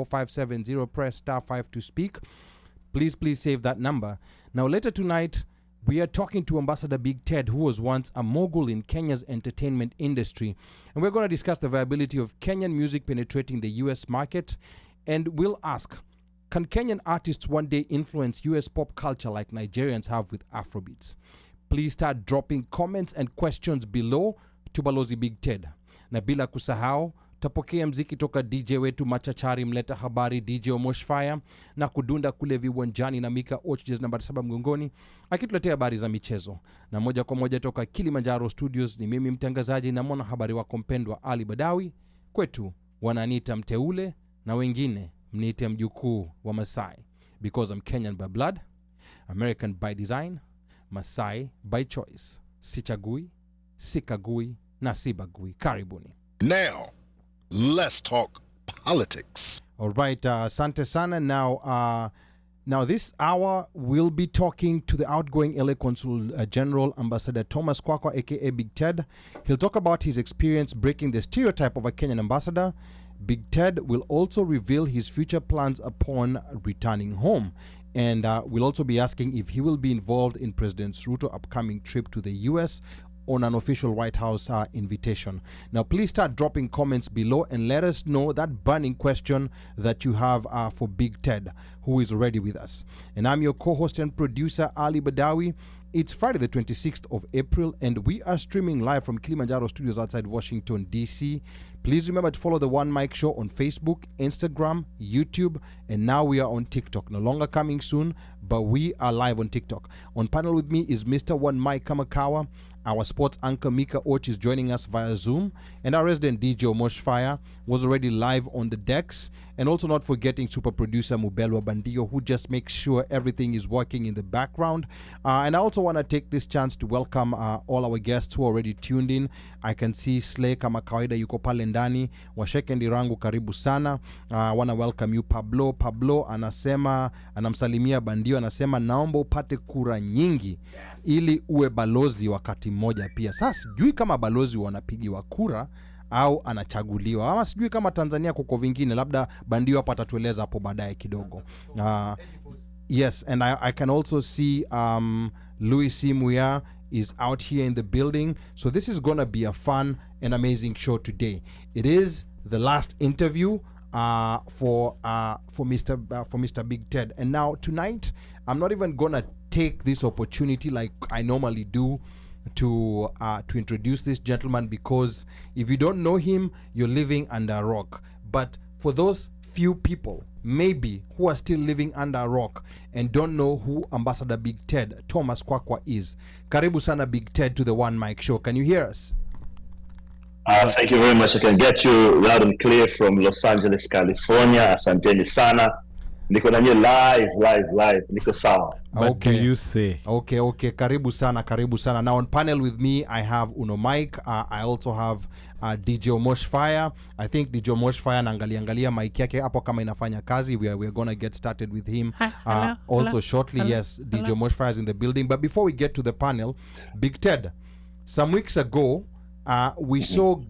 4570. Press *5 to speak. Please save that number. Now, later tonight, we are talking to Ambassador BigTed, who was once a mogul in Kenya's entertainment industry. And we're going to discuss the viability of Kenyan music penetrating the US market. And we'll ask, can Kenyan artists one day influence US pop culture like Nigerians have with Afrobeats? Please start dropping comments and questions below to Balozi BigTed. Na bila kusahau, tapokea mziki toka DJ wetu machachari mleta habari DJ Omoshfire na kudunda kule viwanjani na Mika Ochjes namba 7 mgongoni akituletea habari za michezo. Na moja kwa moja toka Kilimanjaro Studios ni mimi mtangazaji na mwana habari wako mpendwa Ali Badawi. Kwetu wananiita mteule na wengine mniite mjukuu wa Masai, because I'm Kenyan by blood, American by design, Masai by choice. Sichagui, sikagui na sibagui. Karibuni. Now let's talk politics. All right, Sante Sana. Now this hour we'll be talking to the outgoing LA Consul General Ambassador Thomas Kwaka, aka BigTed. He'll talk about his experience breaking the stereotype of a Kenyan ambassador. BigTed will also reveal his future plans upon returning home. And we'll also be asking if he will be involved in President Ruto's upcoming trip to the US on an official White House invitation. Now, please start dropping comments below and let us know that burning question that you have for BigTed, who is already with us. And I'm your co-host and producer, Ali Badawi. It's Friday the 26th of April, and we are streaming live from Kilimanjaro Studios outside Washington, D.C. Please remember to follow the OneMic Show on Facebook, Instagram, YouTube, and now we are on TikTok. No longer coming soon, but we are live on TikTok. On panel with me is Mr. OneMic Kamakawa. Our sports anchor Mika Och is joining us via Zoom, and our resident DJ Omoshfire was already live on the decks. And also not forgetting super producer Mubelwa Bandio, who just makes sure everything is working in the background. And I also want to take this chance to welcome all our guests who are already tuned in. I can see Slay kama kawaida yuko pale ndani. Washeke Ndirangu karibu sana. I want to welcome you Pablo. Pablo anasema, anamsalimia Bandio, anasema naomba upate kura nyingi ili uwe balozi wakati mmoja pia. Sasa sijui kama balozi wanapigiwa kura au anachaguliwa, ama sijui kama Tanzania kuko vingine, labda Bandio hapa atatueleza hapo baadaye kidogo. Yes, and I can also see Louis C. Muya is out here in the building. So this is going to be a fun and amazing show today. It is the last interview for Mr. BigTed. And now tonight, I'm not even going to take this opportunity like I normally do to introduce this gentleman, because if you don't know him, you're living under a rock. But for those few people maybe who are still living under a rock and don't know who Ambassador BigTed Thomas Kwaka is, karibu sana BigTed to the OneMic Show. Can you hear us? Thank you very much. I can get you loud and clear from Los Angeles, California. Asanteni sana. Niko na nye live. Niko sawa. What do you say? Okay. Karibu sana. Now on panel with me, I have Uno Mike. I also have DJ Omoshfire. I think DJ Omoshfire naangalia mic yake hapo kama inafanya kazi. We are going to get started with him also shortly. Yes, DJ Omoshfire is in the building. But before we get to the panel, BigTed, some weeks ago, we saw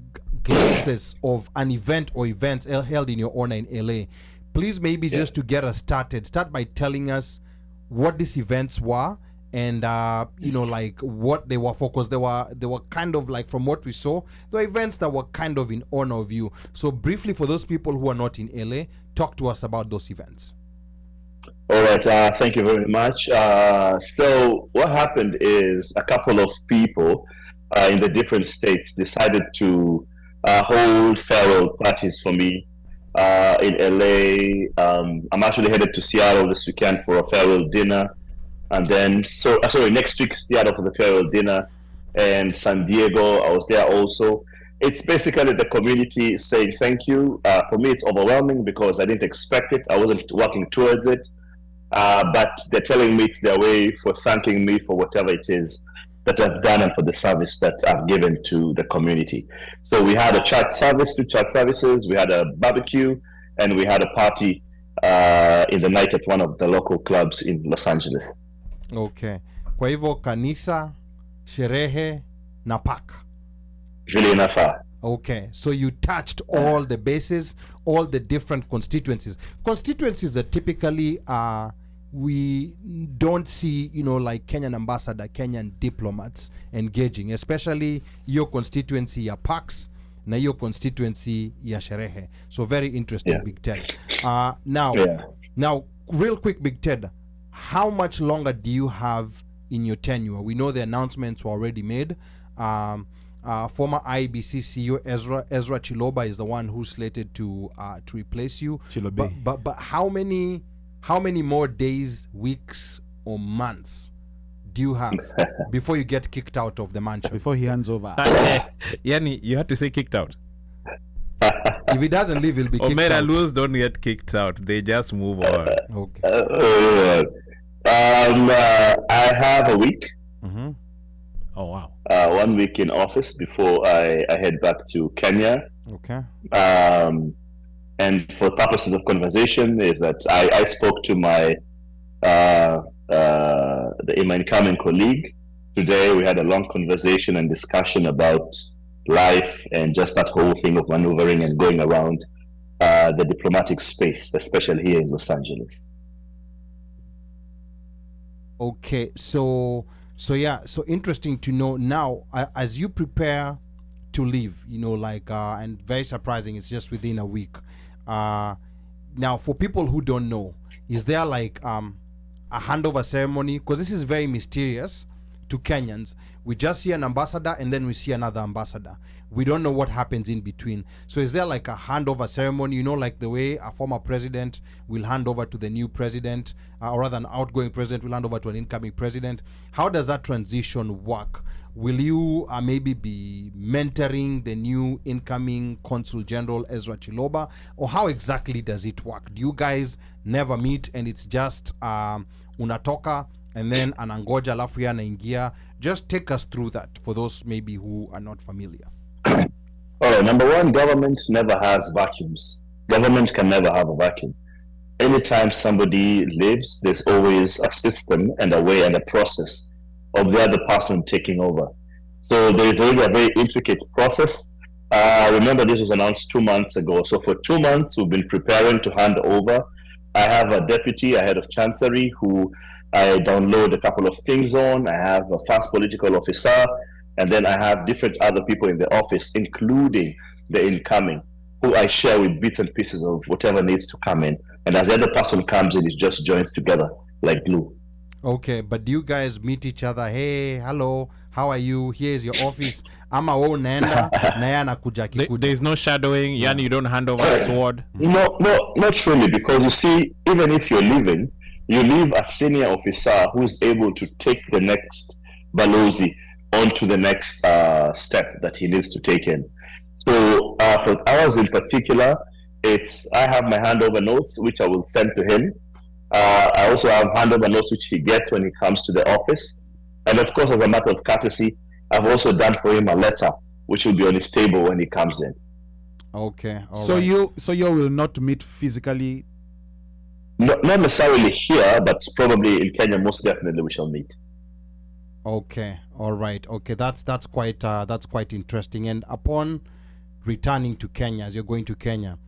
glimpses of an event or events held in your honor in LA. Please, maybe just to get us started, start by telling us what these events were and like what they were for, because they were kind of like, from what we saw, the events that were kind of in honor of you. So briefly, for those people who are not in LA, talk to us about those events. All right, thank you very much. So what happened is a couple of people in the different states decided to hold farewell parties for me in LA. I'm actually headed to Seattle this weekend for a farewell dinner, and then next week Seattle for the farewell dinner, and San Diego I was there also. It's basically the community saying thank you. For me, it's overwhelming because I didn't expect it. I wasn't working towards it, but they're telling me it's their way for thanking me for whatever it is that I've done and for the service that I've given to the community. So we had a chat service, 2 chat services, we had a barbecue, and we had a party in the night at one of the local clubs in Los Angeles. Okay. Kwa hivyo kanisa, sherehe na park. Vile inafaa. Okay, so you touched all the bases, all the different constituencies. Constituencies that typically we don't see, like Kenyan ambassador, Kenyan diplomats engaging, especially your constituency, ya Pax, na your constituency, ya Sherehe. So very interesting, BigTed. Now, real quick, BigTed, how much longer do you have in your tenure? We know the announcements were already made. Former IBC CEO Ezra Chiloba is the one who's slated to replace you. But how many more days, weeks, or months do you have before you get kicked out of the mansion? Before he hands over. Yani, you had to say kicked out. If he doesn't leave, he'll be kicked out. Omeralus don't get kicked out; they just move on. Okay. I have a week. Mm-hmm. Oh wow. 1 week in office before I head back to Kenya. Okay. And for purposes of conversation, is that I spoke to my incoming colleague today. We had a long conversation and discussion about life and just that whole thing of maneuvering and going around the diplomatic space, especially here in Los Angeles. Okay, so interesting to know now as you prepare to leave, and very surprising, it's just within a week. Now, for people who don't know, is there like a handover ceremony? Because this is very mysterious to Kenyans. We just see an ambassador and then we see another ambassador. We don't know what happens in between. So is there like a handover ceremony, like the way a former president will hand over to the new president, or rather an outgoing president will hand over to an incoming president? How does that transition work? Will you maybe be mentoring the new incoming Consul General Ezra Chiloba, or how exactly does it work? Do you guys never meet and it's just unatoka and then anangoja alafu ya anaingia? Just take us through that for those maybe who are not familiar. All right, number one, government never has vacuums. Government can never have a vacuum. Anytime somebody leaves, there's always a system and a way and a process of the other person taking over. So there is already a very intricate process. Remember, this was announced 2 months ago. So for 2 months, we've been preparing to hand over. I have a deputy, a head of chancery, who I download a couple of things on. I have a first political officer, and then I have different other people in the office, including the incoming, who I share with bits and pieces of whatever needs to come in. And as the other person comes in, it just joins together like glue. Okay, but do you guys meet each other? Hey, hello, how are you? Here's your office. Ama wewe unaenda na yeye anakuja kikuja. There's no shadowing. Yani, you don't hand over a sword. No, not really, because you see, even if you're leaving, you leave a senior officer who's able to take the next balozi onto the next step that he needs to take in. So for ours in particular, I have my handover notes, which I will send to him. I also have handover notes which he gets when he comes to the office. And of course, as a matter of courtesy, I've also done for him a letter, which will be on his table when he comes in. Okay. So you will not meet physically? Not necessarily here, but probably in Kenya, most definitely we shall meet. Okay. All right. Okay. That's quite interesting. And upon returning to Kenya, as you're going to Kenya,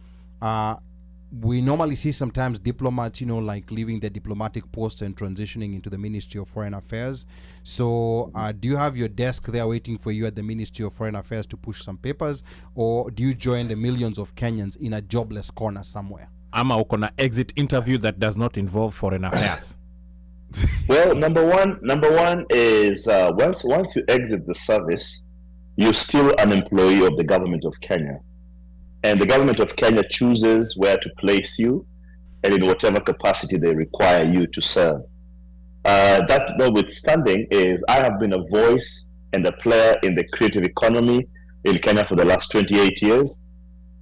we normally see sometimes diplomats, like leaving the diplomatic post and transitioning into the Ministry of Foreign Affairs. So do you have your desk there waiting for you at the Ministry of Foreign Affairs to push some papers, or do you join the millions of Kenyans in a jobless corner somewhere? Ama uko na exit interview that does not involve foreign affairs. Well, number one is once you exit the service, you're still an employee of the government of Kenya. And the government of Kenya chooses where to place you and in whatever capacity they require you to serve. That notwithstanding, is I have been a voice and a player in the creative economy in Kenya for the last 28 years.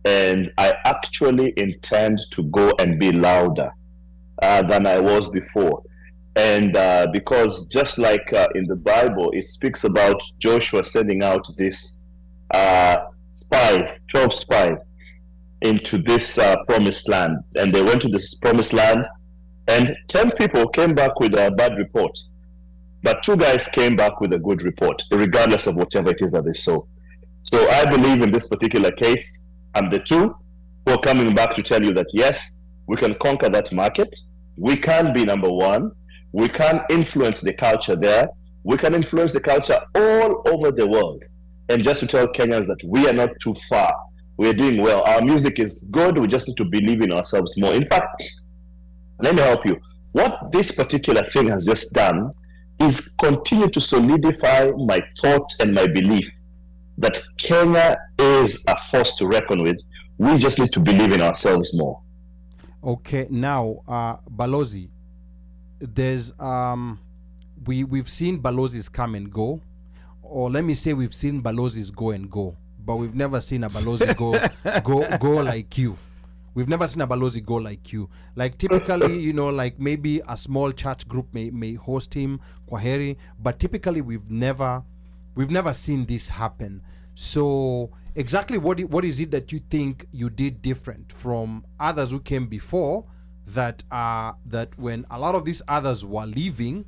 And I actually intend to go and be louder than I was before. And because just like in the Bible, it speaks about Joshua sending out this 12 spies into this promised land. And they went to this promised land, and 10 people came back with a bad report. But 2 guys came back with a good report, regardless of whatever it is that they saw. So I believe in this particular case, I'm the two who are coming back to tell you that yes, we can conquer that market. We can be number one. We can influence the culture there. We can influence the culture all over the world. And just to tell Kenyans that we are not too far. We're doing well. Our music is good. We just need to believe in ourselves more. In fact, let me help you. What this particular thing has just done is continue to solidify my thought and my belief that Kenya is a force to reckon with. We just need to believe in ourselves more. Okay, now, Balozi, there's we've seen Balozis come and go, or let me say we've seen Balozis go and go, but we've never seen a Balozi go like you. We've never seen a Balozi go like you. Like typically, you know, like maybe a small church group may host him, Kwaheri, but typically we've never seen this happen. So exactly what is it that you think you did different from others who came before, that when a lot of these others were leaving,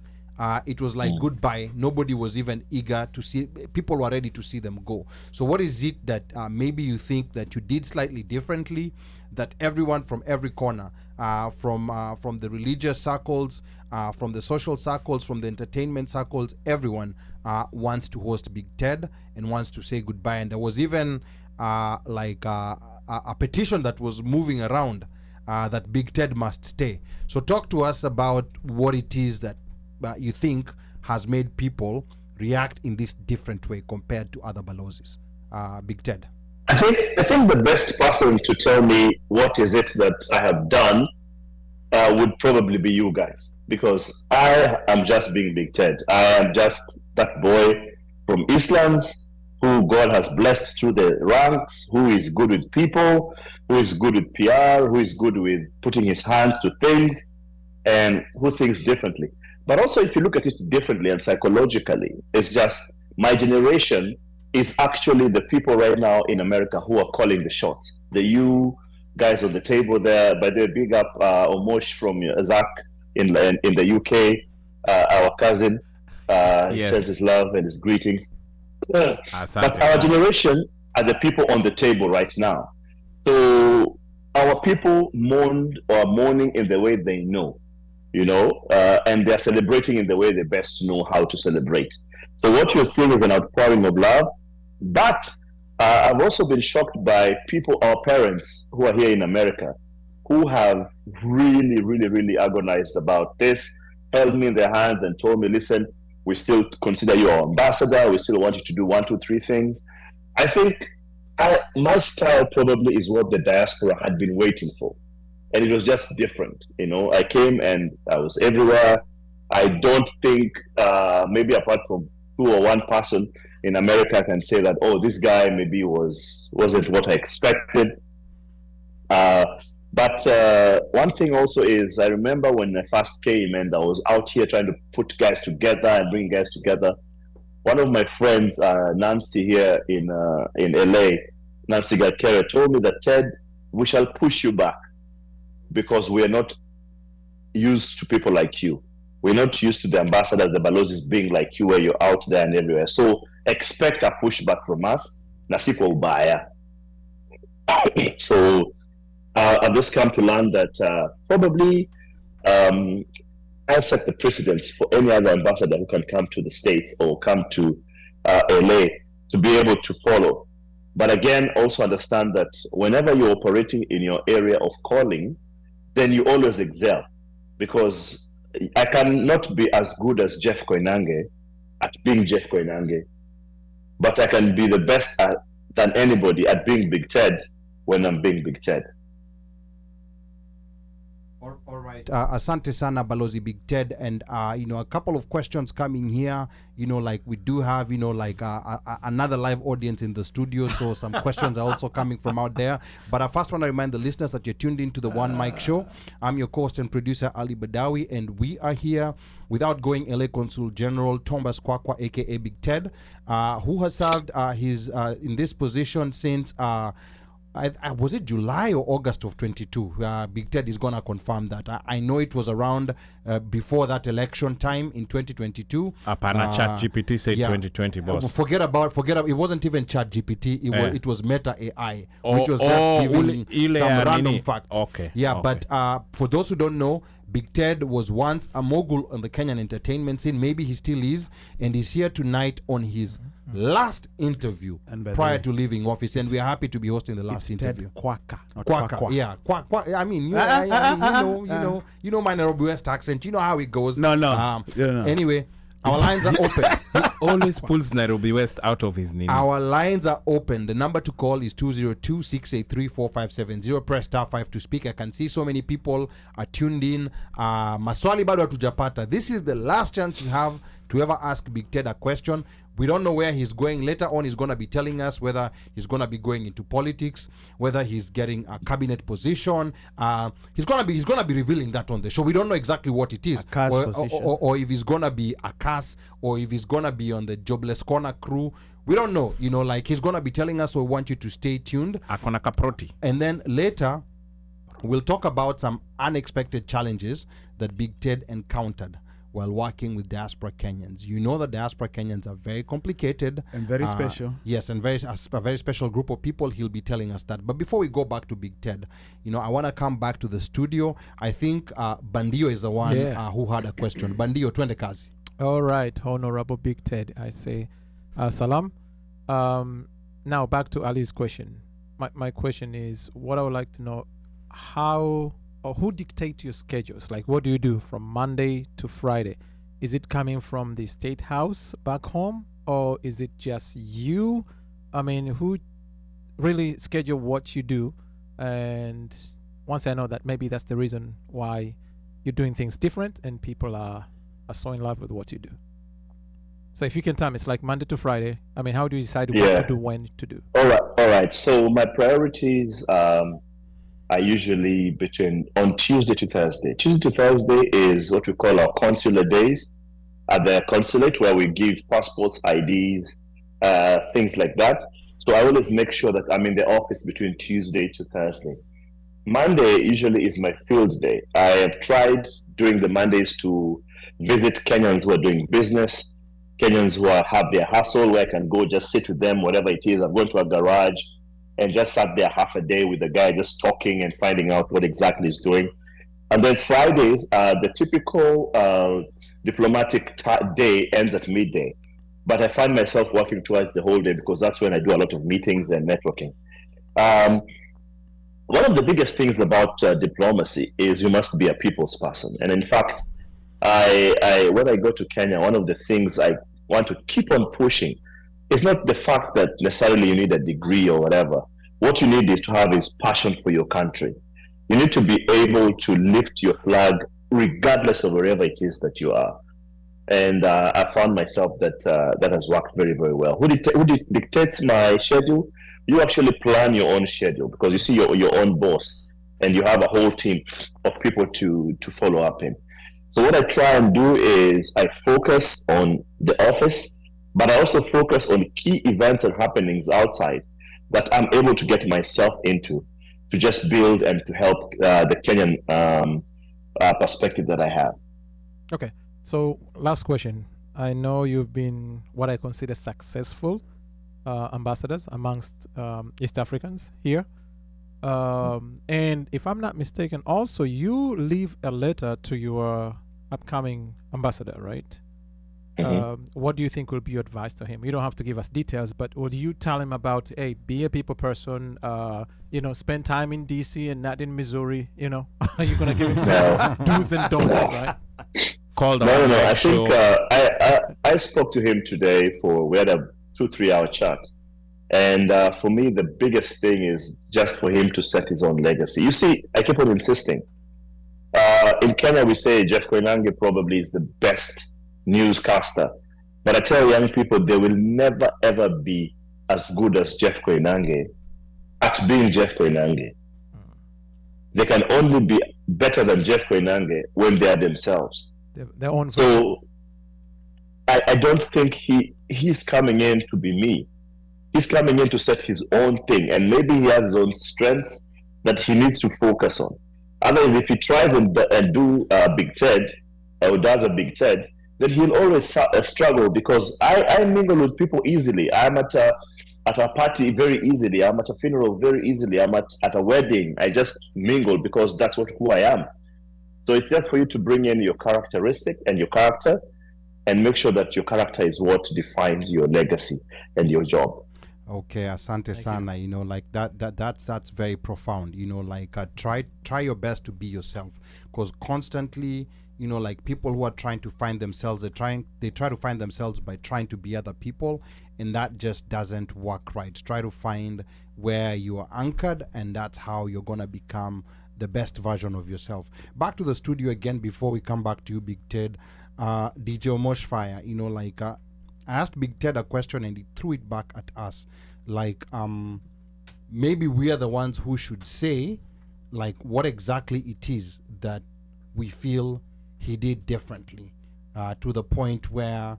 it was like goodbye. Nobody was even eager to see. People were ready to see them go. So what is it that maybe you think that you did slightly differently, that everyone from every corner, from the religious circles, from the social circles, from the entertainment circles, everyone wants to host BigTed and wants to say goodbye? And there was even like a petition that was moving around that BigTed must stay. So talk to us about what it is that you think has made people react in this different way compared to other Balozis. BigTed. I think the best person to tell me what is it that I have done would probably be you guys, because I am just being BigTed. I am just that boy from Eastlands who God has blessed through the ranks, who is good with people, who is good with PR, who is good with putting his hands to things, and who thinks differently. But also, if you look at it differently and psychologically, it's just my generation is actually the people right now in America who are calling the shots. The you guys on the table there, by the way, big up Omosh from Zach in the UK, our cousin. He sends his love and his greetings. But our generation are the people on the table right now. So our people mourned or are mourning in the way they know, you know, and they're celebrating in the way they best know how to celebrate. So what you're seeing is an outpouring of love. But I've also been shocked by people, our parents who are here in America, who have really, really, really agonized about this, held me in their hands and told me, listen, we still consider you our ambassador. We still want you to do 1, 2, 3 things. I think my style probably is what the diaspora had been waiting for. And it was just different. You know, I came and I was everywhere. I don't think maybe apart from 2 or 1 person in America can say that, oh, this guy maybe wasn't what I expected. But one thing also is, I remember when I first came and I was out here trying to put guys together and bring guys together. One of my friends, Nancy here in LA, Nancy Gakere, told me that, Ted, we shall push you back because we are not used to people like you. We're not used to the ambassadors, the Balozis being like you, where you're out there and everywhere. So expect a pushback from us. Nasiko ubaya. So I've just come to learn that probably I'll set the precedent for any other ambassador who can come to the States or come to LA to be able to follow. But again, also understand that whenever you're operating in your area of calling, then you always excel, because I cannot be as good as Jeff Koinange at being Jeff Koinange, but I can be the best than anybody at being BigTed when I'm being BigTed. All right. Asante sana Balozi BigTed, and you know, a couple of questions coming here. You know, like we do have, you know, like another live audience in the studio, so some questions are also coming from out there. But I first want to remind the listeners that you're tuned into the OneMic Show. I'm your host and producer Ali Badawi, and we are here with outgoing LA Consul General Thomas Kwaka, aka BigTed, who has served in this position since was it July or August of 22? BigTed is gonna confirm that. I know it was around before that election time in 2022. Apana ChatGPT said 2020, boss. Forget about. It wasn't even ChatGPT. It was Meta AI, Oh, which was just giving some random facts. Okay. Yeah, okay. but for those who don't know, BigTed was once a mogul on the Kenyan entertainment scene. Maybe he still is, and he's here tonight on his last interview And by the prior way, to leaving office, and we are happy to be hosting the last interview. Kwaka, not Kwaka, Kwakwa. yeah, Kwaka. I mean, you know my Nairobi West accent. You know how it goes. No. Anyway, our lines are open. Always pulls Nairobi West out of his name. Our lines are open. The number to call is 202-683-4570. Press *5 to speak. I can see so many people are tuned in. Maswali bado hatujapata. This is the last chance you have to ever ask BigTed a question. We don't know where he's going. Later on, he's going to be telling us whether he's going to be going into politics, whether he's getting a cabinet position. He's going to be revealing that on the show. We don't know exactly what it is, or if he's going to be a CAS, or if he's going to be on the Jobless Corner crew. We don't know. Like he's going to be telling us. So we want you to stay tuned. Akona kaproti. And then later, we'll talk about some unexpected challenges that BigTed encountered while working with diaspora Kenyans. You know that diaspora Kenyans are very complicated. And very special. Yes, and a very special group of people. He'll be telling us that. But before we go back to BigTed, I want to come back to the studio. I think Bandio is the one who had a question. Bandio, twende kazi. All right, Honorable BigTed, I say salam. Now back to Ali's question. My question is, what I would like to know, how or who dictate your schedules? Like, what do you do from Monday to Friday? Is it coming from the State House back home, or is it just you? I mean, who really schedule what you do? And once I know that, maybe that's the reason why you're doing things different and people are so in love with what you do. So if you can tell me, it's like Monday to Friday. I mean, how do you decide what to do, when to do? All right. So my priorities are usually on Tuesday to Thursday. Tuesday to Thursday is what we call our consular days at the consulate, where we give passports, IDs, things like that. So I always make sure that I'm in the office between Tuesday to Thursday. Monday usually is my field day. I have tried doing the Mondays to visit Kenyans who are doing business, Kenyans who have their hustle, where I can go just sit with them, whatever it is. I've gone to a garage and just sat there half a day with the guy, just talking and finding out what exactly he's doing. And then Fridays, the typical diplomatic day ends at midday. But I find myself working twice the whole day because that's when I do a lot of meetings and networking. One of the biggest things about diplomacy is you must be a people's person. And in fact, when I go to Kenya, one of the things I want to keep on pushing is not the fact that necessarily you need a degree or whatever. What you need is to have is passion for your country. You need to be able to lift your flag regardless of wherever it is that you are. And I found myself that that has worked very, very well. Who dictates my schedule? You actually plan your own schedule because you see your own boss and you have a whole team of people to follow up in. So what I try and do is I focus on the office, but I also focus on key events and happenings outside that I'm able to get myself into to just build and to help the Kenyan perspective that I have. Okay. So last question. I know you've been what I consider successful ambassadors amongst East Africans here. And if I'm not mistaken, also you leave a letter to your upcoming ambassador, right? What do you think will be your advice to him? You don't have to give us details, but would you tell him about, hey, be a people person, spend time in DC and not in Missouri, You're going to give him some do's and don'ts, right? Called No. I think I spoke to him today we had a 2-3 hour chat. And for me, the biggest thing is just for him to set his own legacy. You see, I keep on insisting. In Kenya, we say Jeff Koinange probably is the best newscaster. But I tell young people, they will never, ever be as good as Jeff Koinange at being Jeff Koinange. They can only be better than Jeff Koinange when they are themselves. Their own so I don't think he's coming in to be me. he's coming in to set his own thing, and maybe he has his own strengths that he needs to focus on. Otherwise, if he tries and do BigTed, or does a BigTed, then he'll always struggle, because I mingle with people easily. I'm at a party very easily. I'm at a funeral very easily. I'm at a wedding. I just mingle because that's who I am. So it's there for you to bring in your characteristic and your character, and make sure that your character is what defines your legacy and your job. Okay, asante sana. You know, like that's very profound. You know, like try your best to be yourself, because constantly, you know, like people who are trying to find themselves, they try to find themselves by trying to be other people, and that just doesn't work right. Try to find where you are anchored, and that's how you're gonna become the best version of yourself. Back to the studio again before we come back to you, BigTed. DJ Omosh Fire, you know, like I asked BigTed a question and he threw it back at us. Like maybe we are the ones who should say like what exactly it is that we feel he did differently, to the point where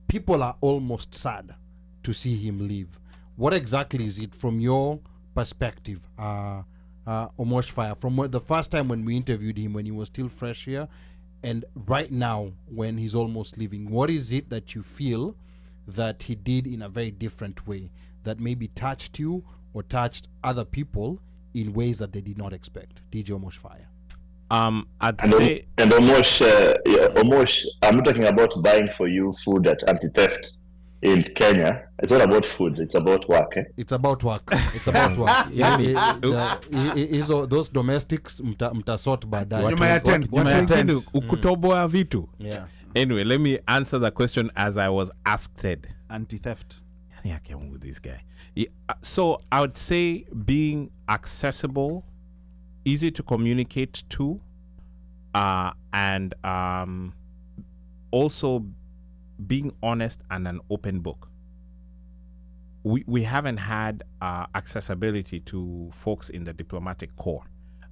people are almost sad to see him leave. What exactly is it from your perspective, Omosh Fire, from the first time when we interviewed him when he was still fresh here, and right now when he's almost leaving? What is it that you feel that he did in a very different way that maybe touched you or touched other people in ways that they did not expect? DJ Omosh Fire. I'd say, and Omosh, I'm not talking about buying for you food at anti-theft in Kenya. It's not about food, it's about work. It's about work. It's about work. Those domestics mtasort baadaye. You may attend. Ukutoboa vitu. Yeah. Anyway, let me answer the question as I was asked. Anti-theft. I came with this guy. So I would say being accessible, easy to communicate to, and also being honest and an open book. We haven't had accessibility to folks in the diplomatic corps,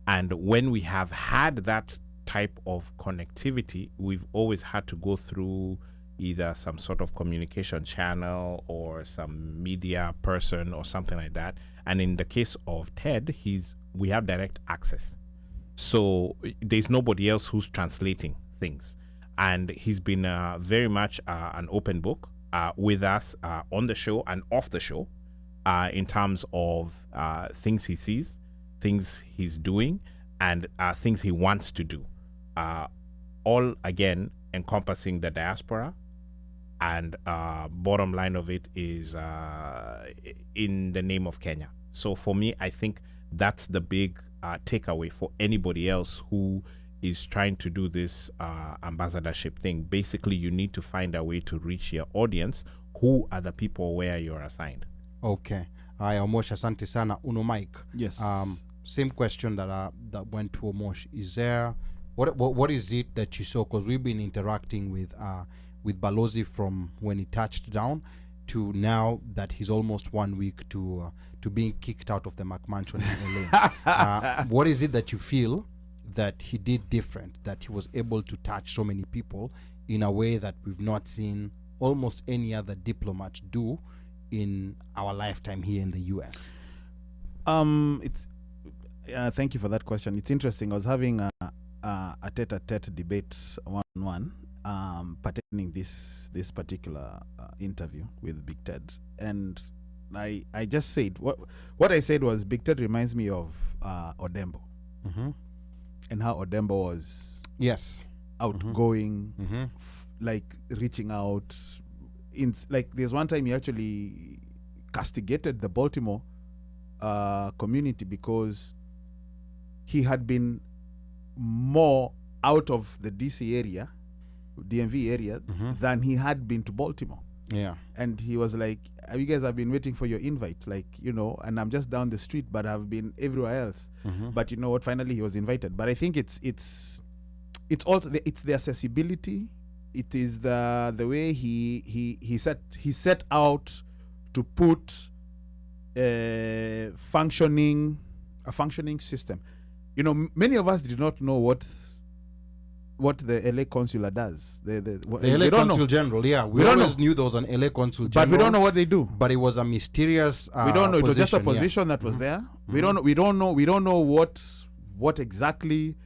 and when we have had that type of connectivity, we've always had to go through either some sort of communication channel or some media person or something like that. And in the case of Ted, we have direct access, so there's nobody else who's translating things. And he's been very much an open book with us on the show and off the show, in terms of things he sees, things he's doing, and things he wants to do. All, again, encompassing the diaspora. And bottom line of it is in the name of Kenya. So for me, I think that's the big takeaway for anybody else who is trying to do this ambassadorship thing. Basically, you need to find a way to reach your audience. Who are the people where you're assigned? Okay. Omosh, asante sana. Uno Mike. Yes. Same question that went to Omosh. Is there what is it that you saw? Because we've been interacting with Balozi from when he touched down to now that he's almost 1 week to being kicked out of the McMansion in LA. What is it that you feel that he did different, that he was able to touch so many people in a way that we've not seen almost any other diplomat do in our lifetime here in the US? It's thank you for that question. It's interesting. I was having a tete-a-tete debate one-on-one pertaining this particular interview with BigTed, and I just said what I said was BigTed reminds me of Odembo. Mm-hmm. And how Odembo was outgoing, like reaching out. Like there's one time he actually castigated the Baltimore community because he had been more out of the DC area, DMV area, than he had been to Baltimore. Yeah. And he was like, you guys have been waiting for your invite, like, you know, and I'm just down the street, but I've been everywhere else. But you know what, finally he was invited. But I think it's also the accessibility. It is the way he set out to put a functioning system. You know, many of us did not know what what the LA consular does. The LA Consul General, yeah. We always knew there was an LA Consul General. But we don't know what they do. But it was a mysterious we don't know. It was just a position, position that was there. We don't know what exactly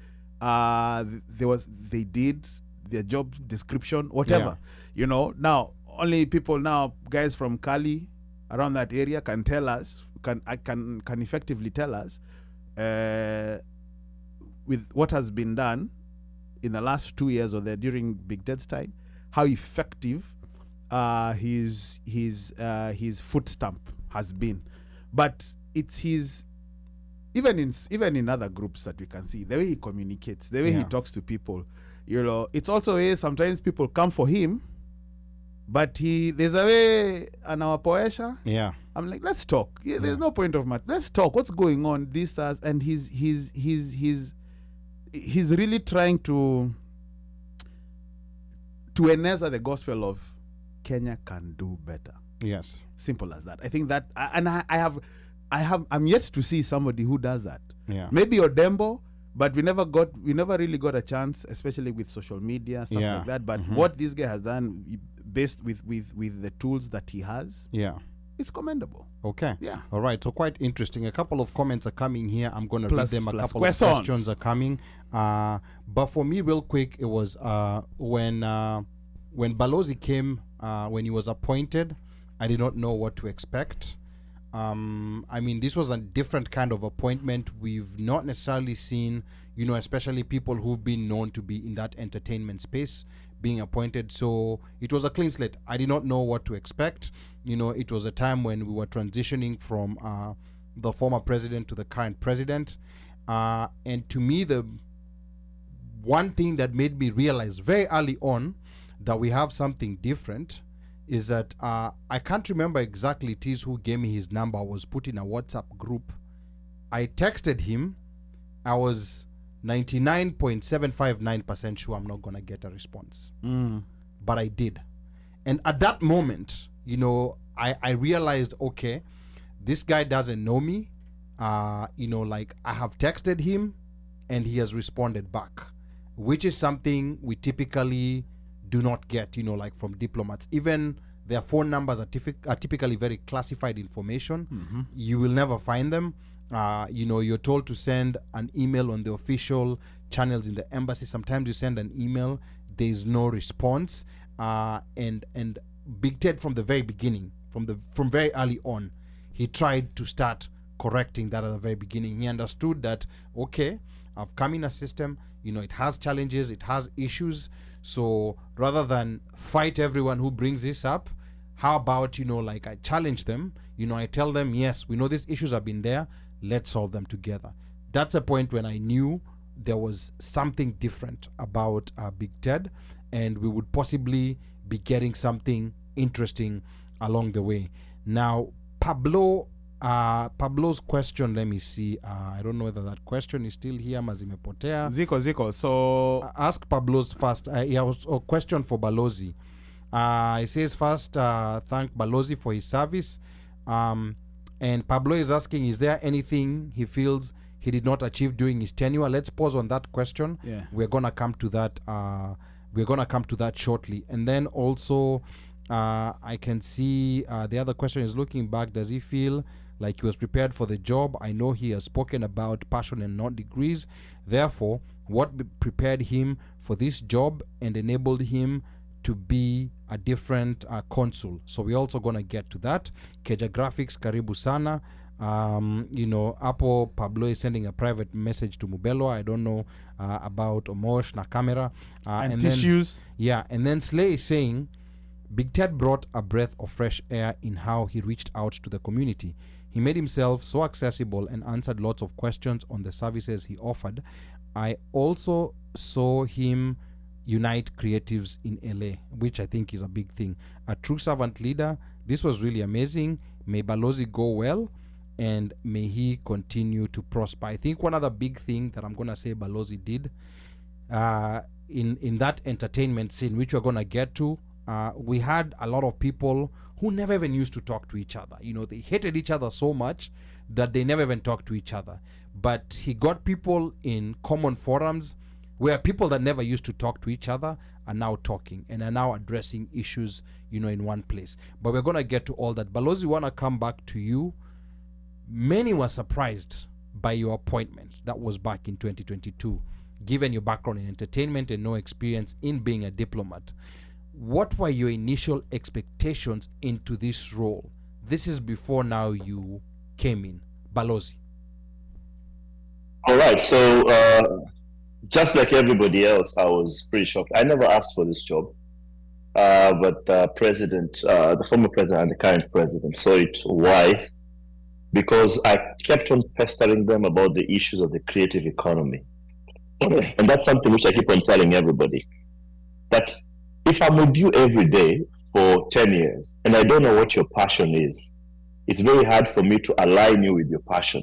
they did, their job description, whatever. You know, now only people now, guys from Cali around that area can tell us, can effectively tell us with what has been done in the last 2 years or there during BigTed's time, how effective his foot stamp has been. But it's his, even in other groups that we can see, the way he communicates, the way he talks to people, you know, it's also a way sometimes people come for him, but there's a way an our poesha. Yeah. I'm like, let's talk. Yeah, there's no point of matter. Let's talk. What's going on? And he's really trying to enhance the gospel of Kenya can do better. Yes. Simple as that. I think that, and I'm yet to see somebody who does that. Yeah. Maybe Odembo, but we never really got a chance, especially with social media stuff like that. But what this guy has done, based with the tools that he has, it's commendable. Okay. Yeah. All right. So quite interesting. A couple of comments are coming here. I'm going to read them. A couple questions. of questions are coming. But for me, real quick, it was when Balozi came, when he was appointed, I did not know what to expect. I mean, this was a different kind of appointment. We've not necessarily seen, you know, especially people who've been known to be in that entertainment space being appointed. So it was a clean slate. I did not know what to expect. You know, it was a time when we were transitioning from the former president to the current president. And to me, the one thing that made me realize very early on that we have something different is that I can't remember exactly it is who gave me his number. I was put in a WhatsApp group. I texted him. I was 99.759% sure I'm not going to get a response. But I did. And at that moment, you know, I realized, okay, this guy doesn't know me. You know, like I have texted him and he has responded back, which is something we typically do not get, you know, like from diplomats. Even their phone numbers are typically very classified information. You will never find them. You know, you're told to send an email on the official channels in the embassy. Sometimes you send an email, there's no response. And BigTed from the very beginning, from very early on, he tried to start correcting that at the very beginning. He understood that, okay, I've come in a system, you know, it has challenges, it has issues. So rather than fight everyone who brings this up, how about, you know, like I challenge them, you know, I tell them, yes, we know these issues have been there, let's solve them together. That's a point when I knew there was something different about BigTed, and we would possibly be getting something interesting along the way. Now, Pablo's question, let me see. I don't know whether that question is still here. Mazimepotea. Zico. So ask Pablo's first. He has a question for Balozi. He says first, thank Balozi for his service. And Pablo is asking, is there anything he feels he did not achieve during his tenure? Let's pause on that question. Yeah. We're gonna come to that. We're gonna come to that shortly. And then also, I can see the other question is looking back. Does he feel like he was prepared for the job? I know he has spoken about passion and not degrees. Therefore, what prepared him for this job and enabled him to be a different consul? So we're also going to get to that. Keja Graphics, karibu sana. You know, Apple Pablo is sending a private message to Mubelo. I don't know about Omosh na camera. and tissues. And then Slay is saying, BigTed brought a breath of fresh air in how he reached out to the community. He made himself so accessible and answered lots of questions on the services he offered. I also saw him unite creatives in LA, which I think is a big thing. A true servant leader. This was really amazing. May Balozi go well, and may he continue to prosper. I think one other big thing that I'm going to say Balozi did in that entertainment scene, which we're going to get to, we had a lot of people who never even used to talk to each other. You know, they hated each other so much that they never even talked to each other. But he got people in common forums where people that never used to talk to each other are now talking and are now addressing issues, in one place. But we're going to get to all that. Balozi, we want to come back to you. Many were surprised by your appointment. That was back in 2022. Given your background in entertainment and no experience in being a diplomat, what were your initial expectations into this role? This is before now you came in. Balozi. All right. So just like everybody else, I was pretty shocked. I never asked for this job. But the former president and the current president saw it wise, because I kept on pestering them about the issues of the creative economy. And that's something which I keep on telling everybody, that if I'm with you every day for 10 years and I don't know what your passion is, it's very hard for me to align you with your passion.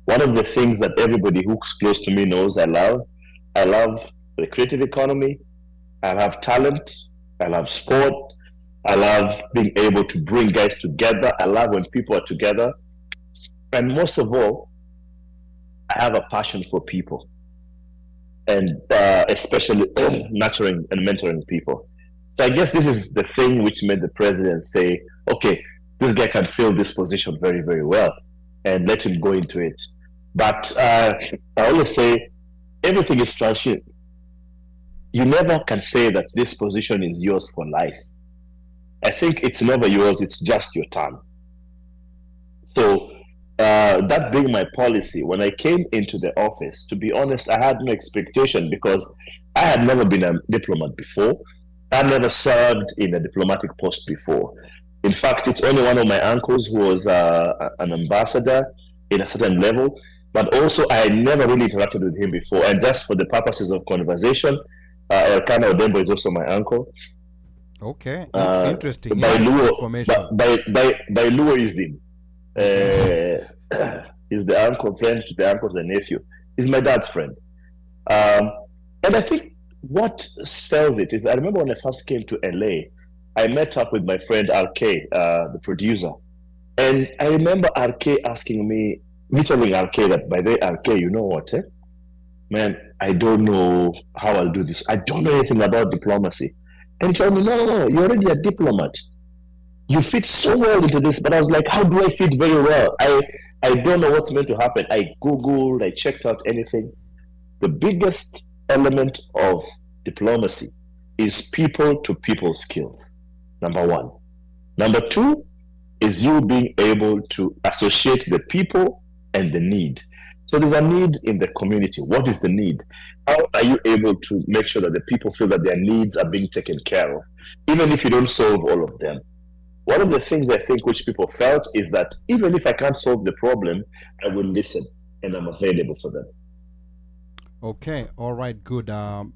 One of the things that everybody who's close to me knows I love the creative economy. I love talent. I love sport. I love being able to bring guys together. I love when people are together. And most of all, I have a passion for people, and especially nurturing and mentoring people. So I guess this is the thing which made the president say, okay, this guy can fill this position very, very well, and let him go into it. But I always say, everything is transient. You never can say that this position is yours for life. I think it's never yours, it's just your turn. So that being my policy, when I came into the office, to be honest, I had no expectation, because I had never been a diplomat before. I never served in a diplomatic post before. In fact, it's only one of my uncles who was an ambassador in a certain level, but also I never really interacted with him before. And just for the purposes of conversation, Elkanah Odembo is also my uncle. Okay, interesting. By Luoism. He's the uncle, friend to the uncle, to the nephew. He's my dad's friend. And I think what sells it is, I remember when I first came to LA, I met up with my friend RK, the producer. And I remember RK asking me, telling RK that, by the way, RK, you know what, man, I don't know how I'll do this. I don't know anything about diplomacy. And he told me, no, you're already a diplomat. You fit so well into this. But I was like, how do I fit very well? I don't know what's meant to happen. I Googled, I checked out anything. The biggest element of diplomacy is people-to-people skills, number one. Number two is you being able to associate the people and the need. So there's a need in the community. What is the need? How are you able to make sure that the people feel that their needs are being taken care of, even if you don't solve all of them? One of the things I think which people felt is that even if I can't solve the problem, I will listen and I'm available for them. Okay, all right, good. A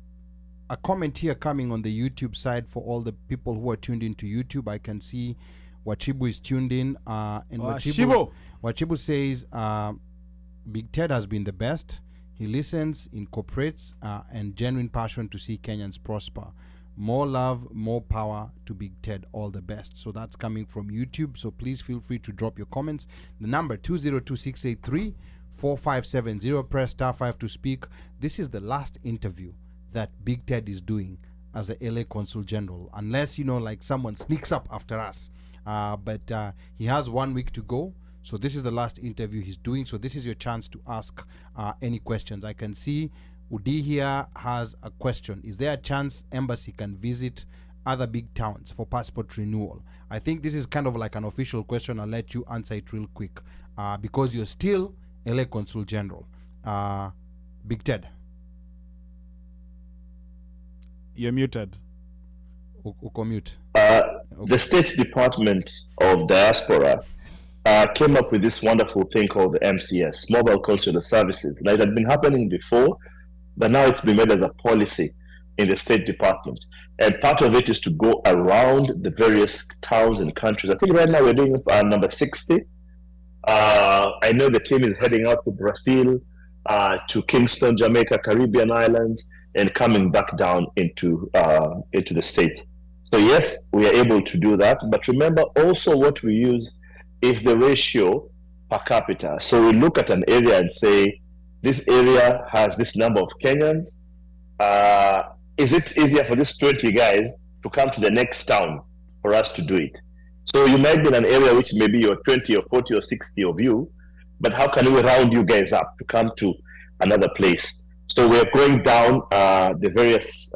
comment here coming on the YouTube side for all the people who are tuned into YouTube. I can see Wachibu is tuned in. And Wachibu says, BigTed has been the best. He listens, incorporates, and genuine passion to see Kenyans prosper. More love, more power to BigTed. All the best. So that's coming from YouTube. So please feel free to drop your comments. The number 202-683-4570. Press *5 to speak. This is the last interview that BigTed is doing as the LA Consul General, unless like someone sneaks up after us. But he has 1 week to go. So this is the last interview he's doing. So this is your chance to ask any questions. I can see Udi here has a question. Is there a chance embassy can visit other big towns for passport renewal? I think this is kind of like an official question. I'll let you answer it real quick because you're still LA Consul General. BigTed. You're muted. Mute. The State Department of Diaspora came up with this wonderful thing called the MCS, Mobile Consular Services. Now, it had been happening before, but now it's been made as a policy in the State Department. And part of it is to go around the various towns and countries. I think right now we're doing number 60. I know the team is heading out to Brazil, to Kingston, Jamaica, Caribbean islands, and coming back down into the States. So yes, we are able to do that. But remember also what we use is the ratio per capita. So we look at an area and say, this area has this number of Kenyans, is it easier for these 20 guys to come to the next town for us to do it? So you might be in an area which maybe you're 20 or 40 or 60 of you, but how can we round you guys up to come to another place? So we're going down the various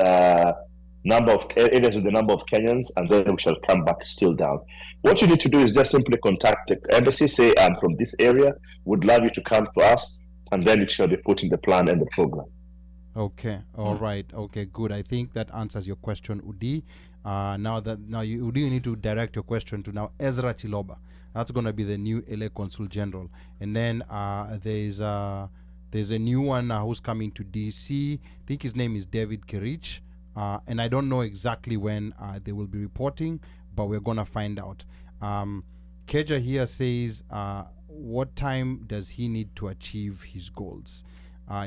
number of areas with the number of Kenyans, and then we shall come back still down. What you need to do is just simply contact the embassy, say, I'm from this area, would love you to come to us, and then it shall be put in the plan and the program. Okay, all right. Okay, good. I think that answers your question, Udi. Now you need to direct your question to now Ezra Chiloba. That's going to be the new LA Consul General. And then there's a new one who's coming to DC. I think his name is David Kerich. And I don't know exactly when they will be reporting, but we're going to find out. Keja here says, what time does he need to achieve his goals?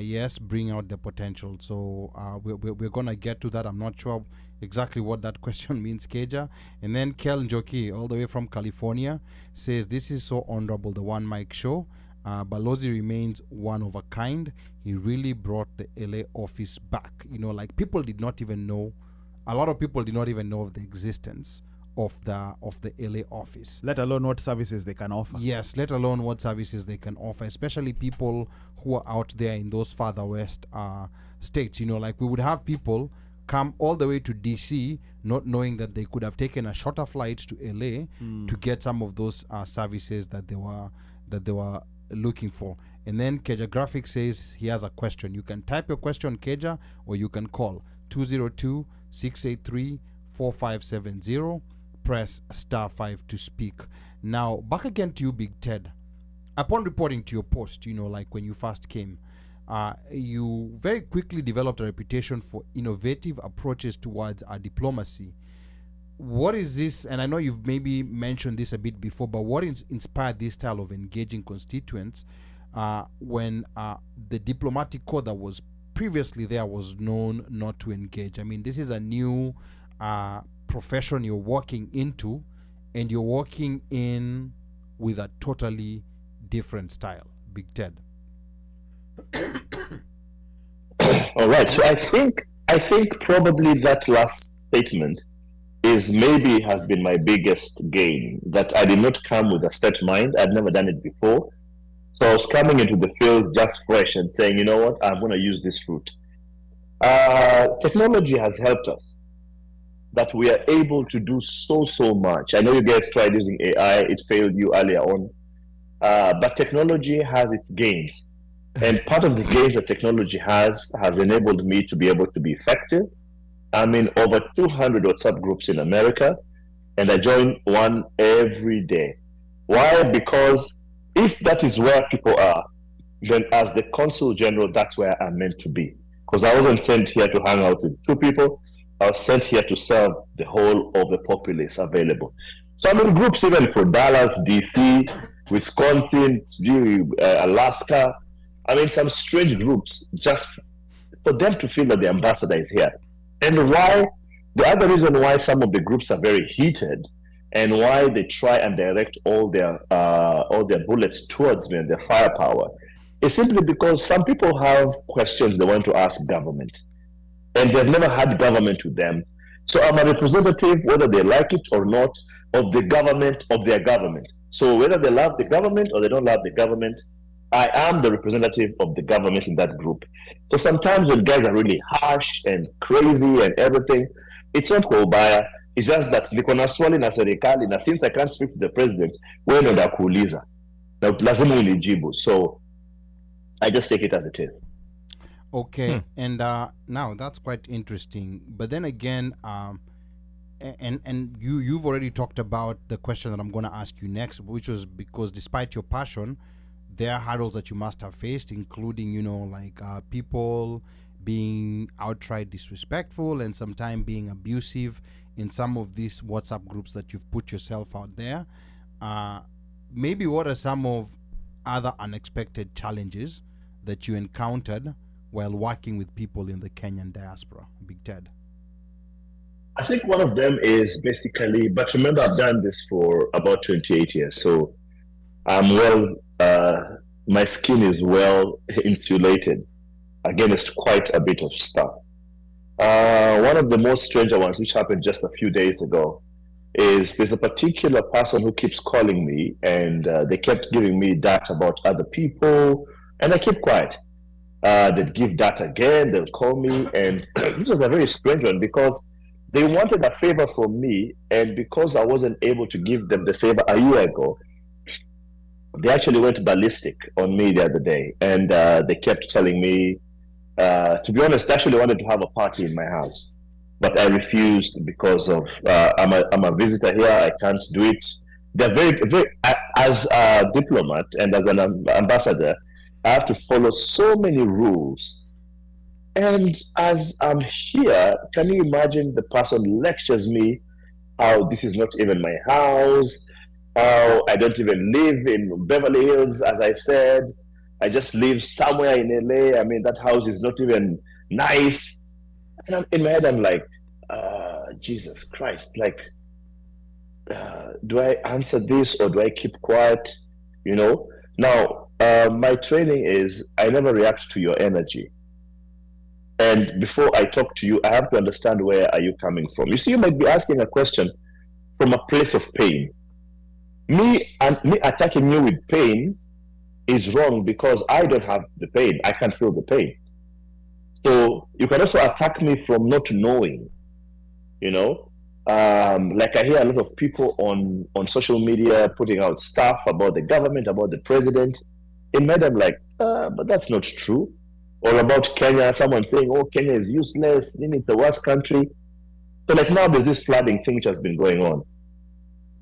Yes, bring out the potential. So we're going to get to that. I'm not sure exactly what that question means, Keja. And then Kel Njoki, all the way from California, says, this is so honorable, the OneMic Show. Balozi remains one of a kind. He really brought the LA office back. You know, like people did not even know, a lot of people did not even know of the existence of the LA office. Let alone what services they can offer. Yes, let alone what services they can offer, especially people who are out there in those farther west states. You know, like we would have people come all the way to DC not knowing that they could have taken a shorter flight to LA to get some of those services that they were looking for. And then Keja Graphics says he has a question. You can type your question, Keja, or you can call 202-683-4570. Press *5 to speak. Now, back again to you, Big Ted. Upon reporting to your post, you know, like when you first came, you very quickly developed a reputation for innovative approaches towards our diplomacy. What is this? And I know you've maybe mentioned this a bit before, but what inspired this style of engaging constituents when the diplomatic code that was previously there was known not to engage? I mean, this is a new profession you're walking into, and you're walking in with a totally different style. Big Ted. All right. So I think probably that last statement has been my biggest gain, that I did not come with a set mind. I'd never done it before. So I was coming into the field just fresh and saying, you know what, I'm going to use this route. Technology has helped us, that we are able to do so much. I know you guys tried using AI, it failed you earlier on. But technology has its gains. And part of the gains that technology has enabled me to be able to be effective. I'm in over 200 WhatsApp groups in America, and I join one every day. Why? Because if that is where people are, then as the Consul General, that's where I'm meant to be. Because I wasn't sent here to hang out with two people. I was sent here to serve the whole of the populace available. So I'm in groups even for Dallas, DC, Wisconsin, Alaska. I mean, some strange groups just for them to feel that the ambassador is here. And the other reason why some of the groups are very heated and why they try and direct all their bullets towards me and their firepower is simply because some people have questions they want to ask government, and they've never had government with them. So I'm a representative, whether they like it or not, of the government, of their government. So whether they love the government or they don't love the government, I am the representative of the government in that group. So sometimes when guys are really harsh and crazy and everything, it's not kubaya. It's just that niko na swali na serikali, na since I can't speak to the president, wewe ndo ndakuuliza. Na lazima unijibu. So I just take it as it is. Okay, and now that's quite interesting. But then again, and you've already talked about the question that I'm going to ask you next, which was because despite your passion, there are hurdles that you must have faced, including, you know, like people being outright disrespectful and sometimes being abusive in some of these WhatsApp groups that you've put yourself out there. Maybe what are some of other unexpected challenges that you encountered while working with people in the Kenyan diaspora, Big Ted? I think one of them is basically, but remember I've done this for about 28 years, so I'm my skin is well insulated against quite a bit of stuff. One of the most stranger ones, which happened just a few days ago, is there's a particular person who keeps calling me, and they kept giving me data about other people, and I keep quiet. They'd give data again, they'll call me, and this was a very strange one because they wanted a favor from me, and because I wasn't able to give them the favor a year ago, they actually went ballistic on me the other day, and they kept telling me, to be honest, they actually wanted to have a party in my house, but I refused because of I'm a visitor here. I can't do it. They're very as a diplomat and as an ambassador, I have to follow so many rules. And as I'm here, can you imagine the person lectures me how this is not even my house, how I don't even live in Beverly Hills, as I said. I just live somewhere in LA. I mean, that house is not even nice. And in my head, I'm like, Jesus Christ, like, do I answer this or do I keep quiet? You know? Now, my training is I never react to your energy. And before I talk to you, I have to understand where are you coming from. You see, you might be asking a question from a place of pain. Me attacking you with pain is wrong because I don't have the pain. I can't feel the pain. So you can also attack me from not knowing, you know? Like I hear a lot of people on social media putting out stuff about the government, about the president. In my head, I'm like, but that's not true. Or about Kenya, someone saying, oh, Kenya is useless, it's the worst country. So like now there's this flooding thing which has been going on.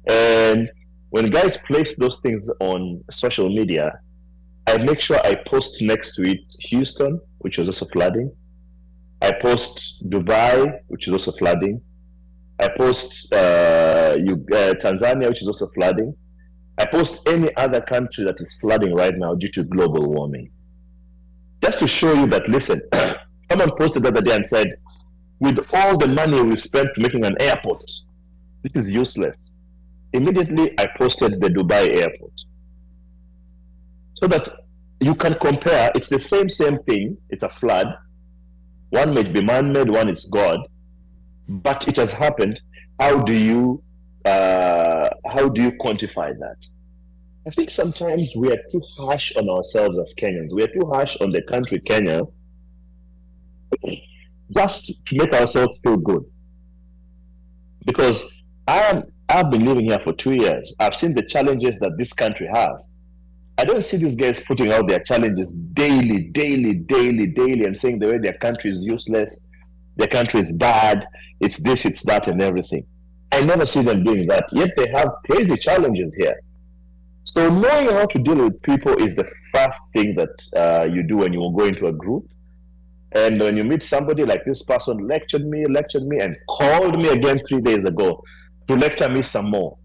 And when guys place those things on social media, I make sure I post next to it Houston, which was also flooding. I post Dubai, which is also flooding. I post Tanzania, which is also flooding. I post any other country that is flooding right now due to global warming. Just to show you that, listen, someone posted the other day and said, with all the money we've spent making an airport, this is useless. Immediately, I posted the Dubai airport. So that you can compare, it's the same thing, it's a flood. One may be man-made, one is God, but it has happened. How do you quantify that? I think sometimes we are too harsh on ourselves as Kenyans. We are too harsh on the country Kenya just to make ourselves feel good. Because I've been living here for 2 years. I've seen the challenges that this country has. I don't see these guys putting out their challenges daily, and saying the way their country is useless, their country is bad, it's this, it's that, and everything. I never see them doing that, yet they have crazy challenges here. So knowing how to deal with people is the first thing that you do when you go into a group. And when you meet somebody like this person lectured me, and called me again 3 days ago to lecture me some more.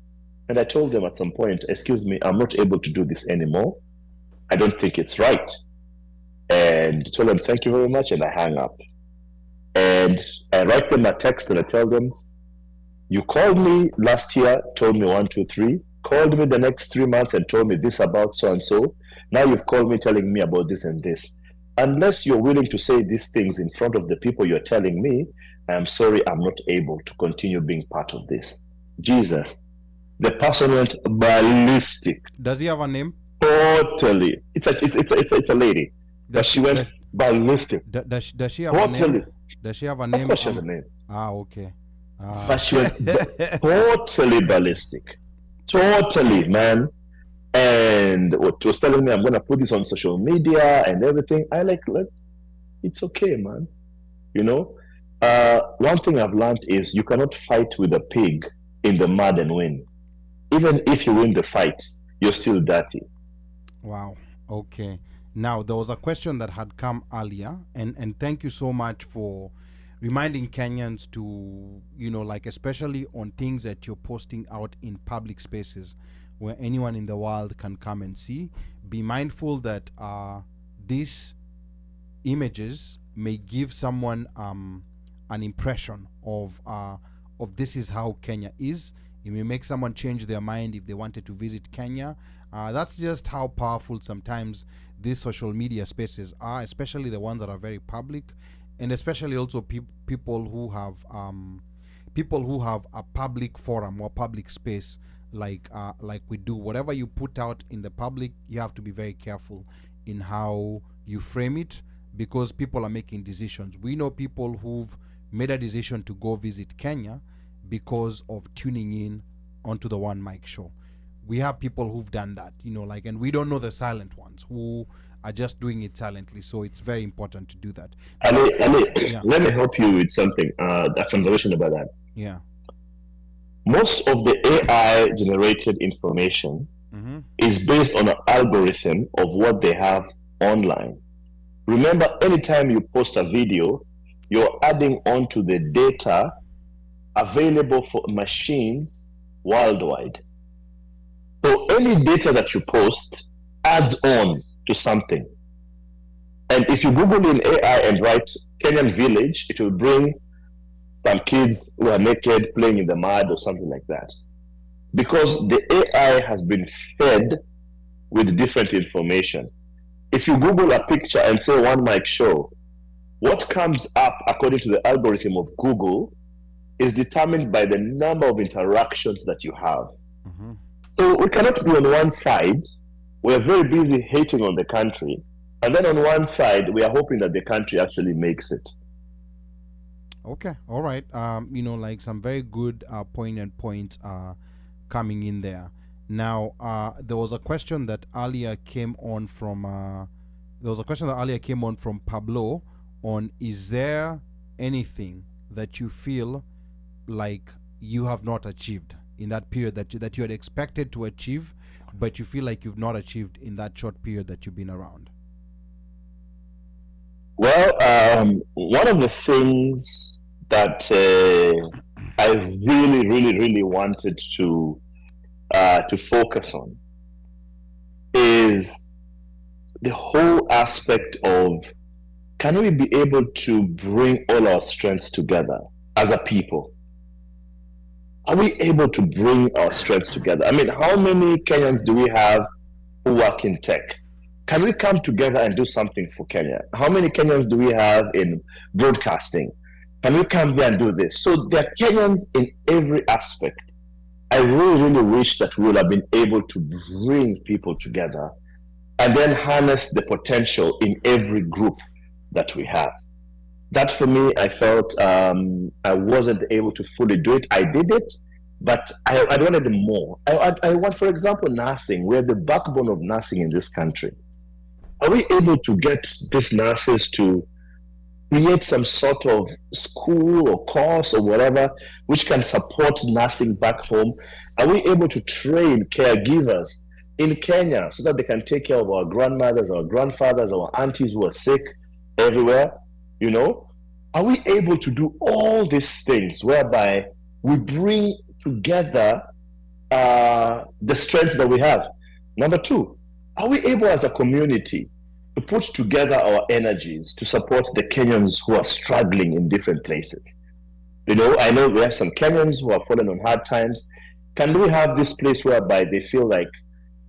And I told them at some point, excuse me, I'm not able to do this anymore. I don't think it's right. And I told them, thank you very much, and I hang up. And I write them a text and I tell them, you called me last year, told me 1, 2, 3, called me the next 3 months and told me this about so and so. Now you've called me telling me about this and this. Unless you're willing to say these things in front of the people you're telling me, I'm sorry, I'm not able to continue being part of this. Jesus, the person went ballistic. Does he have a name? Totally. It's a lady. But she went ballistic. Does she have a name? Does she have a name? Of course she has a name. Okay. But she went totally ballistic. Totally, man. And what was telling me, I'm going to put this on social media and everything. I like, it's okay, man. You know? One thing I've learned is you cannot fight with a pig in the mud and win. Even if you win the fight, you're still dirty. Wow. Okay. Now, there was a question that had come earlier, and thank you so much for reminding Kenyans to, you know, like especially on things that you're posting out in public spaces where anyone in the world can come and see. Be mindful that these images may give someone an impression of this is how Kenya is. It may make someone change their mind if they wanted to visit Kenya. That's just how powerful sometimes these social media spaces are, especially the ones that are very public. and especially also people who have a public forum or public space like we do. Whatever you put out in the public, you have to be very careful in how you frame it, because people are making decisions. We know people who've made a decision to go visit Kenya because of tuning in onto the OneMic Show. We have people who've done that, and we don't know the silent ones who are just doing it silently. So it's very important to do that. Ali, Yeah. let me help you with something, a conversation about that. Yeah. Most of the AI generated information is based on an algorithm of what they have online. Remember, anytime you post a video, you're adding on to the data available for machines worldwide. So any data that you post adds on to something. And if you Google in AI and write Kenyan village, it will bring some kids who are naked playing in the mud or something like that. Because the AI has been fed with different information. If you Google a picture and say OneMic Show, what comes up according to the algorithm of Google is determined by the number of interactions that you have. So we cannot be on one side, we're very busy hating on the country, and then on one side, we are hoping that the country actually makes it. Okay, all right. Some very good poignant points coming in there. Now, there was a question that earlier came on from Pablo on, is there anything that you feel like you have not achieved in that period that you had expected to achieve, but you feel like you've not achieved in that short period that you've been around? Well, one of the things that I really, really, really wanted to focus on is the whole aspect of, can we be able to bring all our strengths together as a people? Are we able to bring our strengths together? I mean, how many Kenyans do we have who work in tech? Can we come together and do something for Kenya? How many Kenyans do we have in broadcasting? Can we come here and do this? So there are Kenyans in every aspect. I really, really wish that we would have been able to bring people together and then harness the potential in every group that we have. That for me, I felt I wasn't able to fully do it. I did it, but I wanted more. I want, for example, nursing. We're the backbone of nursing in this country. Are we able to get these nurses to create some sort of school or course or whatever which can support nursing back home? Are we able to train caregivers in Kenya so that they can take care of our grandmothers, our grandfathers, our aunties who are sick everywhere? Are we able to do all these things whereby we bring together the strengths that we have? Number two, are we able as a community to put together our energies to support the Kenyans who are struggling in different places? I know we have some Kenyans who have fallen on hard times. Can we have this place whereby they feel like,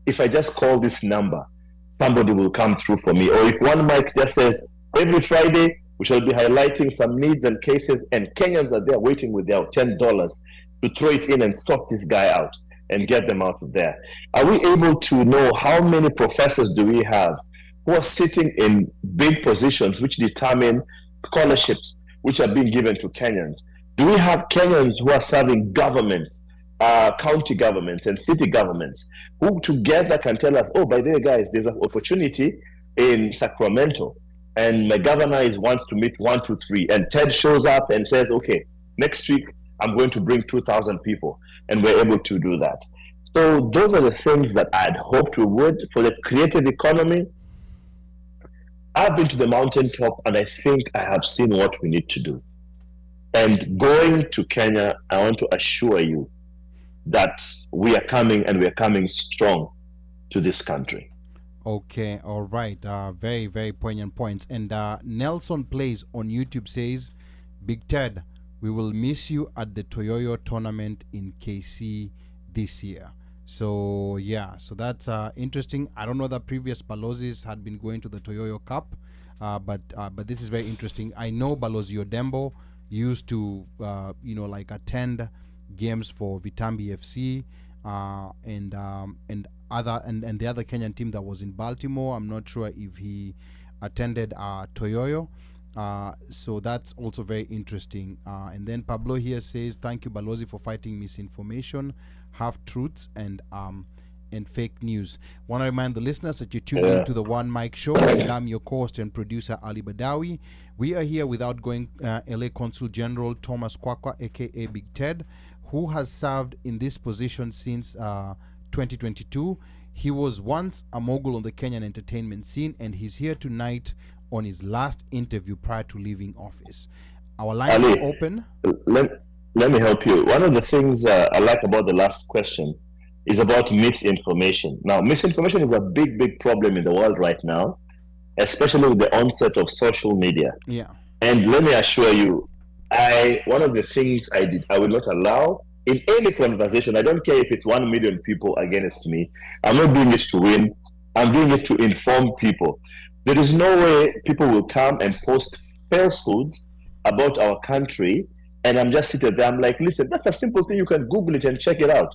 if I just call this number, somebody will come through for me? Or if OneMic just says, every Friday, we shall be highlighting some needs and cases, and Kenyans are there waiting with their $10 to throw it in and sort this guy out and get them out of there. Are we able to know how many professors do we have who are sitting in big positions which determine scholarships which are being given to Kenyans? Do we have Kenyans who are serving governments, county governments and city governments, who together can tell us, oh, by the way, guys, there's an opportunity in Sacramento, and my governor wants to meet 1, 2, 3, and Ted shows up and says, okay, next week I'm going to bring 2,000 people, and we're able to do that. So those are the things that I'd hoped we would. For the creative economy, I've been to the mountaintop, and I think I have seen what we need to do. And going to Kenya, I want to assure you that we are coming, and we are coming strong to this country. Okay, all right. Very, very poignant points. And Nelson Plays on YouTube says, BigTed, we will miss you at the Toyoyo tournament in KC this year. So, yeah, so that's interesting. I don't know that previous Palozis had been going to the Toyoyo Cup. but this is very interesting. I know Balozi Odembo used to like attend games for Vitambi FC and the other Kenyan team that was in Baltimore. I'm not sure if he attended Toyoyo. So that's also very interesting. And then Pablo here says, thank you, Balozi, for fighting misinformation, half-truths, and fake news. Want to remind the listeners that you're tuned in to the OneMic Show, and I'm your co-host and producer, Ali Badawi. We are here with outgoing LA Consul General Thomas Kwaka, aka BigTed, who has served in this position since 2022. He was once a mogul on the Kenyan entertainment scene, and he's here tonight on his last interview prior to leaving office. Our lines are open. Let me help you. One of the things I like about the last question is about misinformation. Now, misinformation is a big, big problem in the world right now, especially with the onset of social media. Yeah. And let me assure you, one of the things I will not allow in any conversation. I don't care if it's 1 million people against me. I'm not doing it to win. I'm doing it to inform people. There is no way people will come and post falsehoods about our country, and I'm just sitting there. I'm like, listen, that's a simple thing. You can Google it and check it out.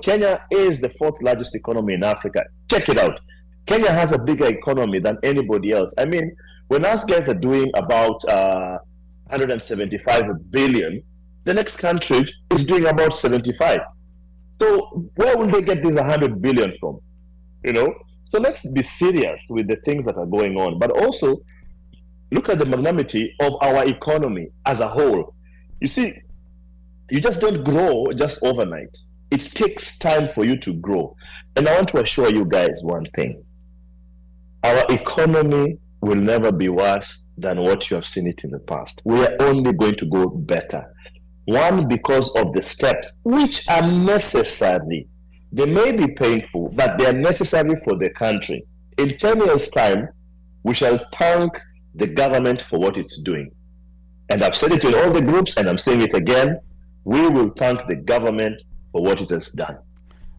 Kenya is the 4th largest economy in Africa. Check it out. Kenya has a bigger economy than anybody else. I mean, when us guys are doing about 175 billion, the next country is doing about 75. So where will they get this 100 billion from? So let's be serious with the things that are going on, but also look at the magnanimity of our economy as a whole. You see, you just don't grow just overnight. It takes time for you to grow. And I want to assure you guys one thing. Our economy will never be worse than what you have seen it in the past. We are only going to go better. One, because of the steps which are necessary. They may be painful, but they are necessary for the country. In 10 years' time, we shall thank the government for what it's doing. And I've said it in all the groups, and I'm saying it again. We will thank the government for what it has done.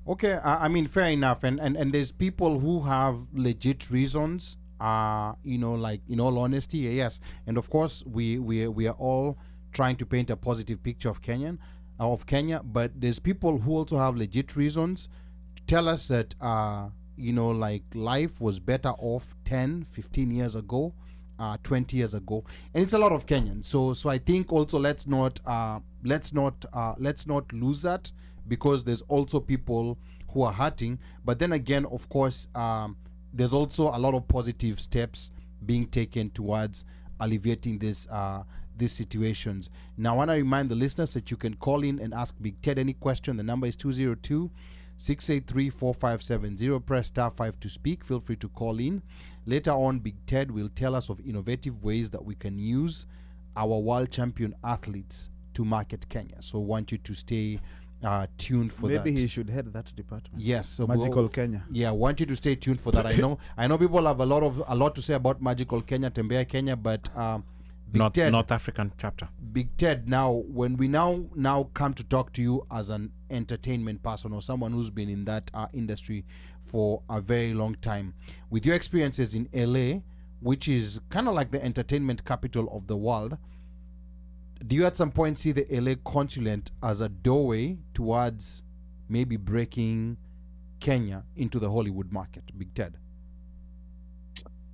Okay, I mean, fair enough. And there's people who have legit reasons, like, in all honesty, yes. And of course, we are all trying to paint a positive picture of Kenya, but there's people who also have legit reasons to tell us that, like, life was better off 10, 15 years ago, 20 years ago, and it's a lot of Kenyans. So I think also let's not lose that, because there's also people who are hurting. But then again, of course, there's also a lot of positive steps being taken towards alleviating these situations. Now, I want to remind the listeners that you can call in and ask BigTed any question. The number is 202-683-4570. Press *5 to speak. Feel free to call in. Later on, BigTed will tell us of innovative ways that we can use our world champion athletes to market Kenya. So I want you to stay tuned for that. Maybe he should head that department. Yes, so Magical Kenya. Yeah, I want you to stay tuned for that. I know people have a lot to say about Magical Kenya, Tembea Kenya, but North African chapter. BigTed, now when we now come to talk to you as an entertainment person or someone who's been in that industry for a very long time, with your experiences in LA, which is kind of like the entertainment capital of the world, do you at some point see the LA consulate as a doorway towards maybe breaking Kenya into the Hollywood market, BigTed?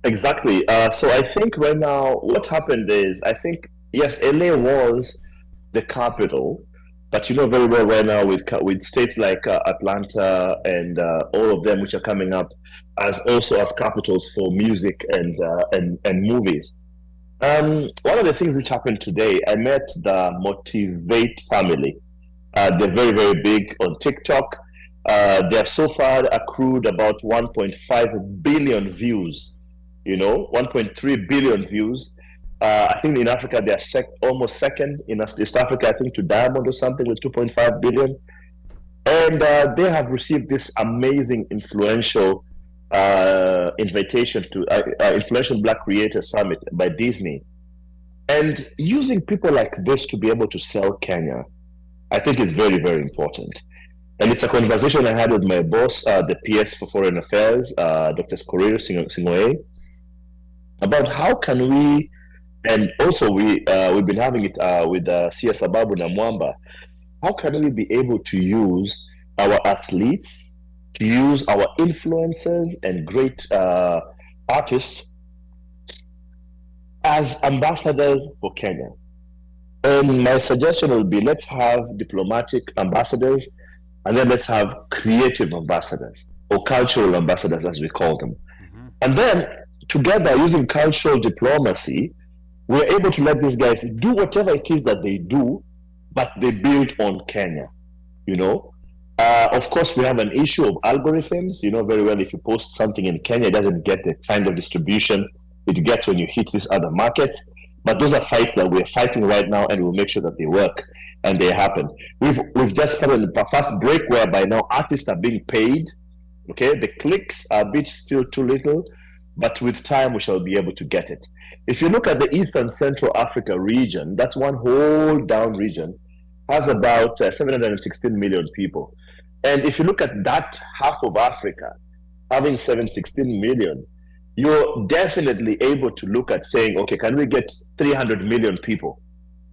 Exactly. So I think right now what happened is, I think, yes, LA was the capital, but you know very well right now with states like Atlanta and all of them which are coming up as capitals for music and movies. One of the things which happened today, I met the Motivate family. They're very, very big on TikTok. They have so far accrued about 1.5 billion views. 1.3 billion views. I think in Africa they are almost second in East Africa, I think, to Diamond or something with 2.5 billion. And they have received this amazing influential invitation to Influential Black Creator Summit by Disney. And using people like this to be able to sell Kenya, I think is very, very important. And it's a conversation I had with my boss, the PS for Foreign Affairs, Dr. Skorir Singoe. about how can we, and also we've been having it with CS Ababu Namwamba, how can we be able to use our athletes, to use our influencers and great artists as ambassadors for Kenya? And my suggestion will be, let's have diplomatic ambassadors, and then let's have creative ambassadors, or cultural ambassadors as we call them. And then together, using cultural diplomacy, we're able to let these guys do whatever it is that they do, but they build on Kenya, you know. Of course, we have an issue of algorithms. You know very well, if you post something in Kenya, it doesn't get the kind of distribution it gets when you hit these other markets. But those are fights that we're fighting right now, and we'll make sure that they work and they happen. We've just started a fast break whereby now artists are being paid. Okay, the clicks are a bit still too little, but with time we shall be able to get it. If you look at the East and Central Africa region, that's one whole down region, has about 716 million people. And if you look at that half of Africa, having 716 million, you're definitely able to look at saying, okay, can we get 300 million people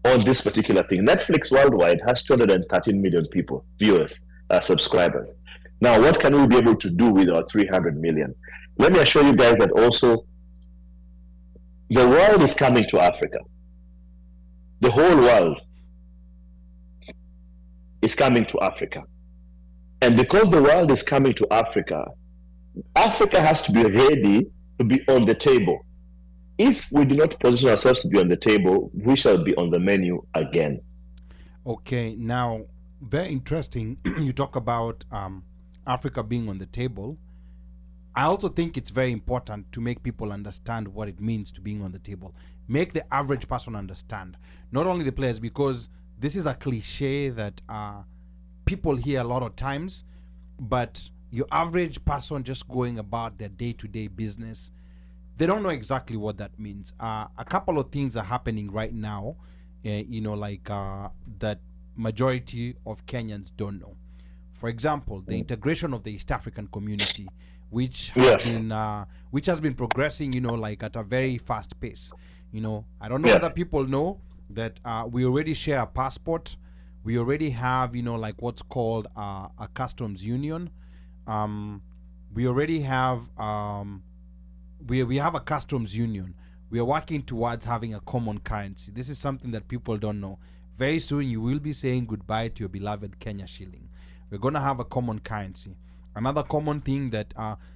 on this particular thing? Netflix worldwide has 213 million people, viewers, subscribers. Now, what can we be able to do with our 300 million? Let me assure you guys that also the world is coming to Africa. The whole world is coming to Africa. And because the world is coming to Africa, Africa has to be ready to be on the table. If we do not position ourselves to be on the table, we shall be on the menu again. Okay, now, very interesting. You talk about Africa being on the table. I also think it's very important to make people understand what it means to being on the table. Make the average person understand, not only the players, because this is a cliche that people hear a lot of times, but your average person just going about their day-to-day business, they don't know exactly what that means. A couple of things are happening right now, you know, like that majority of Kenyans don't know. For example, the integration of the East African community, which has been progressing, you know, like at a very fast pace. You know, I don't know whether people know that we already share a passport. We already have, you know, like what's called a customs union. We already have we have a customs union. We are working towards having a common currency. This is something that people don't know. Very soon you will be saying goodbye to your beloved Kenya shilling. We're going to have a common currency. Another common thing that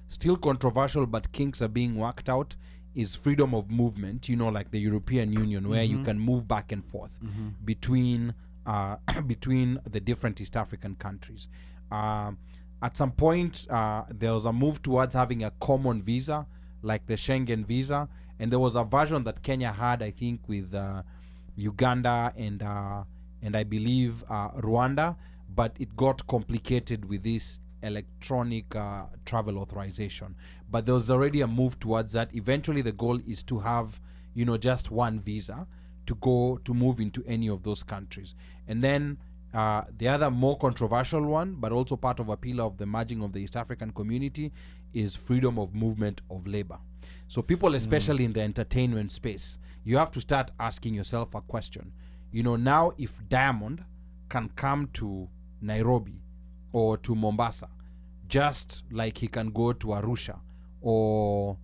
still controversial but kinks are being worked out is freedom of movement, you know, like the European Union, where you can move back and forth between the different East African countries. At some point, there was a move towards having a common visa, like the Schengen visa, and there was a version that Kenya had, I think, with Uganda and I believe Rwanda, but it got complicated with this electronic travel authorization. But there was already a move towards that. Eventually the goal is to have, you know, just one visa to move into any of those countries. And then the other more controversial one, but also part of a pillar of the merging of the East African community, is freedom of movement of labor. So people, especially in the entertainment space, you have to start asking yourself a question. You know, now if Diamond can come to Nairobi or to Mombasa, just like he can go to Arusha or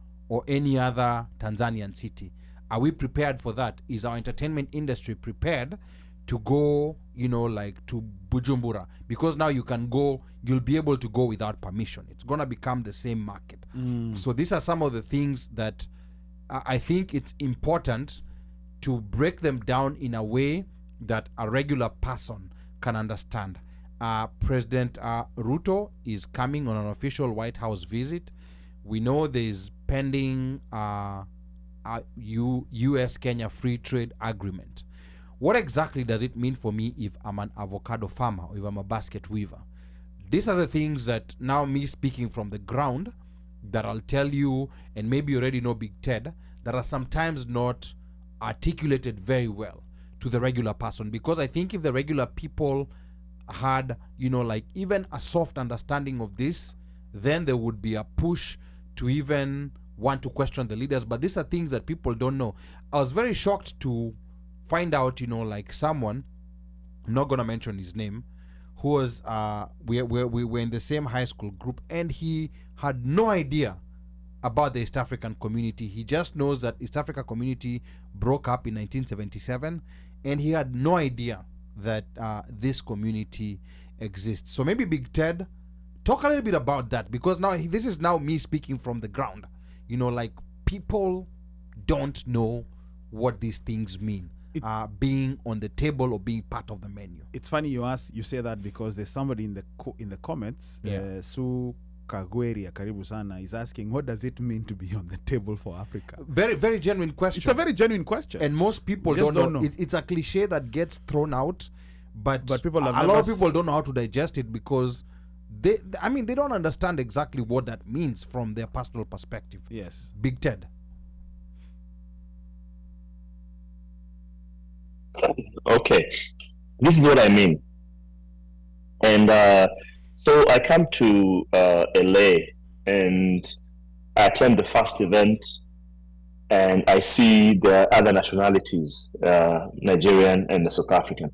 any other Tanzanian city, are we prepared for that? Is our entertainment industry prepared to go, you know, like to Bujumbura? Because now you can go, you'll be able to go without permission. It's gonna become the same market. So these are some of the things that I think it's important to break them down in a way that a regular person can understand. President Ruto is coming on an official White House visit. We know there's pending US-Kenya free trade agreement. What exactly does it mean for me if I'm an avocado farmer or if I'm a basket weaver? These are the things that now, me speaking from the ground, that I'll tell you, and maybe you already know BigTed, that are sometimes not articulated very well to the regular person. Because I think if the regular people had, you know, like even a soft understanding of this, then there would be a push to even want to question the leaders, but these are things that people don't know. I was very shocked to find out, like someone, I'm not gonna mention his name, who was we were in the same high school group, and he had no idea about the East African community. He just knows that East Africa community broke up in 1977, and he had no idea that this community exists. So maybe BigTed, talk a little bit about that, because now this is now me speaking from the ground. Like people don't know what these things mean. Being on the table or being part of the menu. It's funny you say that, because there's somebody in the comments, Su Kagweri Karibu Sana, is asking, what does it mean to be on the table for Africa? Very, very genuine question. It's a very genuine question, and most people don't know. It's a cliche that gets thrown out, but people have a lot of people don't know how to digest it, because they don't understand exactly what that means from their personal perspective. Yes. BigTed. Okay, this is what I mean. And so I come to LA and I attend the first event, and I see the other nationalities, Nigerian and the South African.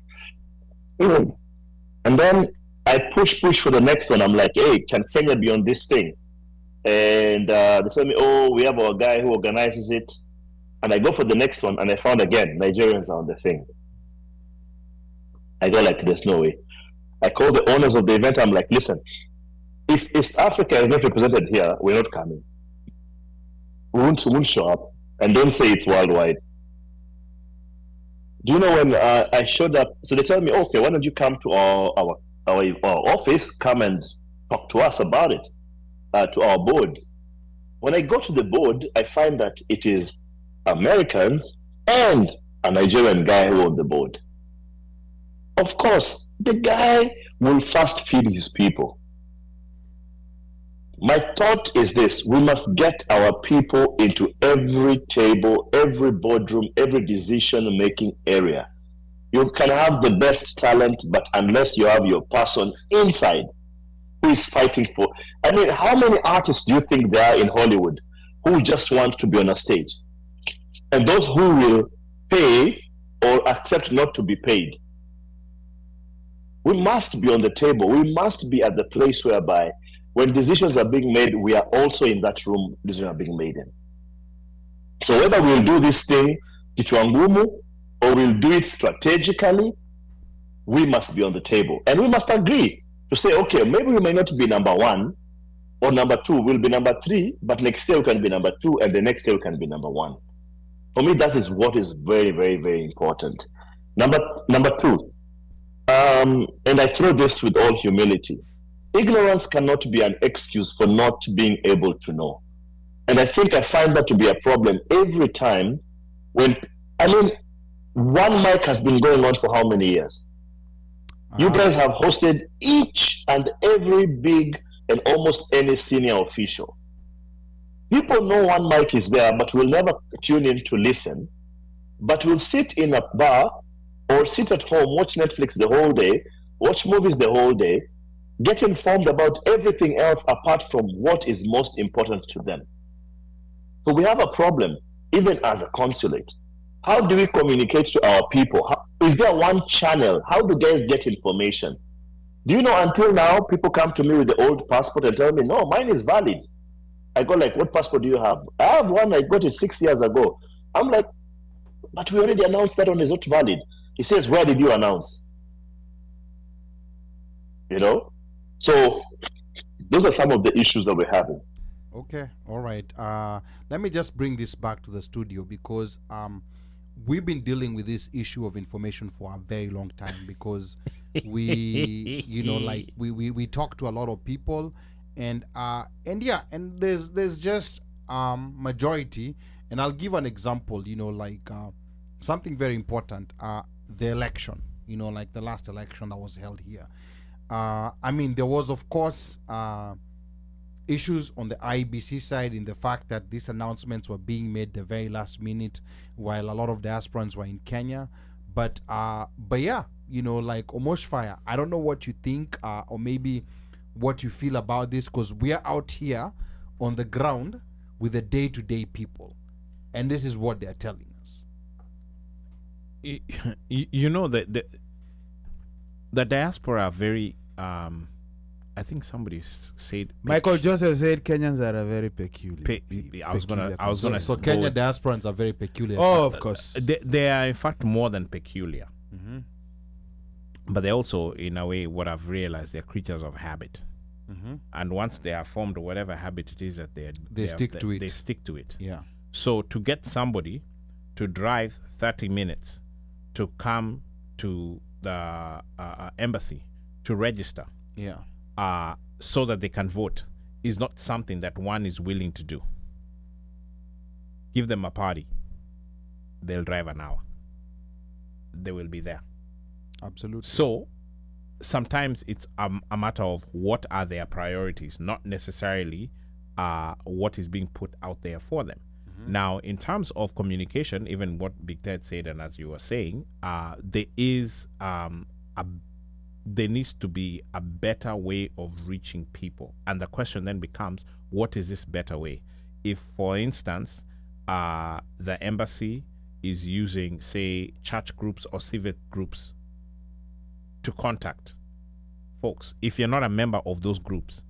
And then I push for the next one. I'm like, hey, can Kenya be on this thing? And they tell me, oh, we have our guy who organizes it. And I go for the next one, and I found again Nigerians are on the thing. I go like, there's no way. I call the owners of the event. I'm like, listen, if East Africa is not represented here, we're not coming. We won't show up, and don't say it's worldwide. Do you know when I showed up? So they tell me, okay, why don't you come to our office? Come and talk to us about it, to our board. When I go to the board, I find that it is Americans and a Nigerian guy who on the board. Of course, the guy will first feed his people. My thought is this: we must get our people into every table, every boardroom, every decision-making area. You can have the best talent, but unless you have your person inside who is fighting for... how many artists do you think there are in Hollywood who just want to be on a stage? And those who will pay or accept not to be paid. We must be on the table. We must be at the place whereby when decisions are being made, we are also in that room decisions are being made in. So whether we'll do this thing kichwa ngumu or we'll do it strategically, we must be on the table. And we must agree to say, okay, maybe we may not be number one or number two, we'll be number three, but next year we can be number two, and the next year we can be number one. For me, that is what is very, very, very important. Number two, and I throw this with all humility, ignorance cannot be an excuse for not being able to know. And I think I find that to be a problem every time when, OneMic has been going on for how many years? You guys have hosted each and every big and almost any senior official. People know OneMic is there, but will never tune in to listen, but will sit in a bar or sit at home, watch Netflix the whole day, watch movies the whole day, get informed about everything else apart from what is most important to them. So we have a problem, even as a consulate. How do we communicate to our people? Is there one channel? How do guys get information? Do you know, until now, people come to me with the old passport and tell me, no, mine is valid. I go like, what passport do you have? I have one, I got it 6 years ago. I'm like, but we already announced that one is not valid. He says, where did you announce? So those are some of the issues that we're having. Okay, all right. Let me just bring this back to the studio, because we've been dealing with this issue of information for a very long time, because we we talk to a lot of people, and there's just majority. And I'll give an example, something very important, the election, like the last election that was held here. There was, of course, issues on the IBC side in the fact that these announcements were being made the very last minute while a lot of diasporans were in Kenya. But yeah, like Omosh Fire, I don't know what you think or maybe what you feel about this, because we are out here on the ground. with the day-to-day people, and this is what they're telling us. You know, the diaspora are very I think somebody said Michael Joseph said Kenyans are a very peculiar. I was gonna So go Kenya with- diasporans are very peculiar. Oh, of course. they are in fact more than peculiar, Mm-hmm. but they're also, in a way, what I've realized, they're creatures of habit. Mm-hmm. And once they are formed, whatever habit it is that They stick to it. They stick to it. Yeah. So to get somebody to drive 30 minutes to come to the embassy to register, Yeah. so that they can vote, is not something that one is willing to do. Give them a party, they'll drive an hour. They will be there. Absolutely. So sometimes it's a matter of what are their priorities, not necessarily what is being put out there for them. Now, in terms of communication, even what BigTed said, and as you were saying, there needs to be a better way of reaching people. And the question then becomes, what is this better way? If, for instance, the embassy is using, say, church groups or civic groups to contact folks, if you're not a member of those groups,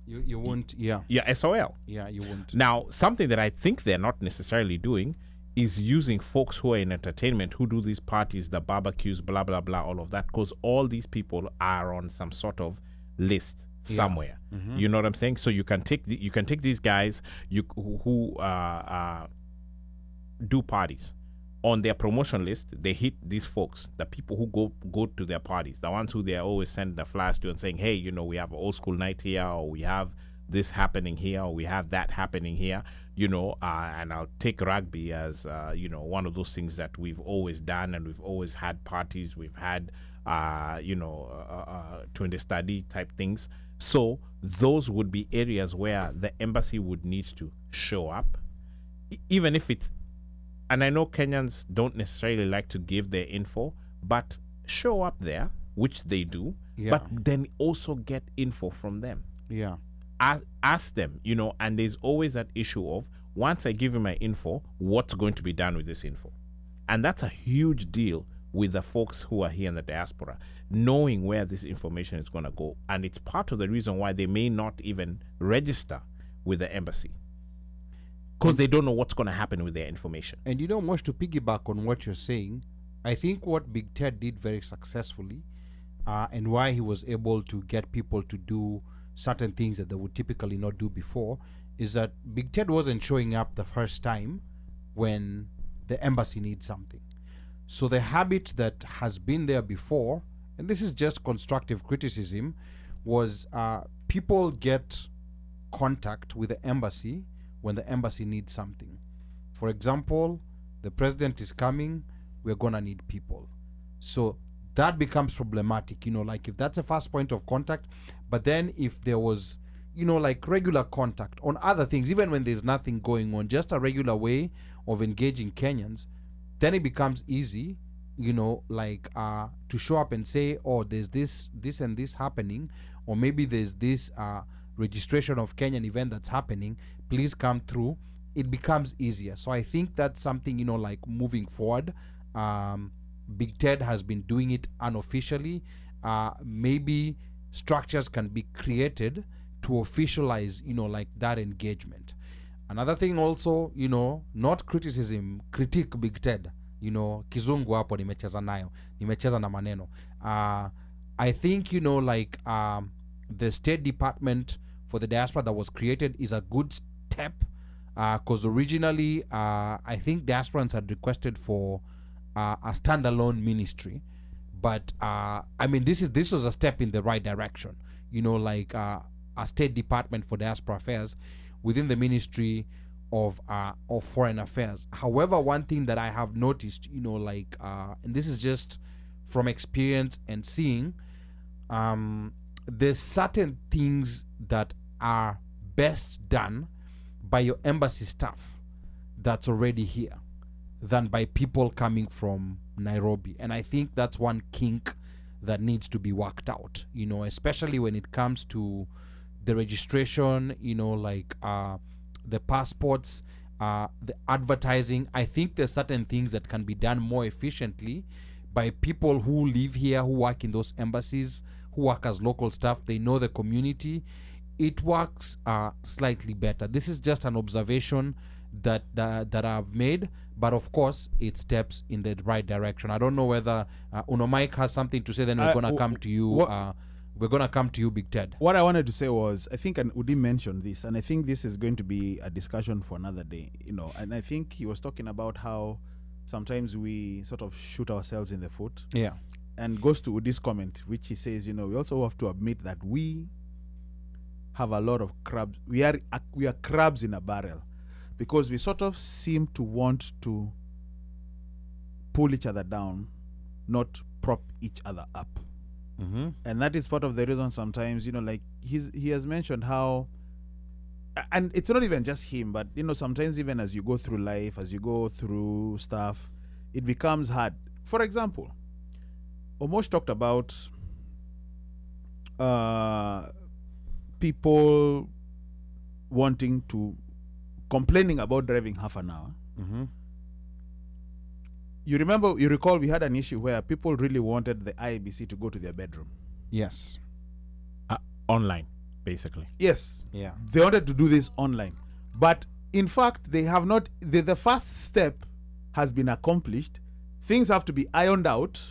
You won't. Yeah. you're SOL. Yeah. You won't. Now, something that I think they're not necessarily doing is using folks who are in entertainment, who do these parties, the barbecues, blah, blah, blah, all of that, because all these people are on some sort of list somewhere. You know what I'm saying? So you can take these guys who do parties. On their promotion list, they hit these folks, the people who go to their parties, the ones who they always send the flyers to and saying, hey, you know, we have an old school night here, or we have this happening here, or we have that happening here, you know, and I'll take rugby as, you know, one of those things that we've always done, and we've always had parties, we've had, you know, twin study type things. So those would be areas where the embassy would need to show up, even if it's, and I know Kenyans don't necessarily like to give their info, but show up there, which they do, Yeah. but then also get info from them. Yeah. Ask them, you know, and there's always that issue of, once I give you my info, what's going to be done with this info? And that's a huge deal with the folks who are here in the diaspora, knowing where this information is going to go. And it's part of the reason why they may not even register with the embassy, because they don't know what's going to happen with their information. And you know, much to piggyback on what you're saying, I think what BigTed did very successfully, and why he was able to get people to do certain things that they would typically not do before, is that BigTed wasn't showing up the first time when the embassy needs something. So the habit that has been there before, and this is just constructive criticism, was people get contact with the embassy when the embassy needs something. For example, the president is coming, we're gonna need people. So that becomes problematic, you know, like if that's a first point of contact. But then if there was, you know, like regular contact on other things, even when there's nothing going on, just a regular way of engaging Kenyans, then it becomes easy, you know, like to show up and say, oh, there's this and this happening, or maybe there's this registration of Kenyan event that's happening, please come through. It becomes easier. So I think that's something, you know, like moving forward, BigTed has been doing it unofficially. Maybe structures can be created to officialize, you know, like that engagement. Another thing also, you know, not criticism, critique BigTed, you know, kizungu hapo nimecheza nayo, nimecheza na maneno. I think, you know, like the State Department for the diaspora that was created is a good step, because originally I think diasporans had requested for a standalone ministry, but I mean, this was a step in the right direction, you know, like a State Department for Diaspora Affairs within the Ministry of Foreign Affairs. However, one thing that I have noticed, you know, like and this is just from experience and seeing, there's certain things that are best done by your embassy staff that's already here than by people coming from Nairobi. And I think that's one kink that needs to be worked out, you know, especially when it comes to the registration, you know, like the passports, the advertising. I think there's certain things that can be done more efficiently by people who live here, who work in those embassies, who work as local staff. They know the community. It works slightly better. This is just an observation that I've made, but of course it steps in the right direction. I don't know whether Mike has something to say. Then we're gonna come to you. We're gonna come to you, BigTed. What I wanted to say was, I think, and Udi mentioned this, and I think this is going to be a discussion for another day. And I think he was talking about how sometimes we sort of shoot ourselves in the foot. Yeah. And goes to Udi's comment, which he says, we also have to admit that we have a lot of crabs. We are crabs in a barrel, because we sort of seem to want to pull each other down, not prop each other up. Mm-hmm. And that is part of the reason sometimes, like he has mentioned how, and it's not even just him, but sometimes even as you go through life, as you go through stuff, it becomes hard. For example, Omosh talked about people complaining about driving half an hour. Mm-hmm. You recall we had an issue where people really wanted the IBC to go to their bedroom. Yes. Online, basically. Yes. Yeah. They wanted to do this online. But in fact, they have not, the first step has been accomplished. Things have to be ironed out.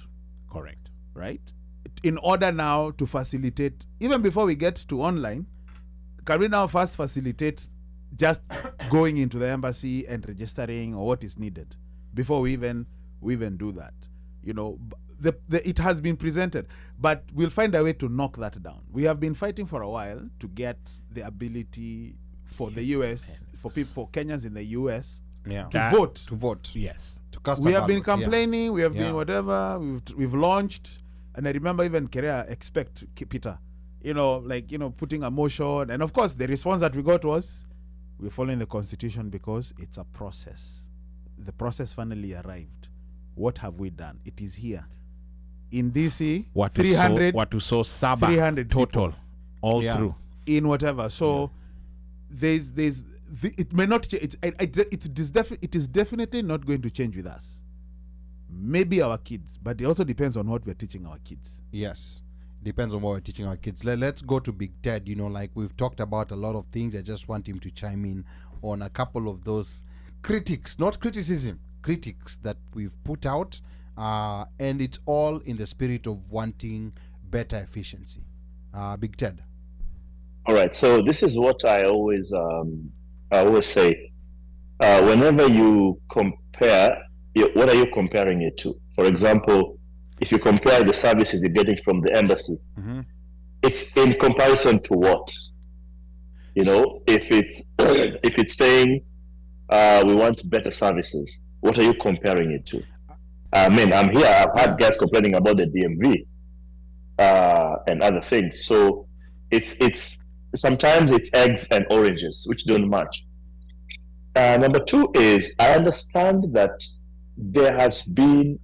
Correct. Right? In order now to facilitate, even before we get to online, can we now first facilitate just going into the embassy and registering or what is needed before we even do that? It has been presented, but we'll find a way to knock that down. We have been fighting for a while to get the ability for the US, for Kenyans in the US, to vote. Yes. To cast we a have been ballot, complaining. We have been whatever. We've launched, and I remember even Kerea Expect Peter, putting a motion, and of course the response that we got was, we're following the Constitution because it's a process. The process finally arrived. What have we done? It is here in DC. 300 Saba 300 total people. all through In whatever. So it may not change. It is definitely not going to change with us. Maybe our kids, but it also depends on what we're teaching our kids. Yes. Depends on what we're teaching our kids. Let's go to BigTed. Like we've talked about a lot of things. I just want him to chime in on a couple of those critics, not criticism, critics that we've put out, and it's all in the spirit of wanting better efficiency. BigTed. All right. So this is what I always say. Whenever you compare, what are you comparing it to? For example, if you compare the services you're getting from the embassy, mm-hmm. it's in comparison to what? If it's saying we want better services, what are you comparing it to? I'm here. I've had guys complaining about the DMV and other things. So it's sometimes it's eggs and oranges which don't match. Number two is, I understand that there has been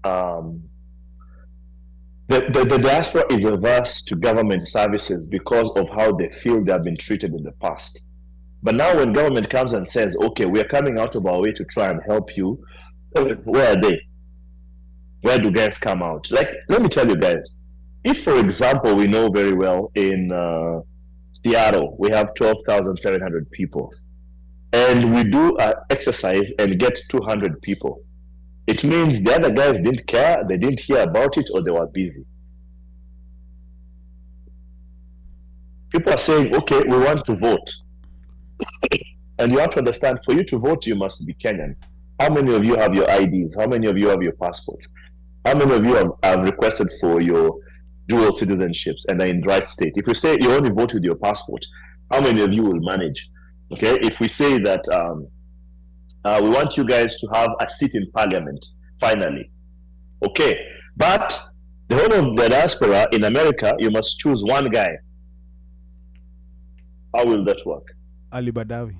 the diaspora is averse to government services because of how they feel they have been treated in the past. But now when government comes and says, okay, we are coming out of our way to try and help you, where are they? Where do guys come out? Like, let me tell you guys, if, for example, we know very well in Seattle, we have 12,700 people, and we do an exercise and get 200 people. It means the other guys didn't care, they didn't hear about it, or they were busy. People are saying, okay, we want to vote. And you have to understand, for you to vote, you must be Kenyan. How many of you have your IDs? How many of you have your passports? How many of you have requested for your dual citizenships and are in the right state? If you say you only vote with your passport, how many of you will manage? Okay, if we say that we want you guys to have a seat in parliament, finally. Okay, but the whole of the diaspora in America, you must choose one guy. How will that work? Ali Badawi.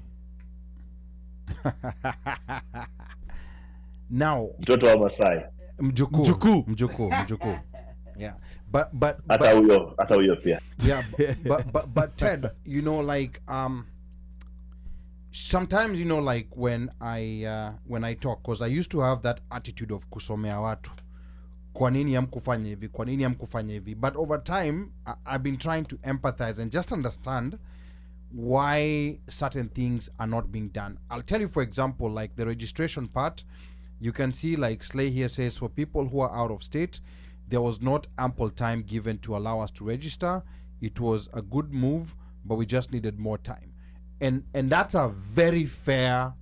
Now, Mtoto wa Masai. Mjuku. Yeah. But hata huyo pia. Yeah, but Ted, sometimes, you know, like when I talk, because I used to have that attitude of kusomea watu. Kwa nini hamkufanya hivi? Kwa nini hamkufanya hivi? But over time, I've been trying to empathize and just understand why certain things are not being done. I'll tell you, for example, like the registration part, you can see like Slay here says, for people who are out of state, there was not ample time given to allow us to register. It was a good move, but we just needed more time. And that's a very fair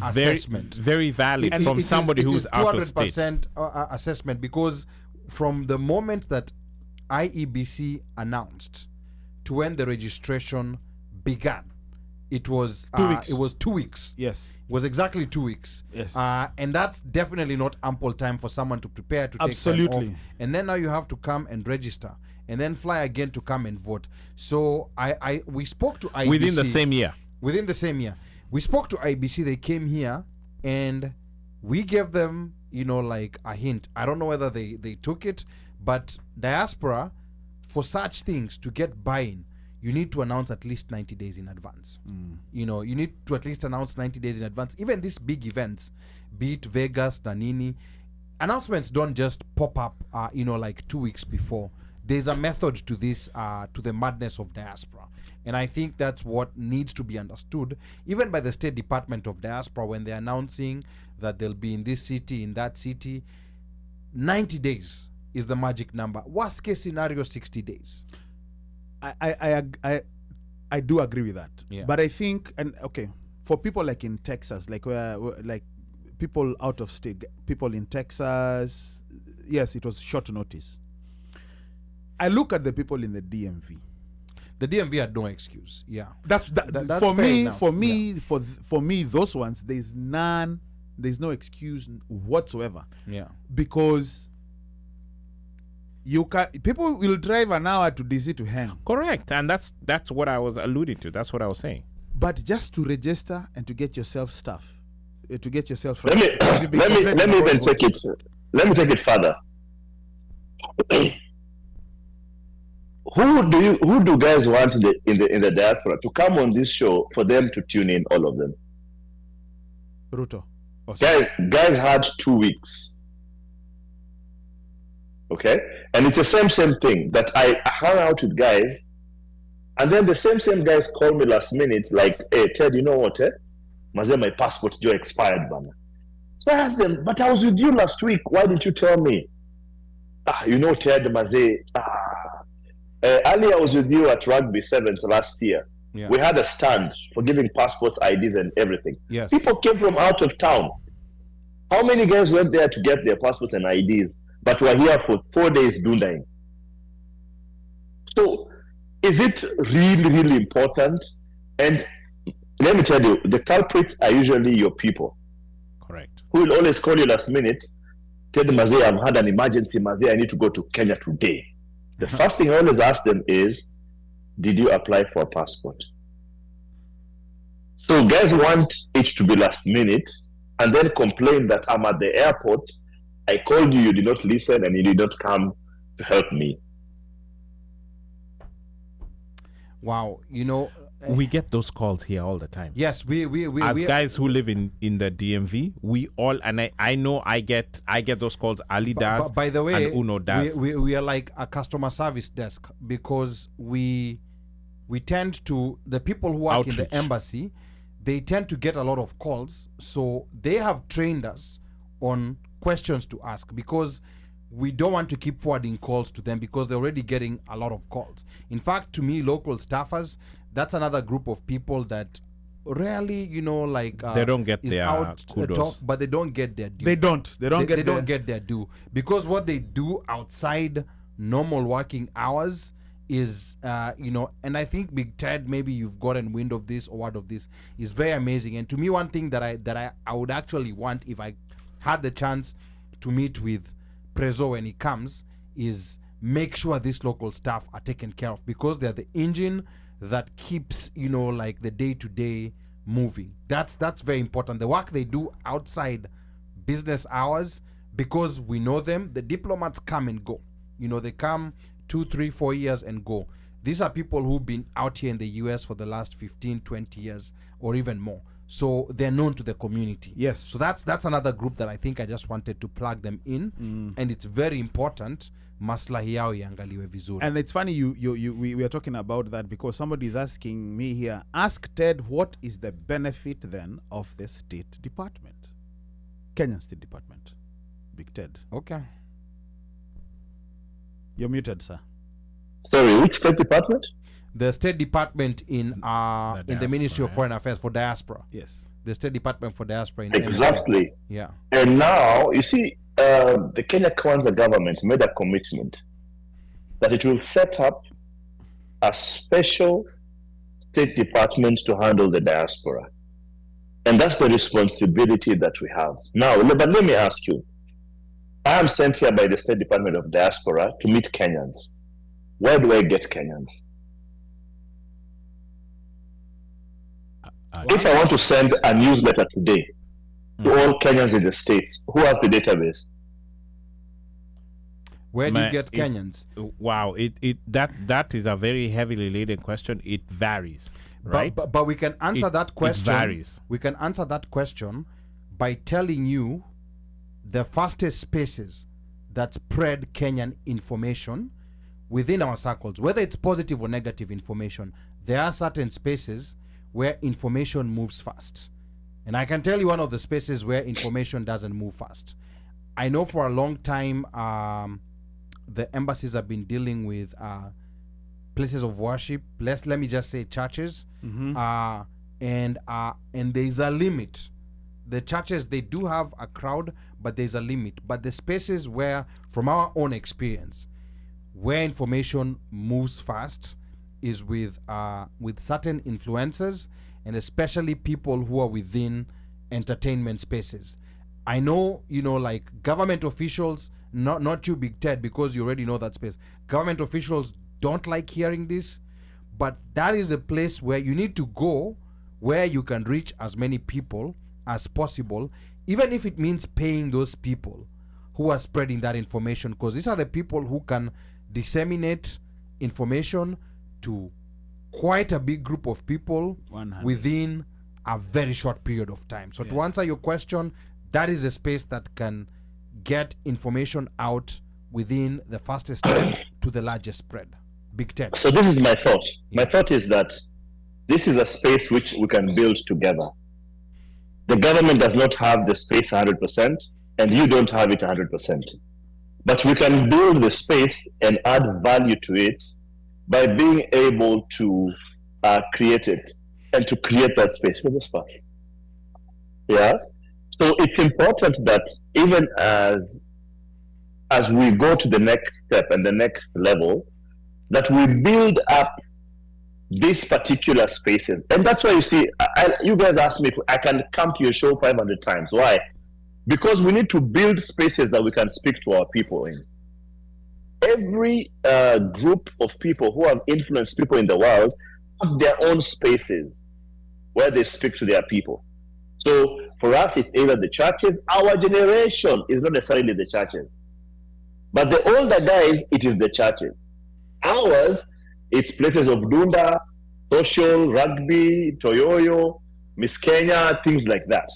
assessment. Very valid from somebody who's out of state. 200% assessment, because from the moment that IEBC announced to when the registration began, it was 2 weeks. It was 2 weeks. Yes. It was exactly 2 weeks. Yes. And that's definitely not ample time for someone to prepare to take Absolutely. time off. And then now you have to come and register and then fly again to come and vote. So we spoke to IBC Within the same year. Within the same year. We spoke to IBC, they came here and we gave them, you know, like a hint. I don't know whether they took it, but diaspora, for such things to get buy-in, you need to announce at least 90 days in advance. You know, you need to at least announce 90 days in advance. Even these big events, be it Vegas, Nanini, announcements don't just pop up, you know, like 2 weeks before. There's a method to this, to the madness of diaspora. And I think that's what needs to be understood, even by the State Department of Diaspora, when they're announcing that they'll be in this city, in that city. 90 days is the magic number. Worst case scenario, 60 days. I do agree with that. Yeah. But I think, and okay, for people like in Texas, like like people out of state, people in Texas, yes, it was short notice. I look at the people in the DMV. The DMV had no excuse. Yeah, That's that's for fair me. enough. For me, for me, those ones, there's no excuse whatsoever, yeah. because you can. People will drive an hour to DC to hang, Correct. And that's what I was alluding to. That's what I was saying. but just to register and to get yourself stuff, to get yourself. Let me even take it. Let me take it further. Who do guys want in the diaspora to come on this show for them to tune in, all of them? Ruto. Guys had 2 weeks. Okay? And it's the same thing that I hung out with guys, and then the same guys call me last minute, like, hey, Ted, you know what, Maze, my passport just expired, bana. So I asked them, but I was with you last week. Why didn't you tell me? You know, Ted, Maze, earlier I was with you at Rugby Sevens last year. Yeah. We had a stand for giving passports, IDs, and everything. Yes. People came from out of town. How many guys went there to get their passports and IDs, but were here for 4 days doing? So, is it really, really important? And let me tell you, the culprits are usually your people, Correct. who will always call you last minute. Tell them, Maze, I've had an emergency. Maze, I need to go to Kenya today. The first thing I always ask them is, did you apply for a passport? So guys want it to be last minute and then complain that I'm at the airport, I called you, you did not listen, and you did not come to help me. Wow. You know, We get those calls here all the time. yes, we As guys who live in the DMV, we all, and I know I get those calls. Ali does. By the way, and Uno does. we are like a customer service desk, because we tend to, the people who work in Outreach. the embassy, they tend to get a lot of calls, so they have trained us on questions to ask, because we don't want to keep forwarding calls to them, because they're already getting a lot of calls. In fact, to me, local staffers, that's another group of people that rarely, you know, like They don't get is their out kudos. talk, but they don't get their due. They don't Don't get their due, because what they do outside normal working hours is, you know, and I think BigTed, maybe you've gotten wind of this or word of this, is very amazing. And to me, one thing that I would actually want, if I had the chance to meet with Prezo when he comes, is make sure these local staff are taken care of, because they're the engine that keeps, you know, like the day-to-day moving. That's very important. The work they do outside business hours, because we know them. The diplomats come and go. You know, they come 2, 3, 4 years and go. These are people who've been out here in the US for the last 15, 20 years or even more. so they're known to the community. Yes. So that's another group that I think I just wanted to plug them in, and it's very important maslahi yao iangaliwe vizuri. And it's funny we are talking about that because somebody is asking me here, ask Ted, what is the benefit then of the State Department? Kenyan State Department. Big Ted. Okay. You're muted, sir. Sorry, which State Department? The State Department in the Ministry of Foreign Affairs for diaspora. Yes. The State Department for diaspora in Exactly. Yeah. And now, you see, the Kenya Kwanza government made a commitment that it will set up a special State Department to handle the diaspora. And that's the responsibility that we have. Now, but let me ask you, I am sent here by the State Department of Diaspora to meet Kenyans. Where do I get Kenyans? If I want to send a newsletter today to all Kenyans in the States, who have the database? Where do you get Kenyans? Wow, that is a very heavily laden question. It varies, right? But we can answer that question. It varies. We can answer that question by telling you the fastest spaces that spread Kenyan information within our circles, whether it's positive or negative information. There are certain spaces where information moves fast. And I can tell you one of the spaces where information doesn't move fast. I know for a long time, the embassies have been dealing with places of worship. Let me just say churches. And there's a limit. The churches, they do have a crowd, but there's a limit. But the spaces where, from our own experience, where information moves fast is with certain influencers, and especially people who are within entertainment spaces. I know, like government officials, not you, Big Ted, because you already know that space. Government officials don't like hearing this, but that is a place where you need to go, where you can reach as many people as possible, even if it means paying those people who are spreading that information, because these are the people who can disseminate information to quite a big group of people 100. within a very short period of time. So to answer your question, that is a space that can get information out within the fastest time to the largest spread. Big Ted. So this is my thought. My thought is that this is a space which we can build together. The government does not have the space 100%, and you don't have it 100%. But we can build the space and add value to it by being able to create it and to create that space for this part. Yeah. So it's important that even as we go to the next step and the next level, that we build up these particular spaces. And that's why you see, you guys asked me if I can come to your show 500 times. Why? Because we need to build spaces that we can speak to our people in. Every group of people who have influenced people in the world have their own spaces where they speak to their people. So for us, it's either the churches. Our generation is not necessarily the churches. But the older guys, it is the churches. Ours, it's places of Dunda, social, rugby, Toyoyo, Miss Kenya, things like that.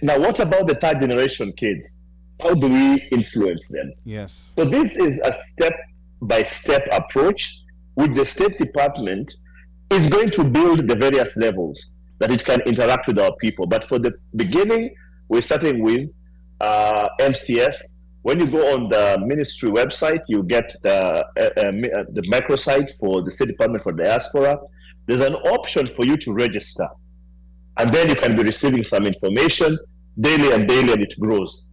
Now, what about the third generation kids? How do we influence them? Yes. So this is a step-by-step approach which the State Department is going to build the various levels that it can interact with our people. But for the beginning, we're starting with MCS. When you go on the ministry website, you get the microsite for the State Department for Diaspora. There's an option for you to register. And then you can be receiving some information daily, and it grows.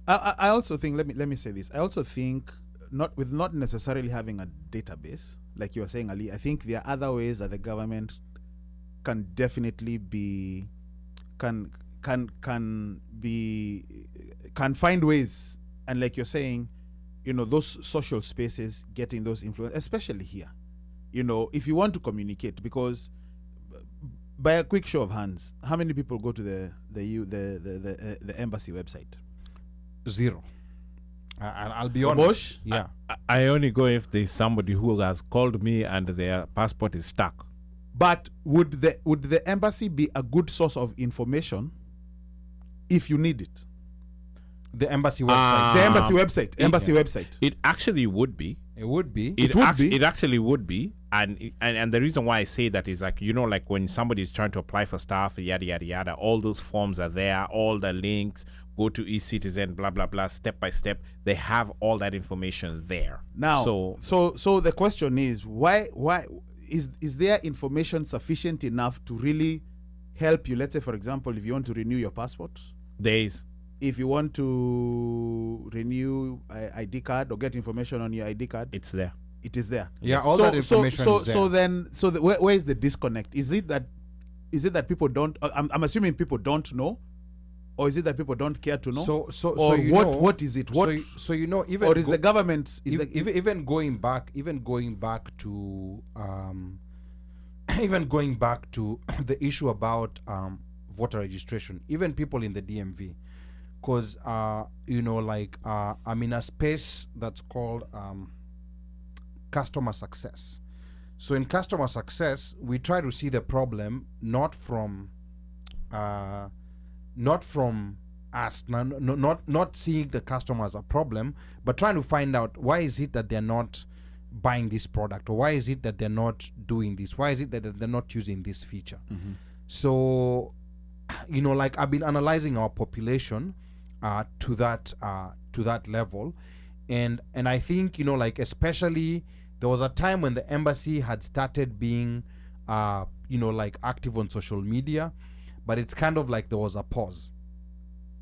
I also think, let me say this. I also think not necessarily having a database, like you were saying, Ali, I think there are other ways that the government can definitely be can find ways, and like you're saying, those social spaces, getting those influence, especially here, if you want to communicate, because by a quick show of hands, how many people go to the embassy website? Zero. And I'll be honest. Yeah. I only go if there's somebody who has called me and their passport is stuck. But would the embassy be a good source of information if you need it? The embassy website. The embassy website. Embassy website. It actually would be. It would be. It actually would be, and the reason why I say that is like, you know, like when somebody is trying to apply for stuff, yada yada yada, all those forms are there, all the links, go to eCitizen, blah blah blah, step by step. They have all that information there. Now, so the question is, why is there information sufficient enough to really help you? Let's say, for example, if you want to renew your passport, there is. If you want to renew ID card or get information on your ID card, it's there. It is there. Yeah, all that information is there. Where is the disconnect? Is it that people don't? I'm assuming people don't know, or is it that people don't care to know? What is it? What? So you know, even or is the government? Even going back to even going back to the issue about voter registration, even people in the DMV. Because you know, like I'm in a space that's called customer success. So in customer success, we try to see the problem not from us, not seeing the customer as a problem, but trying to find out why is it that they're not buying this product, or why is it that they're not doing this, why is it that they're not using this feature. So you know, like I've been analyzing our population to that level, and I think, you know, like especially there was a time when the embassy had started being you know, like active on social media, but it's kind of like there was a pause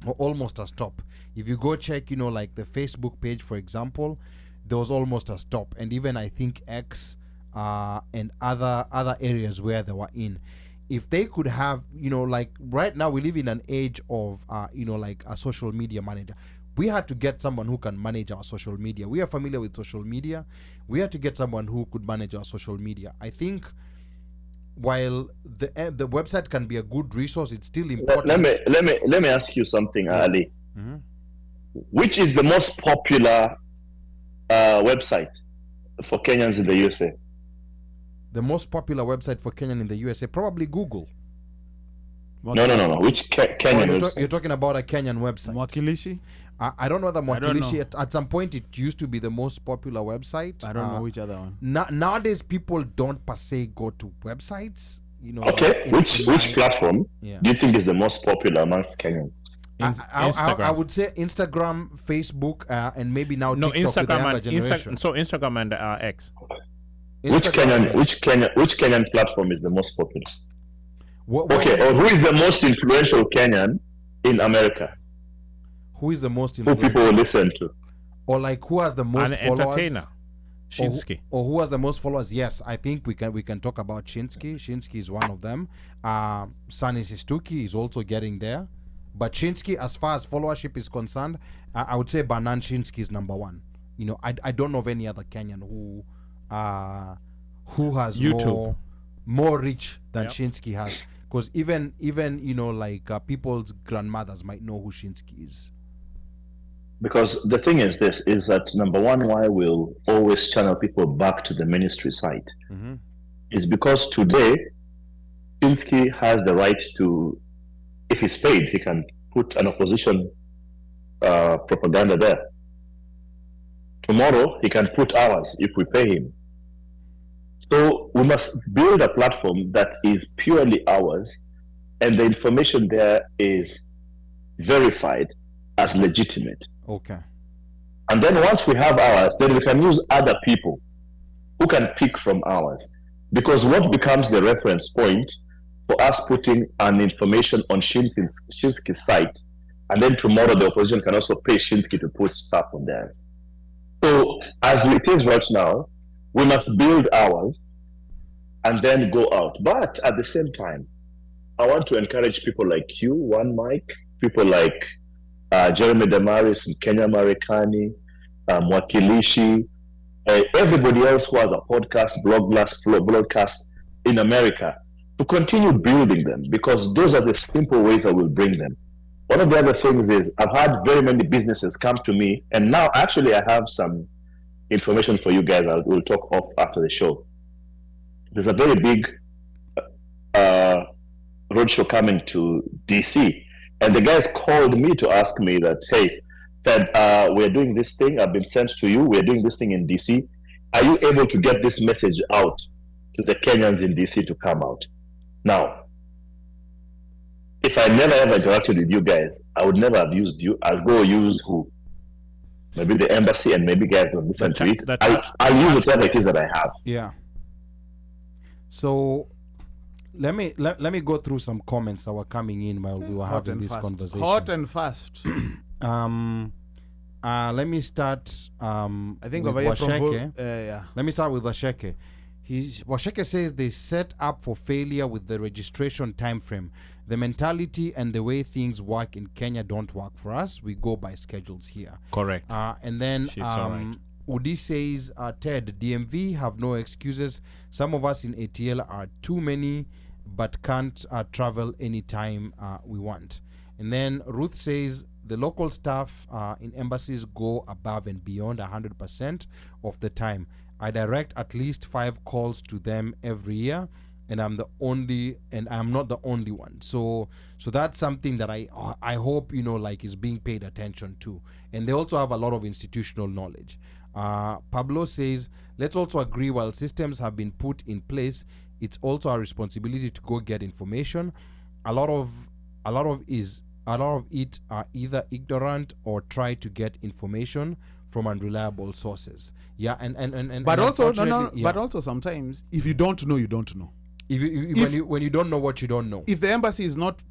or almost a stop. If you go check, you know, like the Facebook page, for example, there was almost a stop, and even I think X and other areas where they were in. If they could have, you know, like right now we live in an age of, you know, like a social media manager. We had to get someone who can manage our social media. We are familiar with social media. We had to get someone who could manage our social media. I think while the website can be a good resource, it's still important. Let me ask you something, Ali. Which is the most popular website for Kenyans in the USA? The most popular website for Kenyan in the USA, probably Google. No. Which Kenyan website? You're talking about a Kenyan website. Mwakilishi? I don't know whether Mwakilishi, at some point it used to be the most popular website. I don't know which other one. Nowadays people don't per se go to websites. You know. Okay, which platform do you think is the most popular amongst Kenyans? I would say Instagram, Facebook, and maybe now TikTok with the younger generation. Instagram and X. Which Kenyan platform is the most popular? Or who is the most influential Kenyan in America? Who is the most influential? Who people will listen to? Or like who has the most followers? Entertainer. Shinsky. Or who has the most followers? Yes, I think we can talk about Shinsky. Shinsky is one of them. Sunny Sistuki is also getting there. But Shinsky, as far as followership is concerned, I would say Banan Shinsky is number one. You know, I don't know of any other Kenyan who has more reach than Shinsky has. Because even you know, like people's grandmothers might know who Shinsky is. Because the thing is this, is that number one, why we'll always channel people back to the ministry site is because today Shinsky has the right to, if he's paid, he can put an opposition propaganda there. Tomorrow he can put ours if we pay him. So we must build a platform that is purely ours, and the information there is verified as legitimate. Okay. And then once we have ours, then we can use other people who can pick from ours. Because what becomes the reference point for us putting an information on Shinsky's site, and then tomorrow the opposition can also pay Shinsky to put stuff on theirs. So as it is right now, we must build ours and then go out. But at the same time, I want to encourage people like you, OneMic, people like Jeremy Damaris and Kenya Marekani, Mwakilishi, everybody else who has a podcast, broadcast in America, to continue building them, because those are the simple ways that will bring them. One of the other things is I've had very many businesses come to me, and now actually I have some information for you guys. We'll talk off after the show. There's a very big roadshow coming to DC, and the guys called me to ask me that, hey, said, we're doing this thing. I've been sent to you. We're doing this thing in DC. Are you able to get this message out to the Kenyans in DC to come out? Now, if I never ever interacted with you guys, I would never have used you. I'll go use who? Maybe the embassy, and maybe guys will listen to it. I'll use whatever it is that I have. Yeah. So let me go through some comments that were coming in while we were having this conversation. Hot and fast. Let me start. I think with over here from Washeke. yeah. Let me start with Washeke. Washeke says they set up for failure with the registration time frame. The mentality and the way things work in Kenya don't work for us. We go by schedules here. Correct. And then She's so right. Udi says, Ted, DMV have no excuses. Some of us in ATL are too many, but can't travel anytime we want. And then Ruth says, the local staff in embassies go above and beyond 100% of the time. I direct at least 5 calls to them every year, and I'm not the only one. So that's something that I hope, like, is being paid attention to. And they also have a lot of institutional knowledge. Pablo says, let's also agree, while systems have been put in place, it's also our responsibility to go get information. A lot of it are either ignorant or try to get information from unreliable sources. Yeah, and but also yeah. But also sometimes, if you don't know, you don't know. When you don't know what you don't know. If the embassy is not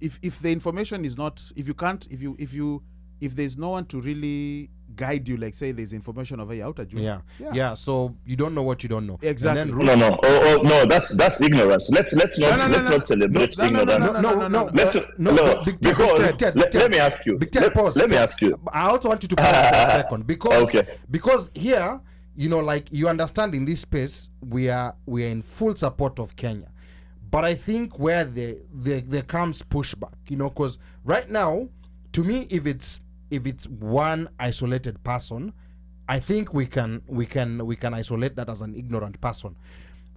if the information is not, if there's no one to really guide you, like say there's information over here out at you. Yeah. So you don't know what you don't know. Exactly. And then No, that's ignorance. Let's not celebrate ignorance. Let me ask you. Let me ask you. I also want you to pause for a second because here, like, you understand, in this space we are in full support of Kenya, but I think where there comes pushback, because right now, to me, if it's one isolated person, I think we can isolate that as an ignorant person.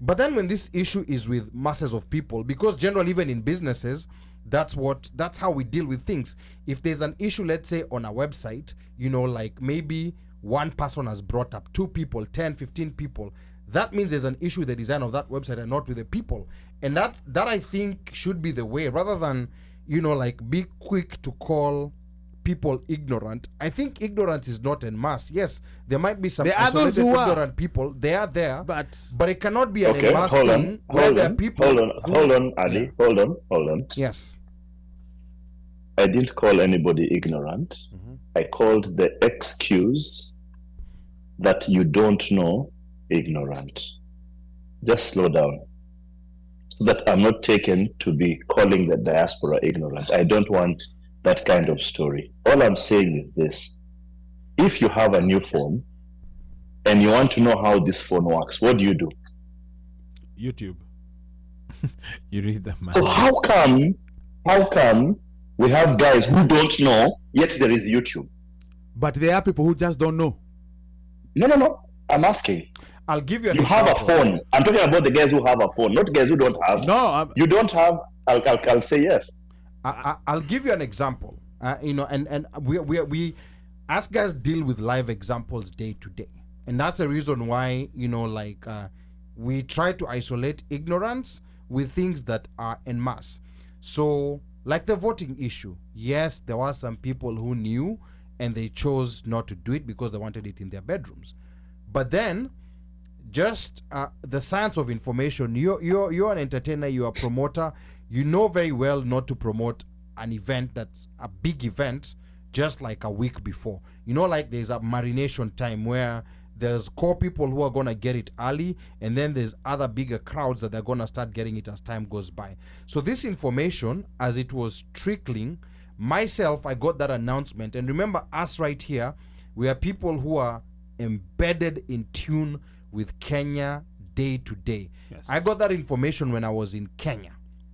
But then when this issue is with masses of people, because generally even in businesses, that's how we deal with things. If there's an issue, let's say on a website, like maybe one person has brought up 2 people, 10, 15 people, that means there's an issue with the design of that website and not with the people. And that I think should be the way, rather than, like, be quick to call people ignorant. I think ignorance is not en masse. Yes, there might be some isolated ignorant people. They are there, but it cannot be an en masse thing where there are people. Hold on, Ali. Hold on. Yes. I didn't call anybody ignorant. I called the excuse that you don't know ignorant. Just slow down, so that I'm not taken to be calling the diaspora ignorant. I don't want that kind of story. All I'm saying is this: if you have a new phone and you want to know how this phone works, what do? YouTube. You read the manual. So how come we have guys who don't know, yet there is YouTube? But there are people who just don't know. No. I'm asking. I'll give you an You example. have a phone. I'm talking about the guys who have a phone, not guys who don't have. No, you don't have. I'll say yes. I'll give you an example. And we as guys deal with live examples day to day, and that's the reason why we try to isolate ignorance with things that are en masse. So, like the voting issue, yes, there were some people who knew and they chose not to do it because they wanted it in their bedrooms. But then, just the science of information, you're an entertainer, you're a promoter, you know very well not to promote an event that's a big event just like a week before. Like there's a marination time where there's core people who are going to get it early, and then there's other bigger crowds that they're going to start getting it as time goes by. So this information, as it was trickling, myself, I got that announcement. And remember, us right here, we are people who are embedded in tune with Kenya day to day. Yes. I got that information when I was in Kenya,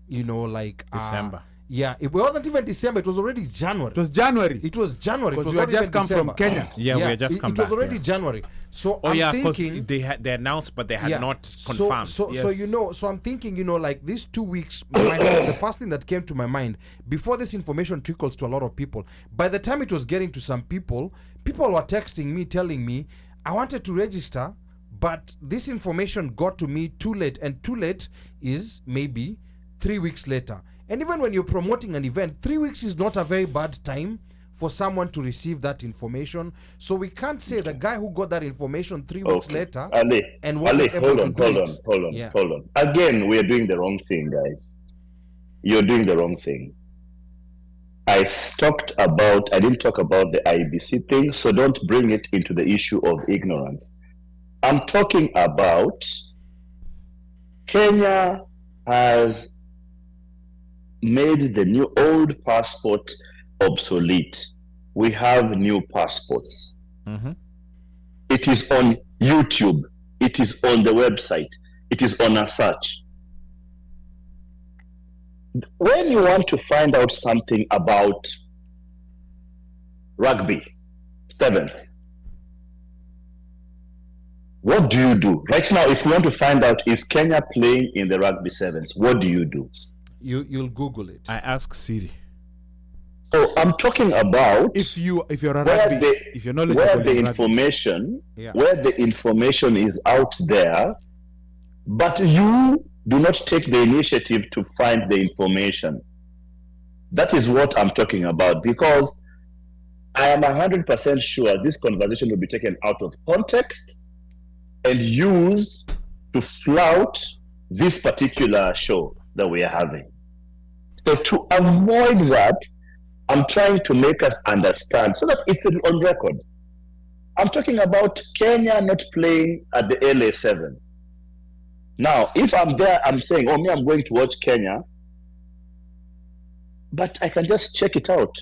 December. Yeah, it wasn't even December. It was already January. It was January. It was January. Because It was you had not just even come December. from Kenya. Yeah, we had just come It back. was already yeah. January. So Oh I'm yeah, because thinking they announced, but they had not confirmed. So Yes. you know, so I'm thinking, you know, like these 2 weeks, the first thing that came to my mind before this information trickles to a lot of people. By the time it was getting to some people were texting me, telling me, I wanted to register, but this information got to me too late, and too late is maybe 3 weeks later. And even when you're promoting an event, 3 weeks is not a very bad time for someone to receive that information. So we can't say the guy who got that information 3 weeks later Ali, and wasn't able to do it. hold on. Again, we are doing the wrong thing, guys. You're doing the wrong thing. I didn't talk about the IBC thing, so don't bring it into the issue of ignorance. I'm talking about Kenya has made the new old passport obsolete. We have new passports. Mm-hmm. It is on YouTube. It is on the website. It is on a search. When you want to find out something about rugby, 7th, what do you do? Right now, if you want to find out, is Kenya playing in the rugby 7s, what do you do? You'll Google it. I ask Siri. So I'm talking about If you're a where rugby, if you're knowledgeable where the in rugby, information, Yeah. where the information is out there, but you do not take the initiative to find the information. That is what I'm talking about, because I am 100% sure this conversation will be taken out of context and used to flout this particular show that we are having. So to avoid that, I'm trying to make us understand so that it's on record. I'm talking about Kenya not playing at the LA 7. Now, if I'm there, I'm saying, oh, me, I'm going to watch Kenya, but I can just check it out.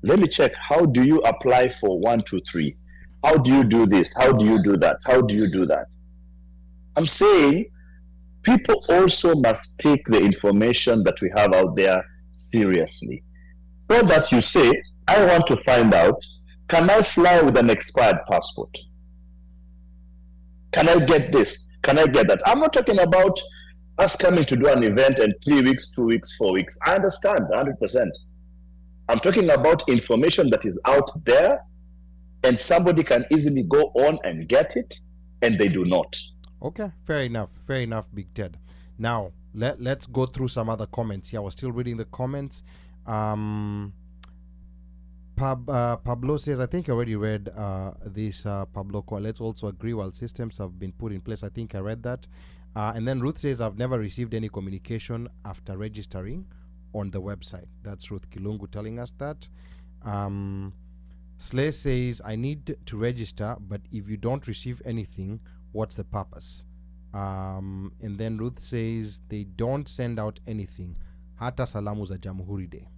Let me check. How do you apply for 1, 2, 3? How do you do this? How do you do that? How do you do that? I'm saying people also must take the information that we have out there seriously. So that you say, I want to find out, can I fly with an expired passport? Can I get this? Can I get that? I'm not talking about us coming to do an event in 3 weeks, 2 weeks, 4 weeks. I understand 100%. I'm talking about information that is out there and somebody can easily go on and get it, and they do not. Okay, fair enough, BigTed. Now let's go through some other comments. Yeah, we're still reading the comments. Pablo says, I think I already read this, Pablo. Let's also agree while systems have been put in place. I think I read that. And then Ruth says, I've never received any communication after registering on the website. That's Ruth Kilungu telling us that. Slay says, I need to register, but if you don't receive anything, what's the purpose? And then Ruth says, they don't send out anything. Hata salamu za Jamhuri Day.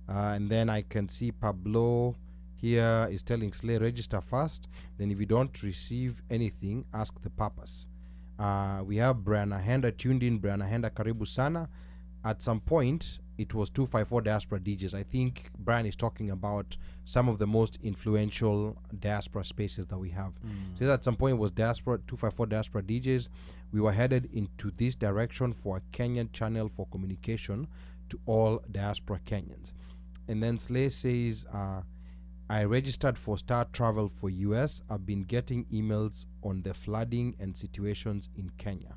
And then I can see Pablo here is telling Slay, register first. Then if you don't receive anything, ask the purpose. We have Brianna Henda tuned in. Brianna Henda, karibu sana. At some point, it was 254 diaspora DJs. I think Brian is talking about some of the most influential diaspora spaces that we have. So at some point it was 254 diaspora DJs. We were headed into this direction for a Kenyan channel for communication to all diaspora Kenyans. And then Slay says, I registered for Star Travel for US. I've been getting emails on the flooding and situations in Kenya.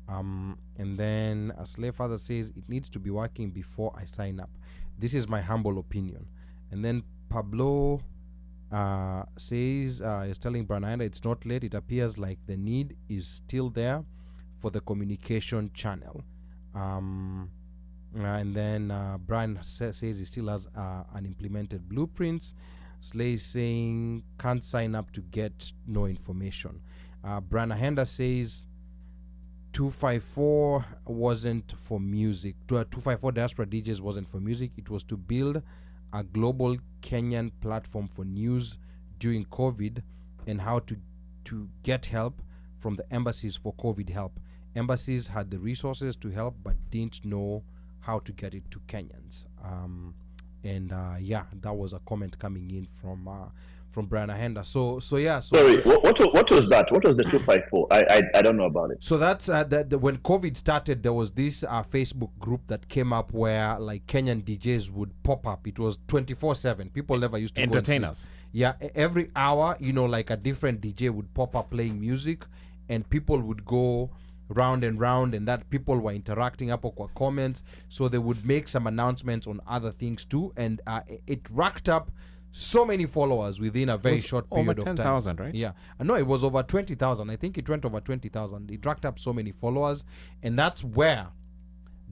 And then a Slay Father says, it needs to be working before I sign up. This is my humble opinion. And then Pablo says, is telling Brananda it's not late. It appears like the need is still there for the communication channel. And then Brian says he still has unimplemented blueprints. Slay is saying can't sign up to get no information. Brian Ahenda says 254 wasn't for music. 254 diaspora DJs wasn't for music. It was to build a global Kenyan platform for news during COVID and how to get help from the embassies for COVID help. Embassies had the resources to help but didn't know how to get it to Kenyans. Yeah, that was a comment coming in from Brian Ahenda. So yeah. So Sorry, what was that? What was the 254? I don't know about it. So that's when COVID started, there was this Facebook group that came up where like Kenyan DJs would pop up. It was 24/7. People never used to entertain go and us. sleep. Yeah, every hour, like a different DJ would pop up playing music, and people would go round and round, and that people were interacting up with comments. So they would make some announcements on other things too, and it racked up so many followers within a very short period over of time. 10,000, right? Yeah. No, it was over 20,000. I think it went over 20,000. It racked up so many followers. And that's where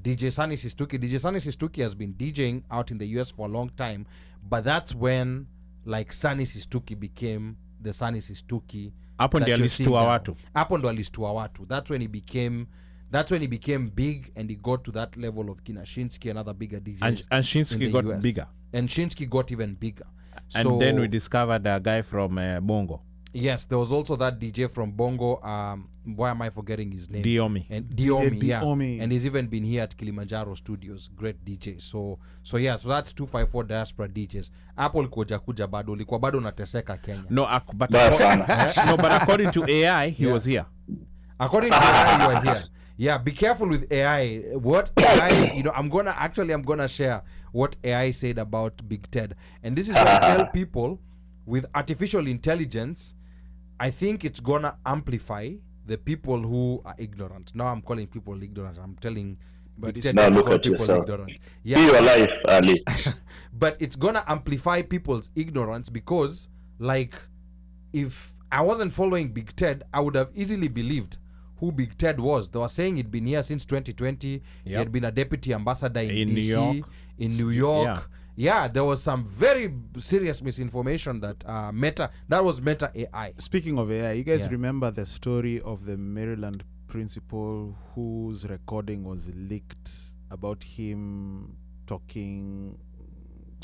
DJ Sunny Sistuki has been DJing out in the US for a long time. But that's when like Sunny Sistuki became the Sunny Sistuki. Up on the list to Awatu. Up on the list to Awatu. That's when he became big, and he got to that level of Kina Shinsky and other bigger DJs. And Shinsky got US. bigger. And Shinsky got even bigger. And then we discovered a guy from Bongo. Yes, there was also that DJ from Bongo. Why am I forgetting his name? Diomi. And Diomi, yeah. Diomi. And he's even been here at Kilimanjaro Studios. Great DJ. So that's 254 diaspora DJs. Apple kuja bado ulikuwa bado unateseka Kenya. No, but Bafana. no, but according to AI, he was here. According to AI, you are here. Yeah, be careful with AI. What AI, I'm gonna share what AI said about BigTed. And this is what I tell people, with artificial intelligence, I think it's gonna amplify the people who are ignorant. Now I'm calling people ignorant. I'm telling BigTed now to look call at people yourself. ignorant. Be Yeah, your life, Ali. but it's gonna amplify people's ignorance, because like if I wasn't following BigTed, I would have easily believed who BigTed was. They were saying he'd been here since 2020. He had been a deputy ambassador in New DC, York. in New York. Yeah, there was some very serious misinformation that that was Meta AI. Speaking of AI, you guys Yeah. remember the story of the Maryland principal whose recording was leaked about him talking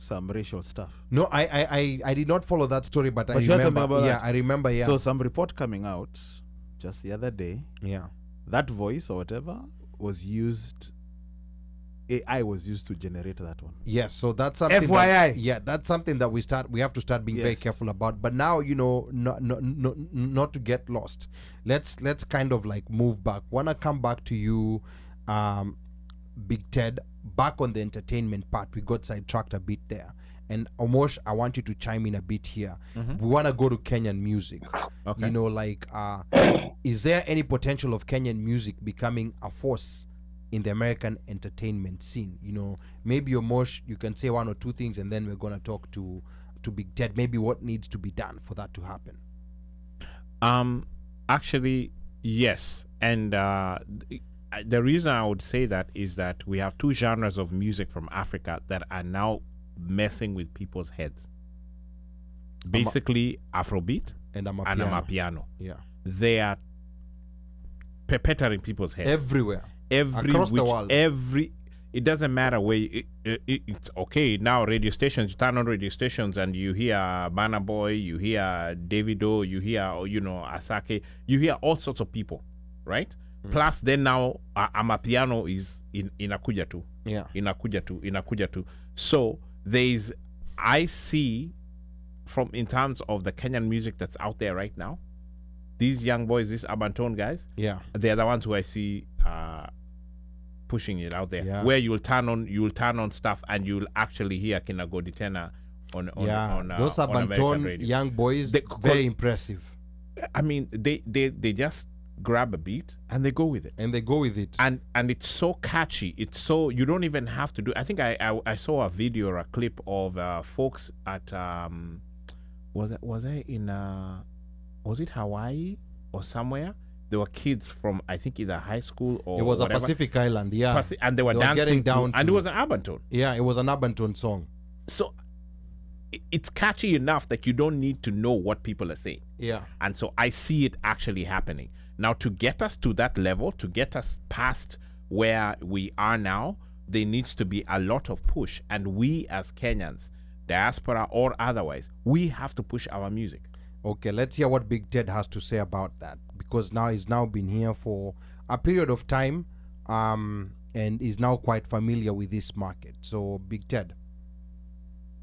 some racial stuff? No, I did not follow that story, but I But you heard something remember. about Yeah, that? I remember. Yeah, So some report coming out just the other day, yeah. that voice or whatever was used, AI was used to generate that one. Yes, so that's something. FYI. That's something that we have to start being very Yes. careful about. But now, not to get lost. Let's kind of like move back. Wanna come back to you, BigTed, back on the entertainment part. We got sidetracked a bit there. And Omosh, I want you to chime in a bit here. We want to go to Kenyan music. Okay. Is there any potential of Kenyan music becoming a force in the American entertainment scene? Maybe Omosh, you can say one or two things, and then we're going to talk to BigTed. Maybe what needs to be done for that to happen. Actually, yes. And the reason I would say that is that we have two genres of music from Africa that are now messing with people's heads. Basically, Afrobeat And I'm a and piano. Amapiano. Yeah. They are perpetrating people's heads. Everywhere. Every across the world. It doesn't matter where it's okay. Now radio stations, you turn on radio stations and you hear Burna Boy, you hear Davido, you hear Asake, you hear all sorts of people, right? Plus then now Amapiano is in Akuja too. Yeah. In Akuja too. So I see from in terms of the Kenyan music that's out there right now, these young boys, these urban tone guys, Yeah. they're the ones who I see pushing it out there. Yeah. Where you'll turn on stuff and you'll actually hear Kina Goditena on Those on urban American tone radio. young boys, They- very impressive. I mean, they just grab a beat and they go with it. And they go with it. And it's so catchy. It's so you don't even have to do. I think I saw a video or a clip of folks at was it Hawaii or somewhere? There were kids from I think either high school or It was whatever, a Pacific Island, yeah. and they were They were dancing getting down and it to- was an urban tone. Yeah, it was an urban tone song. So it's catchy enough that you don't need to know what people are saying. Yeah. And so I see it actually happening. Now, to get us to that level, to get us past where we are now, there needs to be a lot of push. And we as Kenyans, diaspora or otherwise, we have to push our music. Okay, let's hear what BigTed has to say about that, because now he's now been here for a period of time. and is now quite familiar with this market. So, BigTed.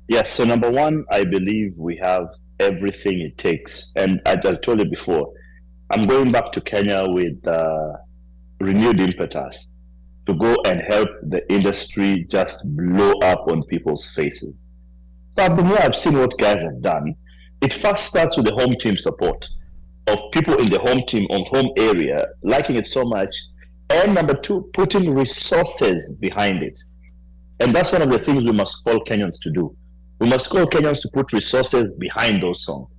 Yes, so number one, I believe we have everything it takes. And I just told you before, I'm going back to Kenya with renewed impetus to go and help the industry just blow up on people's faces. So I've been here, I've seen what guys have done. It first starts with the home team support of people in the home team on home area, liking it so much. And number two, putting resources behind it. And that's one of the things we must call Kenyans to do. We must call Kenyans to put resources behind those songs.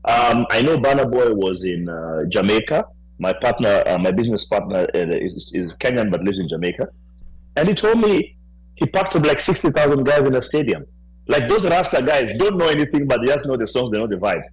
I know Burna Boy was in Jamaica. My partner, my business partner is Kenyan but lives in Jamaica. And he told me he packed up like 60,000 guys in a stadium. Like those Rasta guys don't know anything, but they just know the songs, they know the vibe.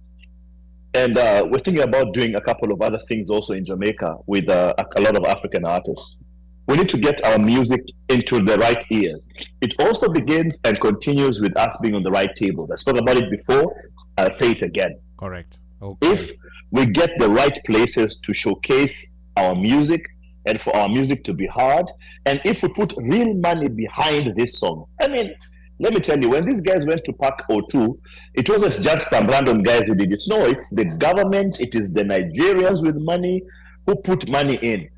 And we're thinking about doing a couple of other things also in Jamaica with a lot of African artists. We need to get our music into the right ears. It also begins and continues with us being on the right table. I spoke about it before, I'll say it again. Correct. Okay. If we get the right places to showcase our music and for our music to be heard, and if we put real money behind this song, I mean, let me tell you, when these guys went to Park O2, it wasn't just some random guys who did it. No, it's the government, it is the Nigerians with money who put money in.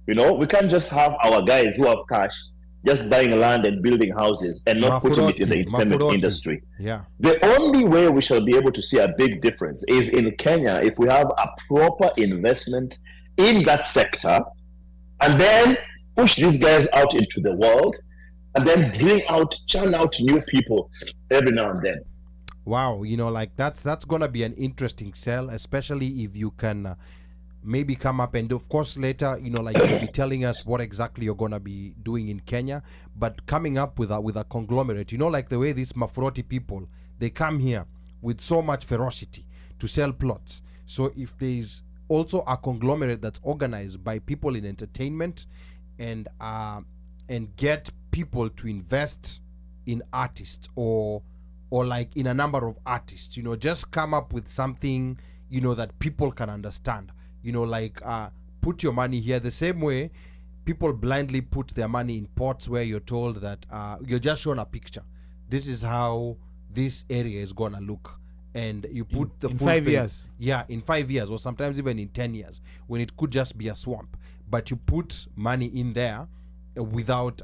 You know, we can't just have our guys who have cash just buying land and building houses and not putting it in the entertainment industry. Yeah. The only way we shall be able to see a big difference is in Kenya if we have a proper investment in that sector and then push these guys out into the world and then churn out new people every now and then. Wow, you know, like that's gonna be an interesting sell, especially if you can maybe come up and of course later, you know, like you'll be telling us what exactly you're gonna be doing in Kenya, but coming up with a conglomerate, you know, like the way these Mafuroti people, they come here with so much ferocity to sell plots. So if there's also a conglomerate that's organized by people in entertainment and get people to invest in artists or like in a number of artists, you know, just come up with something, you know, that people can understand. You know, like put your money here the same way people blindly put their money in pots where you're told that you're just shown a picture. This is how this area is gonna look, and you put in 5 years. Yeah, in 5 years, or sometimes even in 10 years, when it could just be a swamp. But you put money in there without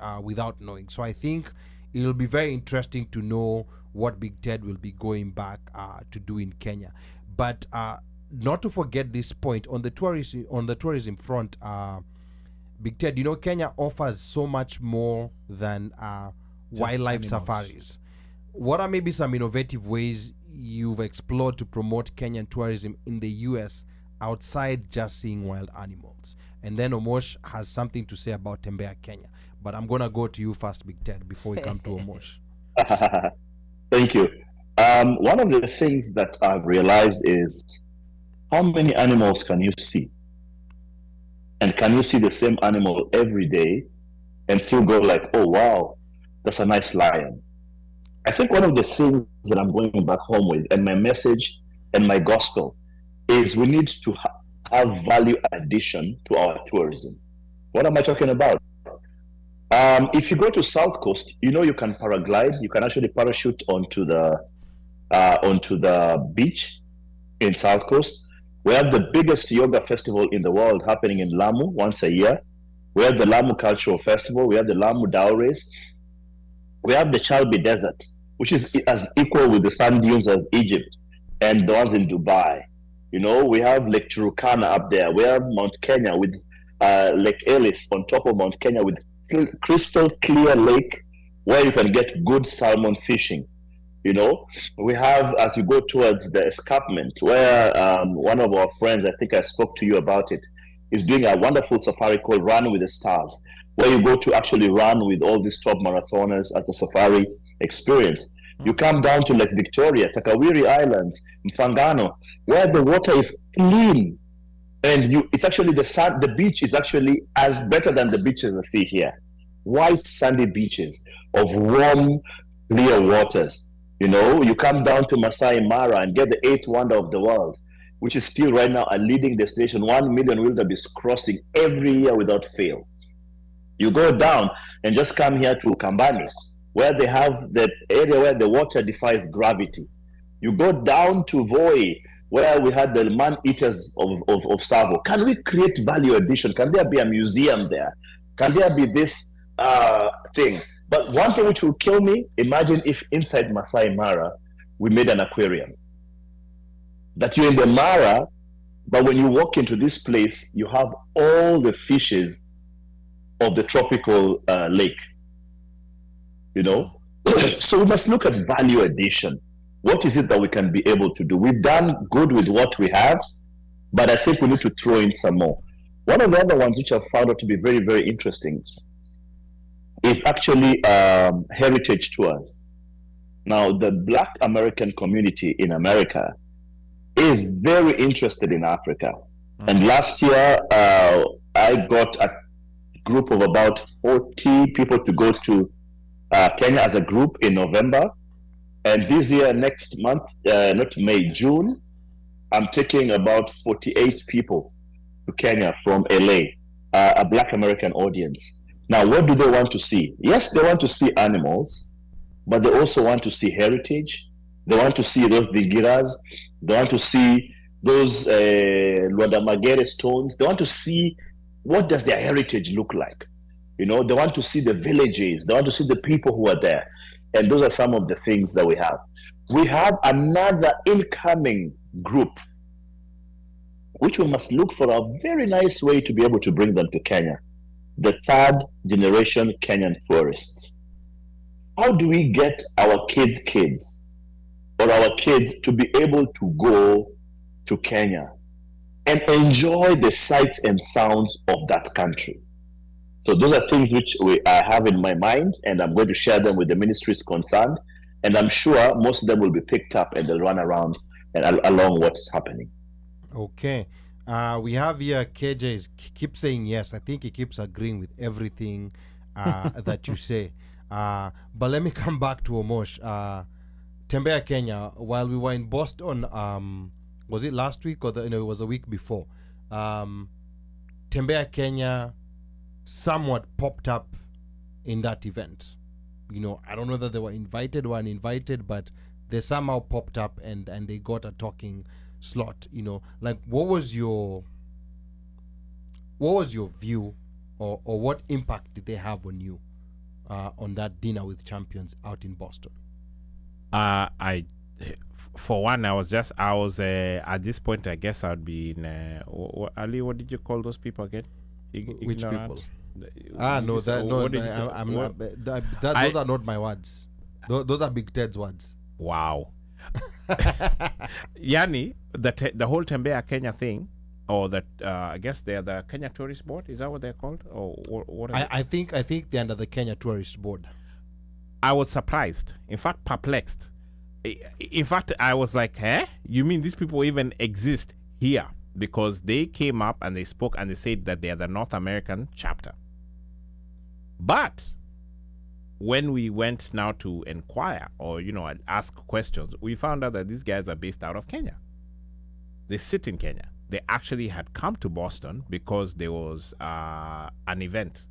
knowing. So I think it'll be very interesting to know what BigTed will be going back to do in Kenya. But not to forget this point on the tourism front, BigTed, you know, Kenya offers so much more than wildlife safaris. What are maybe some innovative ways you've explored to promote Kenyan tourism in the US outside just seeing wild animals? And then Omosh has something to say about Tembea Kenya. But I'm going to go to you first, BigTed, before we come to Omosh. Thank you. One of the things that I've realized is how many animals can you see? And can you see the same animal every day and still go like, oh, wow, that's a nice lion? I think one of the things that I'm going back home with, and my message and my gospel, is we need to have value addition to our tourism. What am I talking about? If you go to South Coast, you know, you can paraglide. You can actually parachute onto the beach in South Coast. We have the biggest yoga festival in the world happening in Lamu once a year. We have the Lamu Cultural Festival. We have the Lamu Dao Race. We have the Chalbi Desert, which is as equal with the sand dunes as Egypt and the ones in Dubai. You know, we have Lake Turkana up there. We have Mount Kenya with Lake Ellis on top of Mount Kenya with crystal clear lake where you can get good salmon fishing. You know, we have, as you go towards the escarpment, where one of our friends, I think I spoke to you about it, is doing a wonderful safari called Run with the Stars, where you go to actually run with all these top marathoners at the safari experience. You come down to Lake Victoria, Takawiri Islands, Mfangano, where the water is clean. And it's actually the beach is actually as better than the beaches we see here. White sandy beaches of warm, clear waters. You know, you come down to Masai Mara and get the 8th wonder of the world, which is still right now a leading destination. 1 million wildebeest crossing every year without fail. You go down and just come here to Kambani, where they have that area where the water defies gravity. You go down to Voi, where we had the man-eaters of Savo. Can we create value addition? Can there be a museum there? Can there be this thing? But one thing which will kill me, imagine if inside Masai Mara, we made an aquarium. That you're in the Mara, but when you walk into this place, you have all the fishes of the tropical lake. You know? So we must look at value addition. What is it that we can be able to do? We've done good with what we have, but I think we need to throw in some more. One of the other ones which I've found out to be very, very interesting is actually heritage tours. Now, the Black American community in America is very interested in Africa. And last year, I got a group of about 40 people to go to Kenya as a group in November. And this year, next month, not May, June, I'm taking about 48 people to Kenya from LA, a Black American audience. Now, what do they want to see? Yes, they want to see animals, but they also want to see heritage. They want to see those dingiras. They want to see those Luanda Magere stones. They want to see what does their heritage look like. You know, they want to see the villages. They want to see the people who are there. And those are some of the things that we have. We have another incoming group, which we must look for a very nice way to be able to bring them to Kenya. The third generation Kenyan tourists. How do we get our kids or our kids to be able to go to Kenya and enjoy the sights and sounds of that country? So those are things which I have in my mind, and I'm going to share them with the ministries concerned. And I'm sure most of them will be picked up and they'll run around and along what's happening. Okay. We have here KJ keeps saying yes. I think he keeps agreeing with everything that you say. But let me come back to Omosh. Tembea Kenya, while we were in Boston, was it last week or it was a week before? Tembea Kenya somewhat popped up in that event. You know, I don't know that they were invited or uninvited, but they somehow popped up and they got a talking slot. You know, like what was your view or what impact did they have on you on that dinner with champions out in Boston? For one, I was at this point, I guess I'd be in Ali, what did you call those people again? Which people? Those are not my words. Those are BigTed's words. Wow. Yani, the whole Tembea Kenya thing, or that I guess they're the Kenya Tourist Board. Is that what they're called? Or what? I think they're under the Kenya Tourist Board. I was surprised, in fact, perplexed. In fact, I was like, you mean these people even exist here? Because they came up and they spoke and they said that they are the North American chapter. But when we went now to inquire or, ask questions, we found out that these guys are based out of Kenya. They sit in Kenya. They actually had come to Boston because there was an event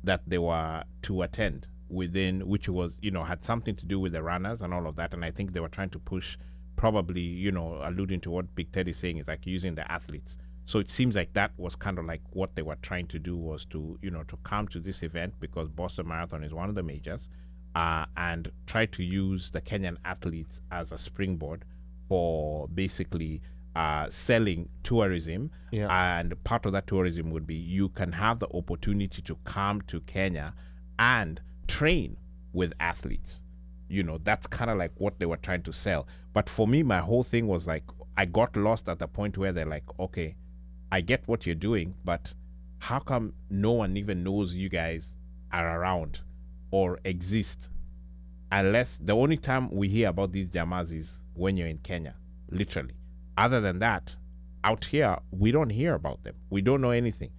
that they were to attend within, which was, had something to do with the runners and all of that. And I think they were trying to push, probably, alluding to what BigTed is saying, is like using the athletes. So it seems like that was kind of like what they were trying to do, was to, to come to this event because Boston Marathon is one of the majors, and try to use the Kenyan athletes as a springboard for basically selling tourism. Yeah. And part of that tourism would be you can have the opportunity to come to Kenya and train with athletes. That's kind of like what they were trying to sell. But for me, my whole thing was like, I got lost at the point where they're like, okay, I get what you're doing, but how come no one even knows you guys are around or exist? Unless the only time we hear about these jamas is when you're in Kenya, literally. Other than that, out here, we don't hear about them. We don't know anything.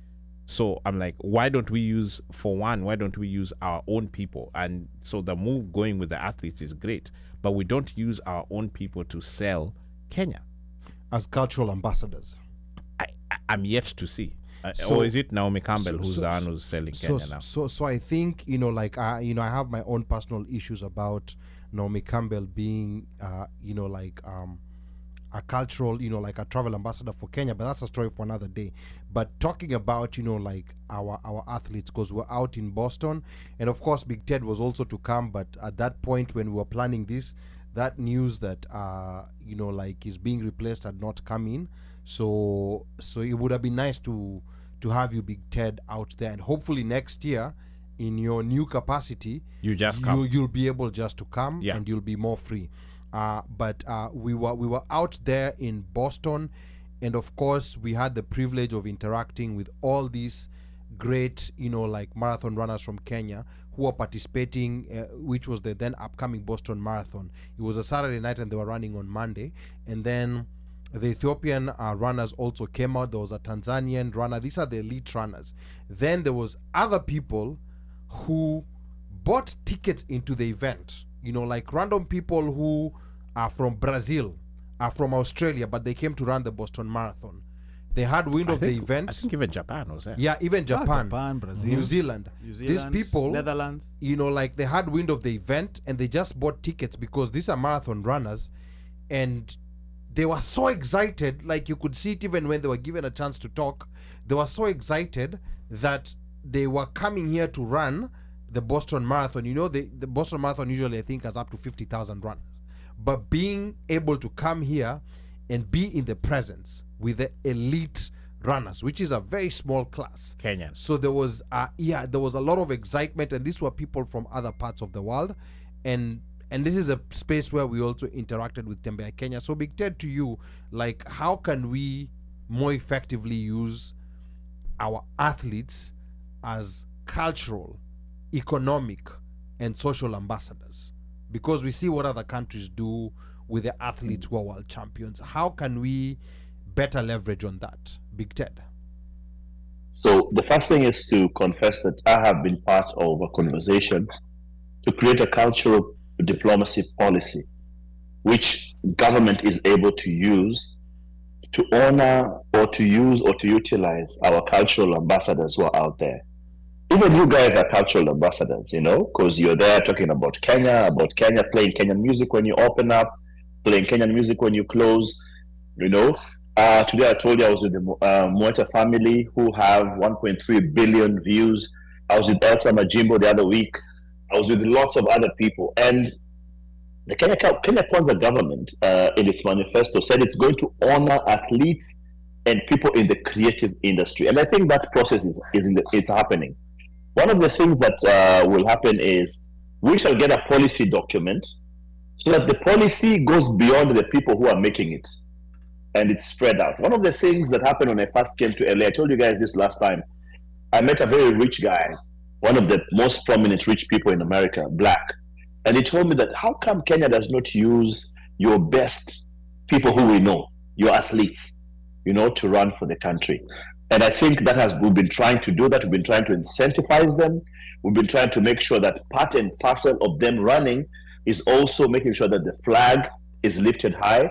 So I'm like, why don't we use our own people? And so the move going with the athletes is great, but we don't use our own people to sell Kenya as cultural ambassadors. I'm yet to see. or is it Naomi Campbell who's the one who's selling Kenya now? So I think, I have my own personal issues about Naomi Campbell being, a cultural, like a travel ambassador for Kenya, but that's a story for another day. But talking about, our athletes, because we're out in Boston, and of course BigTed was also to come, but at that point when we were planning this, that news that, is being replaced had not come in. So it would have been nice to have you, BigTed, out there, and hopefully next year in your new capacity, you'll be able just to come, and you'll be more free. But we were out there in Boston, and of course we had the privilege of interacting with all these great marathon runners from Kenya who are participating, which was the then upcoming Boston Marathon. It was a Saturday night and they were running on Monday, and then the Ethiopian runners also came out. There was a Tanzanian runner. These are the elite runners. Then there was other people who bought tickets into the event, like random people who are from Brazil, are from Australia, but they came to run the Boston Marathon. They had wind of the event. I think even Japan was there. Yeah, even Japan, Brazil, New Zealand. These people, Netherlands. They had wind of the event and they just bought tickets because these are marathon runners, and they were so excited. Like you could see it even when they were given a chance to talk. They were so excited that they were coming here to run the Boston Marathon. The Boston Marathon usually I think has up to 50,000 runners, but being able to come here and be in the presence with the elite runners, which is a very small class, Kenyan. So there was there was a lot of excitement, and these were people from other parts of the world, and this is a space where we also interacted with Tembea Kenya. So BigTed, to you, like, how can we more effectively use our athletes as cultural, economic, and social ambassadors? Because we see what other countries do with their athletes who are world champions. How can we better leverage on that, BigTed? So the first thing is to confess that I have been part of a conversation to create a cultural diplomacy policy which government is able to use to honor or to use or to utilize our cultural ambassadors who are out there. Even you guys are cultural ambassadors, because you're there talking about Kenya, playing Kenyan music when you open up, playing Kenyan music when you close, Today I told you I was with the Mweta family who have 1.3 billion views. I was with Elsa Majimbo the other week. I was with lots of other people. And the Kenya Kwanza government, in its manifesto, said it's going to honor athletes and people in the creative industry. And I think that process is happening. One of the things that will happen is we shall get a policy document so that the policy goes beyond the people who are making it and it's spread out. One of the things that happened when I first came to LA, I told you guys this last time, I met a very rich guy, one of the most prominent rich people in America, black. And he told me that how come Kenya does not use your best people who we know, your athletes, to run for the country. And I think we've been trying to do that. We've been trying to incentivize them. We've been trying to make sure that part and parcel of them running is also making sure that the flag is lifted high.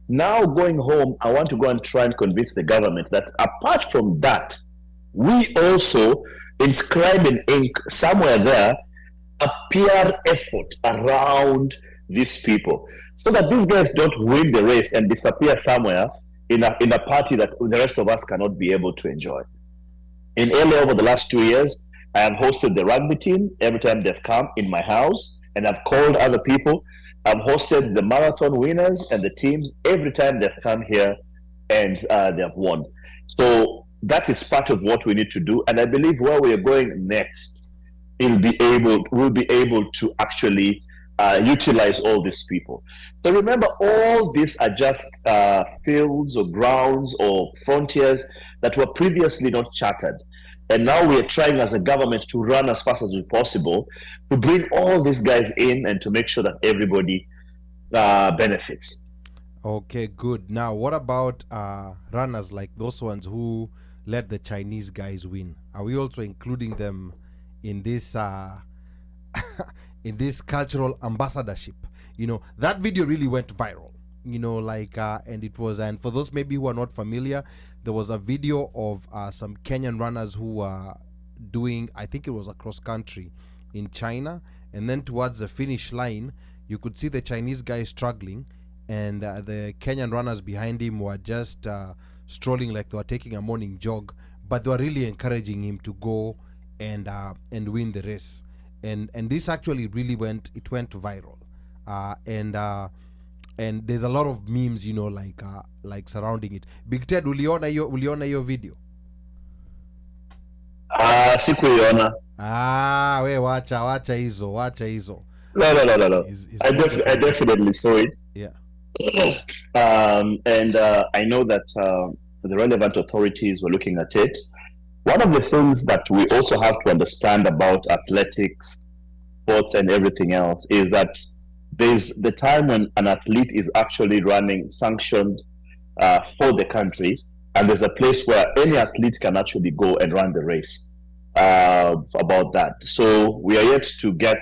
Now going home, I want to go and try and convince the government that apart from that, we also inscribe in ink somewhere there a PR effort around these people so that these guys don't win the race and disappear somewhere in a party that the rest of us cannot be able to enjoy. In LA over the last 2 years, I have hosted the rugby team every time they've come in my house, and I've called other people. I've hosted the marathon winners and the teams every time they've come here and they've won. So that is part of what we need to do. And I believe where we are going next, we'll be able to actually utilize all these people. So remember, all these are just fields or grounds or frontiers that were previously not charted. And now we are trying as a government to run as fast as possible to bring all these guys in and to make sure that everybody benefits. Okay, good. Now, what about runners like those ones who let the Chinese guys win? Are we also including them in this in this cultural ambassadorship? That video really went viral. And it was, and for those maybe who are not familiar, there was a video of some Kenyan runners who were doing, I think it was across country in China, and then towards the finish line you could see the Chinese guy struggling, and the Kenyan runners behind him were just strolling like they were taking a morning jog, but they were really encouraging him to go and win the race. And this actually really went viral, and there's a lot of memes, you know, like surrounding it. BigTed, uliona hiyo video? Sikuiona. We wacha hizo. No. I definitely saw it. Yeah. And I know that the relevant authorities were looking at it. One of the things that we also have to understand about athletics, sports, and everything else is that there's the time when an athlete is actually running sanctioned for the country, and there's a place where any athlete can actually go and run the race about that. So we are yet to get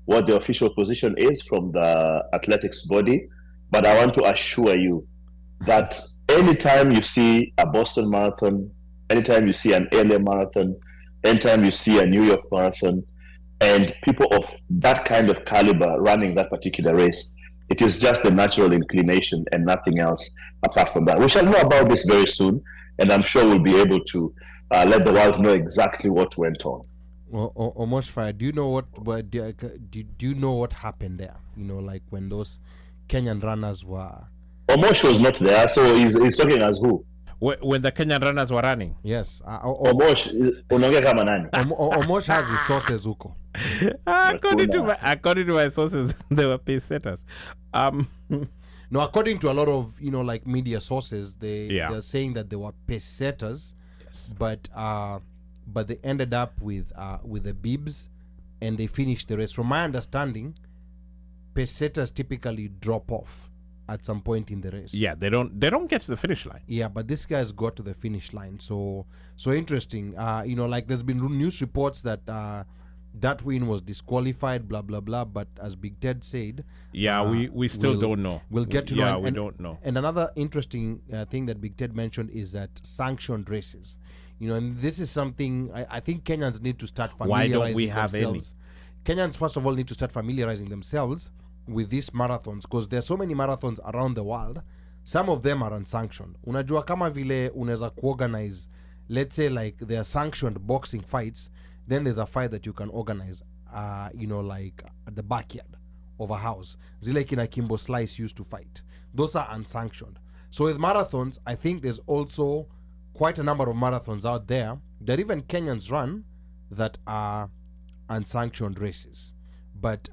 what the official position is from the athletics body, but I want to assure you that anytime you see a Boston Marathon, anytime you see an LA Marathon, anytime you see a New York Marathon, and people of that kind of caliber running that particular race, it is just the natural inclination and nothing else apart from that. We shall know about this very soon, and I'm sure we'll be able to let the world know exactly what went on. Omoshfire, do you know what do you know what happened there? You know, like when those Kenyan runners were... Omosh was not there, so he's talking as who? When the Kenyan runners were running? Yes. Omosh, unaongea kama nani? Omosh has his sources huko. According to my sources, they were pace setters. No, according to a lot of, you know, like media sources, they're saying that they were pace setters, yes. But they ended up with the bibs, and they finished the race. From my understanding, pace setters typically drop off at some point in the race. Yeah, they don't get to the finish line. Yeah, but this guy's got to the finish line. So interesting. You know, like there's been news reports that that win was disqualified, blah blah blah. But as BigTed said, we still don't know. We'll get to know. Yeah, we don't know. And another interesting thing that BigTed mentioned is that sanctioned races. You know, and this is something I think Kenyans need to start familiarizing themselves. Why don't we have any? Kenyans, first of all, need to start familiarizing themselves with these marathons, because there are so many marathons around the world. Some of them are unsanctioned. Unajua kama vile unaweza kuorganize, let's say like there are sanctioned boxing fights, then there's a fight that you can organize, you know, like at the backyard of a house. Zile kina Kimbo Slice used to fight. Those are unsanctioned. So with marathons, I think there's also quite a number of marathons out there that even Kenyans run that are unsanctioned races. But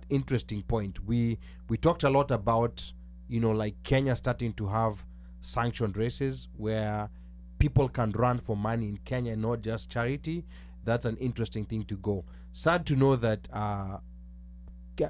interesting point. We talked a lot about, you know, like Kenya starting to have sanctioned races where people can run for money in Kenya, not just charity. That's an interesting thing to go. Sad to know that,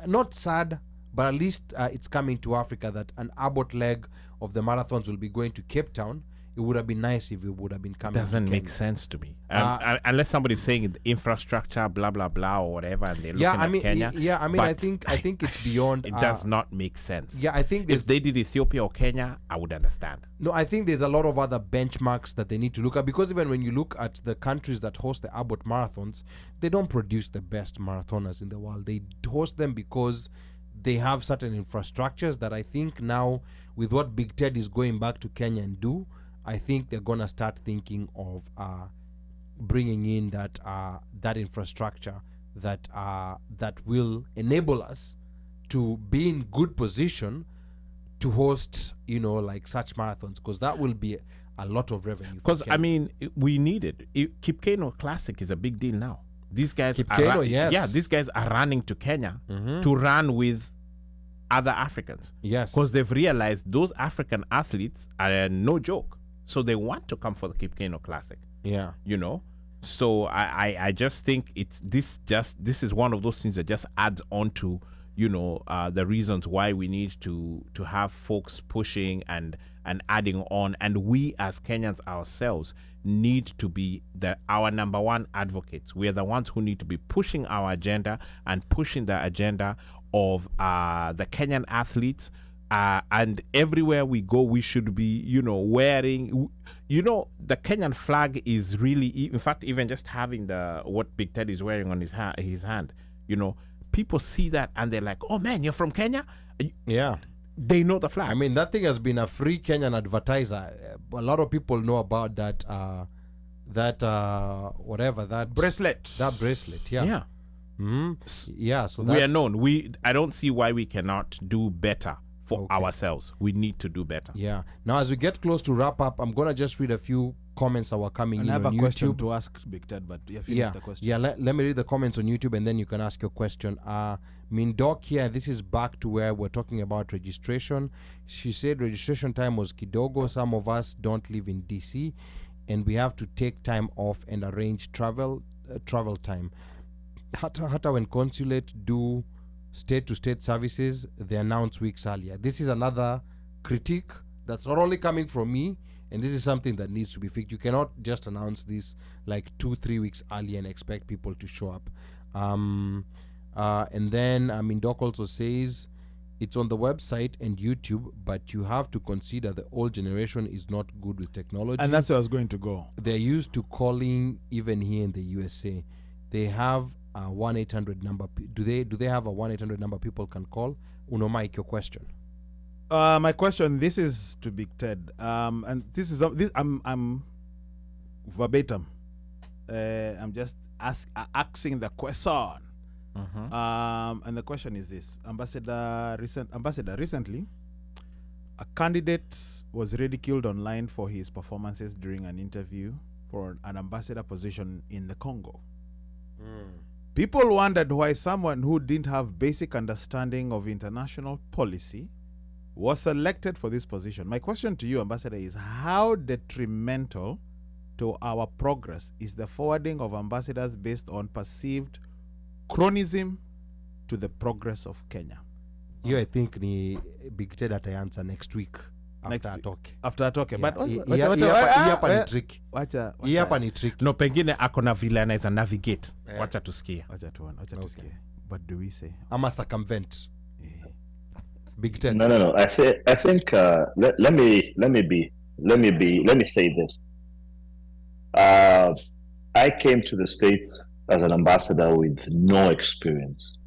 not sad, but at least it's coming to Africa, that an Abbott leg of the marathons will be going to Cape Town. It would have been nice if it would have been coming. Doesn't make sense to me, unless somebody's saying the infrastructure, blah blah blah, or whatever, and they're looking at Kenya. I think it's beyond. It does not make sense. Yeah, I think if they did Ethiopia or Kenya, I would understand. No, I think there's a lot of other benchmarks that they need to look at, because even when you look at the countries that host the Abbott marathons, they don't produce the best marathoners in the world. They host them because they have certain infrastructures that I think now, with what BigTed is going back to Kenya and do, I think they're gonna start thinking of bringing in that infrastructure that will enable us to be in good position to host, you know, like such marathons, because that will be a lot of revenue. Because I mean, we need it. Kipkeino Classic is a big deal now. These guys these guys are running to Kenya to run with other Africans. Yes, because they've realized those African athletes are no joke. So they want to come for the Kipkeino Classic. Yeah. You know? So I just think this is one of those things that just adds on to, you know, the reasons why we need to have folks pushing and adding on. And we as Kenyans ourselves need to be our number one advocates. We are the ones who need to be pushing our agenda and pushing the agenda of the Kenyan athletes. And everywhere we go, we should be, you know, wearing, You know, the Kenyan flag is really, in fact, even just having what BigTed is wearing on his hand, you know, people see that and they're like, oh man, you're from Kenya? Yeah. They know the flag. I mean, that thing has been a free Kenyan advertiser. A lot of people know about that, bracelet. That bracelet, yeah. Yeah. Yeah, so We are known. I don't see why we cannot do better for ourselves. We need to do better. Yeah. Now, as we get close to wrap up, I'm going to just read a few comments that were coming in I have on a YouTube. question to ask BigTed, but you finish the question. Yeah, let me read the comments on YouTube and then you can ask your question. Mindok here, this is back to where we're talking about registration. She said registration time was kidogo. Some of us don't live in DC and we have to take time off and arrange travel time. Hata when consulate do state-to-state services, they announce weeks earlier. This is another critique that's not only coming from me, and this is something that needs to be fixed. You cannot just announce this like 2-3 weeks early and expect people to show up. And then Doc also says it's on the website and YouTube, but you have to consider the old generation is not good with technology. And that's where I was going to go. They're used to calling even here in the USA. They have a 1-800 number. Do they have a 1-800 number people can call? Mike, your question. My question, this is to BigTed. And this is I'm verbatim. I'm just asking the question. And the question is this: Ambassador, recently, a candidate was ridiculed online for his performances during an interview for an ambassador position in the Congo. People wondered why someone who didn't have basic understanding of international policy was selected for this position. My question to you, Ambassador, is how detrimental to our progress is the forwarding of ambassadors based on perceived chronism to the progress of Kenya? You, I think, ni BigTed atayansa next week. After I talk. But hapa ni trick. Hapa ni trick. No, pengine akona vile anaweza navigate. Wacha tusikie. Wacha tusikie. But do we say? Ama circumvent. BigTed. No. I think let me say this. I came to the States as an ambassador with no experience.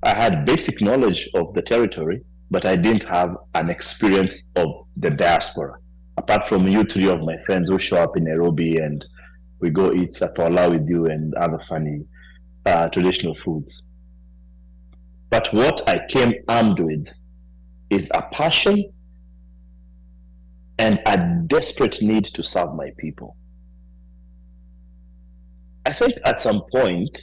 I had basic knowledge of the territory, but I didn't have an experience of the diaspora. Apart from you three of my friends who show up in Nairobi and we go eat satola with you and other funny traditional foods. But what I came armed with is a passion and a desperate need to serve my people. I think at some point,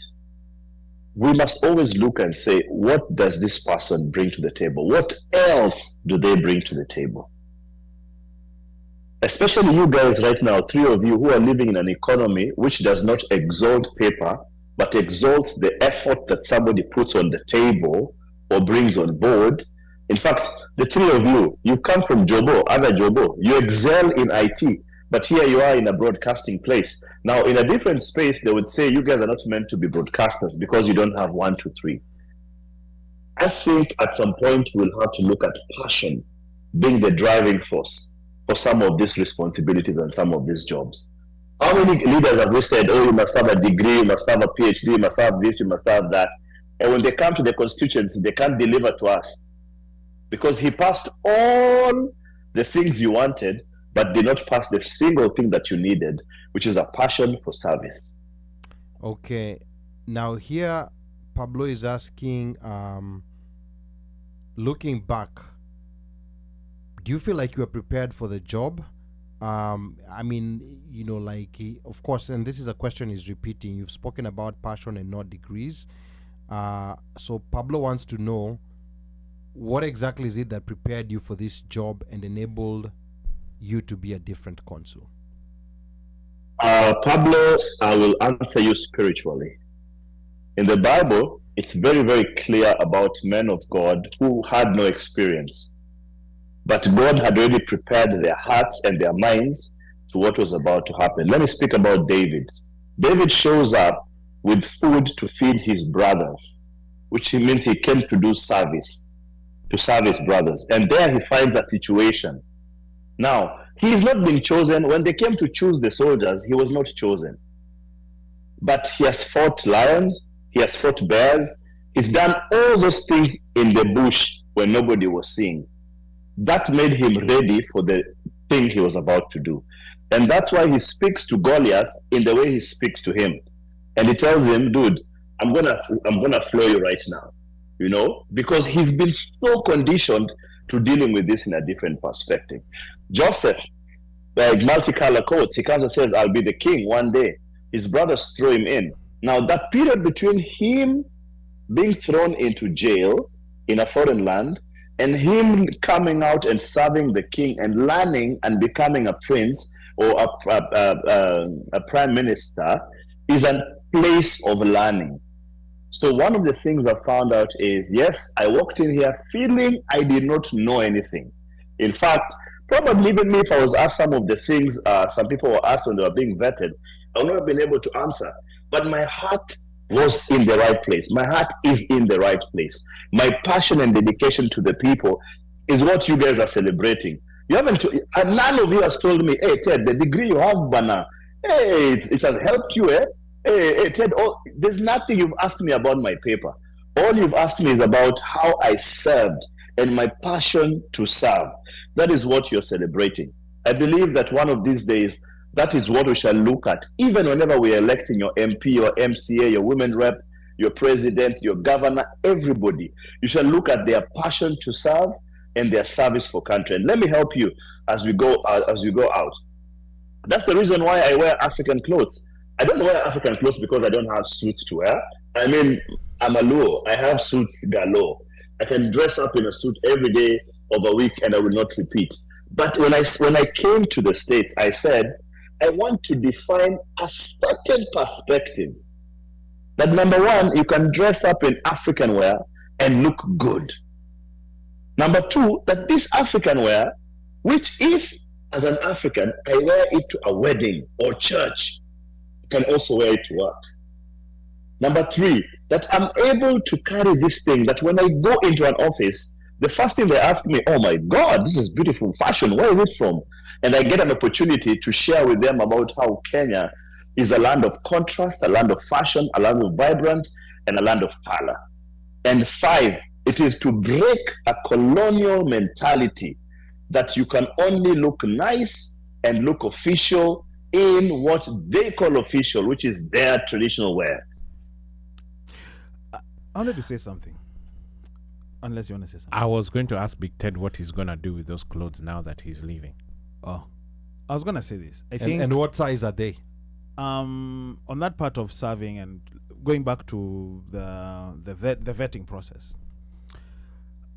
we must always look and say, what does this person bring to the table? What else do they bring to the table? Especially you guys right now, three of you who are living in an economy which does not exalt paper, but exalts the effort that somebody puts on the table or brings on board. In fact, the three of you, you come from Jobo, other Jobo, you excel in IT, but here you are in a broadcasting place. Now, in a different space, they would say you guys are not meant to be broadcasters because you don't have 1, 2, 3. I think at some point we'll have to look at passion being the driving force for some of these responsibilities and some of these jobs. How many leaders have we said, oh, you must have a degree, you must have a PhD, you must have this, you must have that. And when they come to the constituency, they can't deliver to us because he passed all the things you wanted, but did not pass the single thing that you needed, which is a passion for service. Okay. Now here, Pablo is asking, looking back, do you feel like you are prepared for the job? I mean, you know, like, of course, and this is a question he's repeating. You've spoken about passion and not degrees. So Pablo wants to know, what exactly is it that prepared you for this job and enabled you to be a different consul? Pablo, I will answer you spiritually. In the Bible, it's very, very clear about men of God who had no experience. But God had already prepared their hearts and their minds to what was about to happen. Let me speak about David. David shows up with food to feed his brothers, which means he came to do service, to serve his brothers. And there he finds a situation. Now, He's not been chosen. When they came to choose the soldiers, he was not chosen. But he has fought lions, he has fought bears, he's done all those things in the bush when nobody was seeing. That made him ready for the thing he was about to do. And that's why he speaks to Goliath in the way he speaks to him. And he tells him, dude, I'm gonna floor you right now. You know, because he's been so conditioned to dealing with this in a different perspective. Joseph, like multicolor coats, he comes and says, I'll be the king one day. His brothers throw him in. Now, that period between him being thrown into jail in a foreign land and him coming out and serving the king and learning and becoming a prince or a prime minister is a place of learning. So one of the things I found out is, yes, I walked in here feeling I did not know anything. In fact, probably even me, if I was asked some of the things some people were asked when they were being vetted, I would not have been able to answer. But my heart was in the right place. My heart is in the right place. My passion and dedication to the people is what you guys are celebrating. You haven't, none of you has told me, hey, Ted, the degree you have, Bana, hey, it has helped you, eh? Hey, Ted, there's nothing you've asked me about my paper. All you've asked me is about how I served and my passion to serve. That is what you're celebrating. I believe that one of these days, that is what we shall look at. Even whenever we are electing your MP, your MCA, your women rep, your president, your governor, everybody, you shall look at their passion to serve and their service for country. And let me help you as we go out. That's the reason why I wear African clothes. I don't wear African clothes because I don't have suits to wear. I mean, I'm a Luo. I have suits galore. I can dress up in a suit every day of a week and I will not repeat. But when I came to the States, I said, I want to define a certain perspective. That number one, you can dress up in African wear and look good. Number two, that this African wear, which if as an African, I wear it to a wedding or church, can also wear it to work. Number three, that I'm able to carry this thing that when I go into an office, the first thing they ask me, oh my God, this is beautiful fashion. Where is it from? And I get an opportunity to share with them about how Kenya is a land of contrast, a land of fashion, a land of vibrant, and a land of color. And five, it is to break a colonial mentality that you can only look nice and look official in what they call official, which is their traditional wear. I wanted to say something. Unless you want to say something. I was going to ask Big Ted what he's going to do with those clothes now that he's leaving. Oh, I was going to say this. I think. And what size are they? On that part of serving and going back to the vetting process.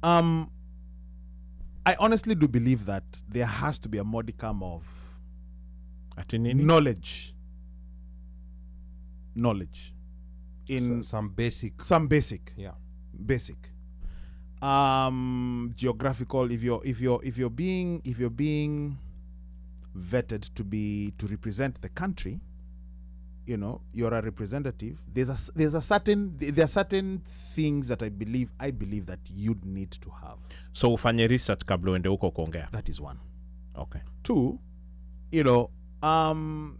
I honestly do believe that there has to be a modicum of knowledge in some basic, yeah, basic geographical. If you're being vetted to represent the country, you know, you're a representative. There are certain things that I believe that you'd need to have. So ufanye research kabla uende huko kuongea. That is one. Okay. Two, you know, I'll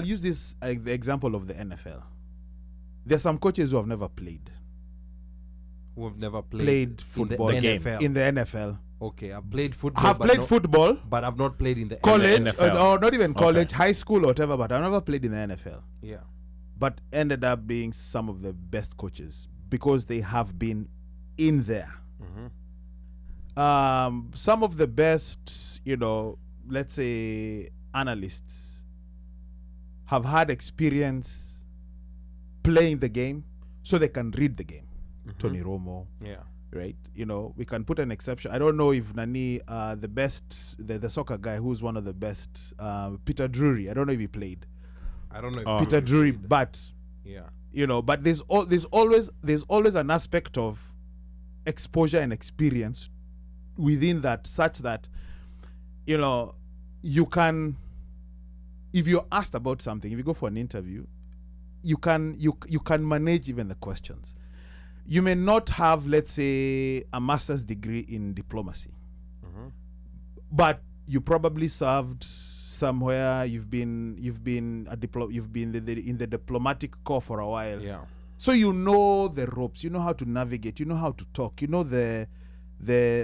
use this the example of the NFL. There's some coaches who have never played. Who have never played football in the NFL. In the NFL. Okay, I've played football. I've played football, but I've not played in the college, NFL. or not even college, high school or whatever. But I've never played in the NFL. Yeah, but ended up being some of the best coaches because they have been in there. Mm-hmm. Some of the best, you know, let's say analysts have had experience playing the game, so they can read the game. Mm-hmm. Tony Romo, yeah. Right, you know, we can put an exception. I don't know if Nani, the best, the soccer guy who's one of the best, Peter Drury. I don't know if he played. I don't know if Peter Drury, but yeah, you know, but there's always an aspect of exposure and experience within that, such that, you know, you can, if you're asked about something, if you go for an interview, you can manage even the questions. You may not have, let's say, a master's degree in diplomacy, but you probably served somewhere. You've been in the diplomatic corps for a while. Yeah. So you know the ropes. You know how to navigate. You know how to talk. You know the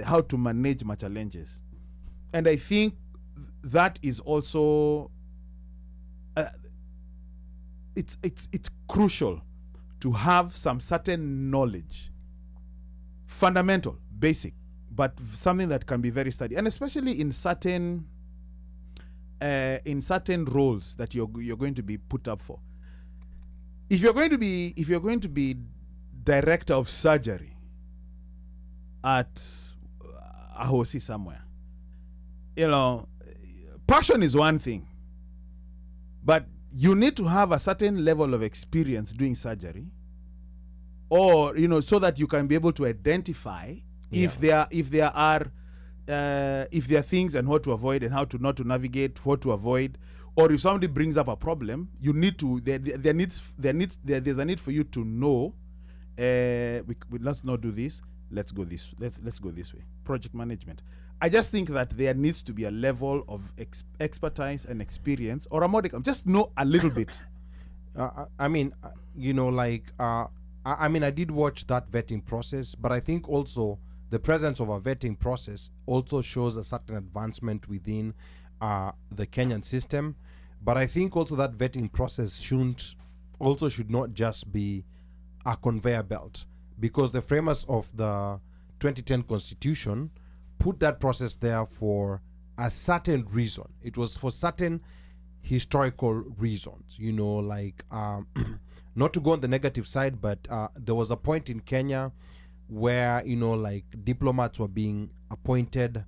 how to manage my challenges. And I think that is also it's crucial to have some certain knowledge, fundamental, basic, but something that can be very studied, and especially in certain roles that you're going to be put up for. If you're going to be director of surgery at a hosi somewhere, passion is one thing, but you need to have a certain level of experience doing surgery, or so that you can be able to identify if there are things and what to avoid and how to not to navigate, what to avoid, or if somebody brings up a problem, you need to there's a need for you to know. Let's not do this. Let's go this way. Project management. I just think that there needs to be a level of expertise and experience, or a modicum. Just know a little bit. I did watch that vetting process, but I think also the presence of a vetting process also shows a certain advancement within the Kenyan system. But I think also that vetting process should not just be a conveyor belt, because the framers of the 2010 Constitution put that process there for a certain reason. It was for certain historical reasons, not to go on the negative side, but there was a point in Kenya where, diplomats were being appointed,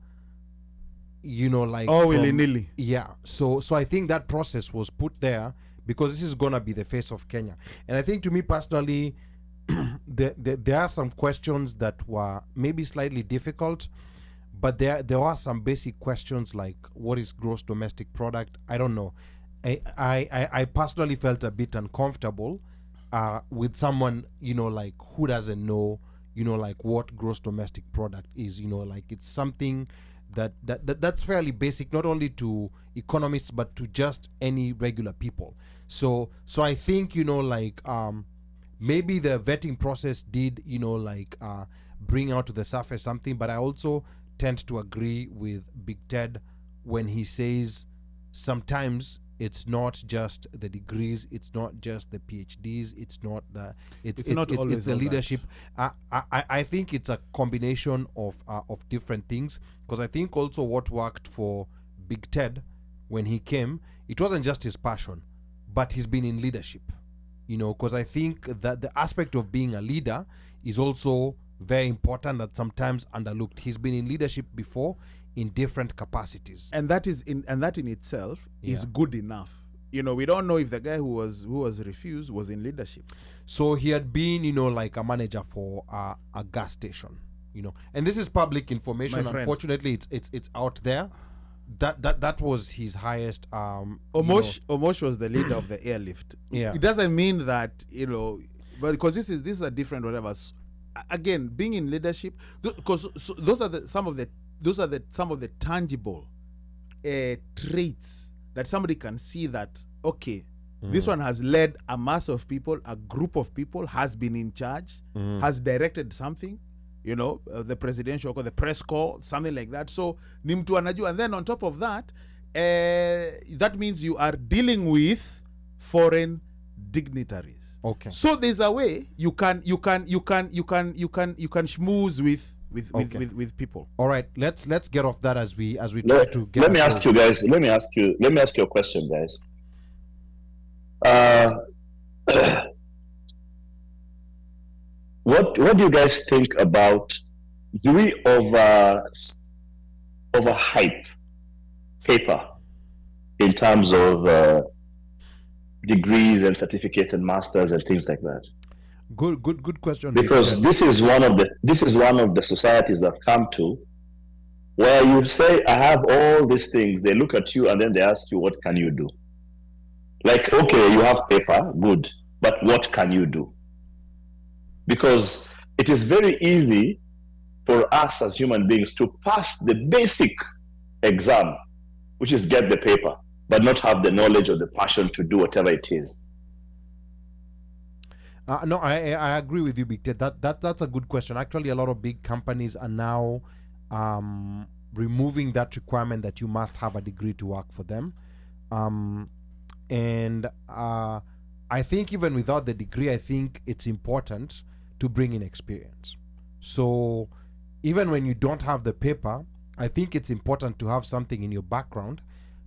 willy-nilly. Yeah. So I think that process was put there because this is going to be the face of Kenya. And I think, to me personally, there are some questions that were maybe slightly difficult, but there are some basic questions like, what is gross domestic product? I don't know. I personally felt a bit uncomfortable with someone, who doesn't know, what gross domestic product is. It's something that's fairly basic, not only to economists, but to just any regular people. So I think, maybe the vetting process did, bring out to the surface something, but I also tend to agree with BigTed when he says sometimes it's not just the degrees, it's not just the PhDs, it's the leadership. I think it's a combination of different things, because I think also what worked for BigTed when he came, it wasn't just his passion, but he's been in leadership. Because I think that the aspect of being a leader is also very important, that sometimes underlooked. He's been in leadership before in different capacities, and that in itself is good enough. We don't know if the guy who was refused was in leadership. So he had been, like a manager for a gas station, and this is public information. Unfortunately, it's out there. That was his highest. Omosh was the leader of the airlift. Yeah, it doesn't mean that but because this is a different whatever. Again, being in leadership, because those are some of the tangible traits that somebody can see that this one has led a mass of people, a group of people, has been in charge, has directed something. The presidential or the press corps, something like that. So ni mtu anajua, and then on top of that, that means you are dealing with foreign dignitaries. Okay. So there's a way you can schmooze with people. All right, let's get off that as we try to get. Let me ask you guys. Let me ask you a question, guys. What do you guys think about, do we overhype paper in terms of degrees and certificates and masters and things like that? Good question. Because this is one of the societies that come to where you say, I have all these things. They look at you and then they ask you, what can you do? Like, okay, you have paper, good, but what can you do? Because it is very easy for us as human beings to pass the basic exam, which is get the paper, but not have the knowledge or the passion to do whatever it is? No, I agree with you, BigTed. That's a good question. Actually, a lot of big companies are now removing that requirement that you must have a degree to work for them. And I think even without the degree, I think it's important to bring in experience. So even when you don't have the paper, I think it's important to have something in your background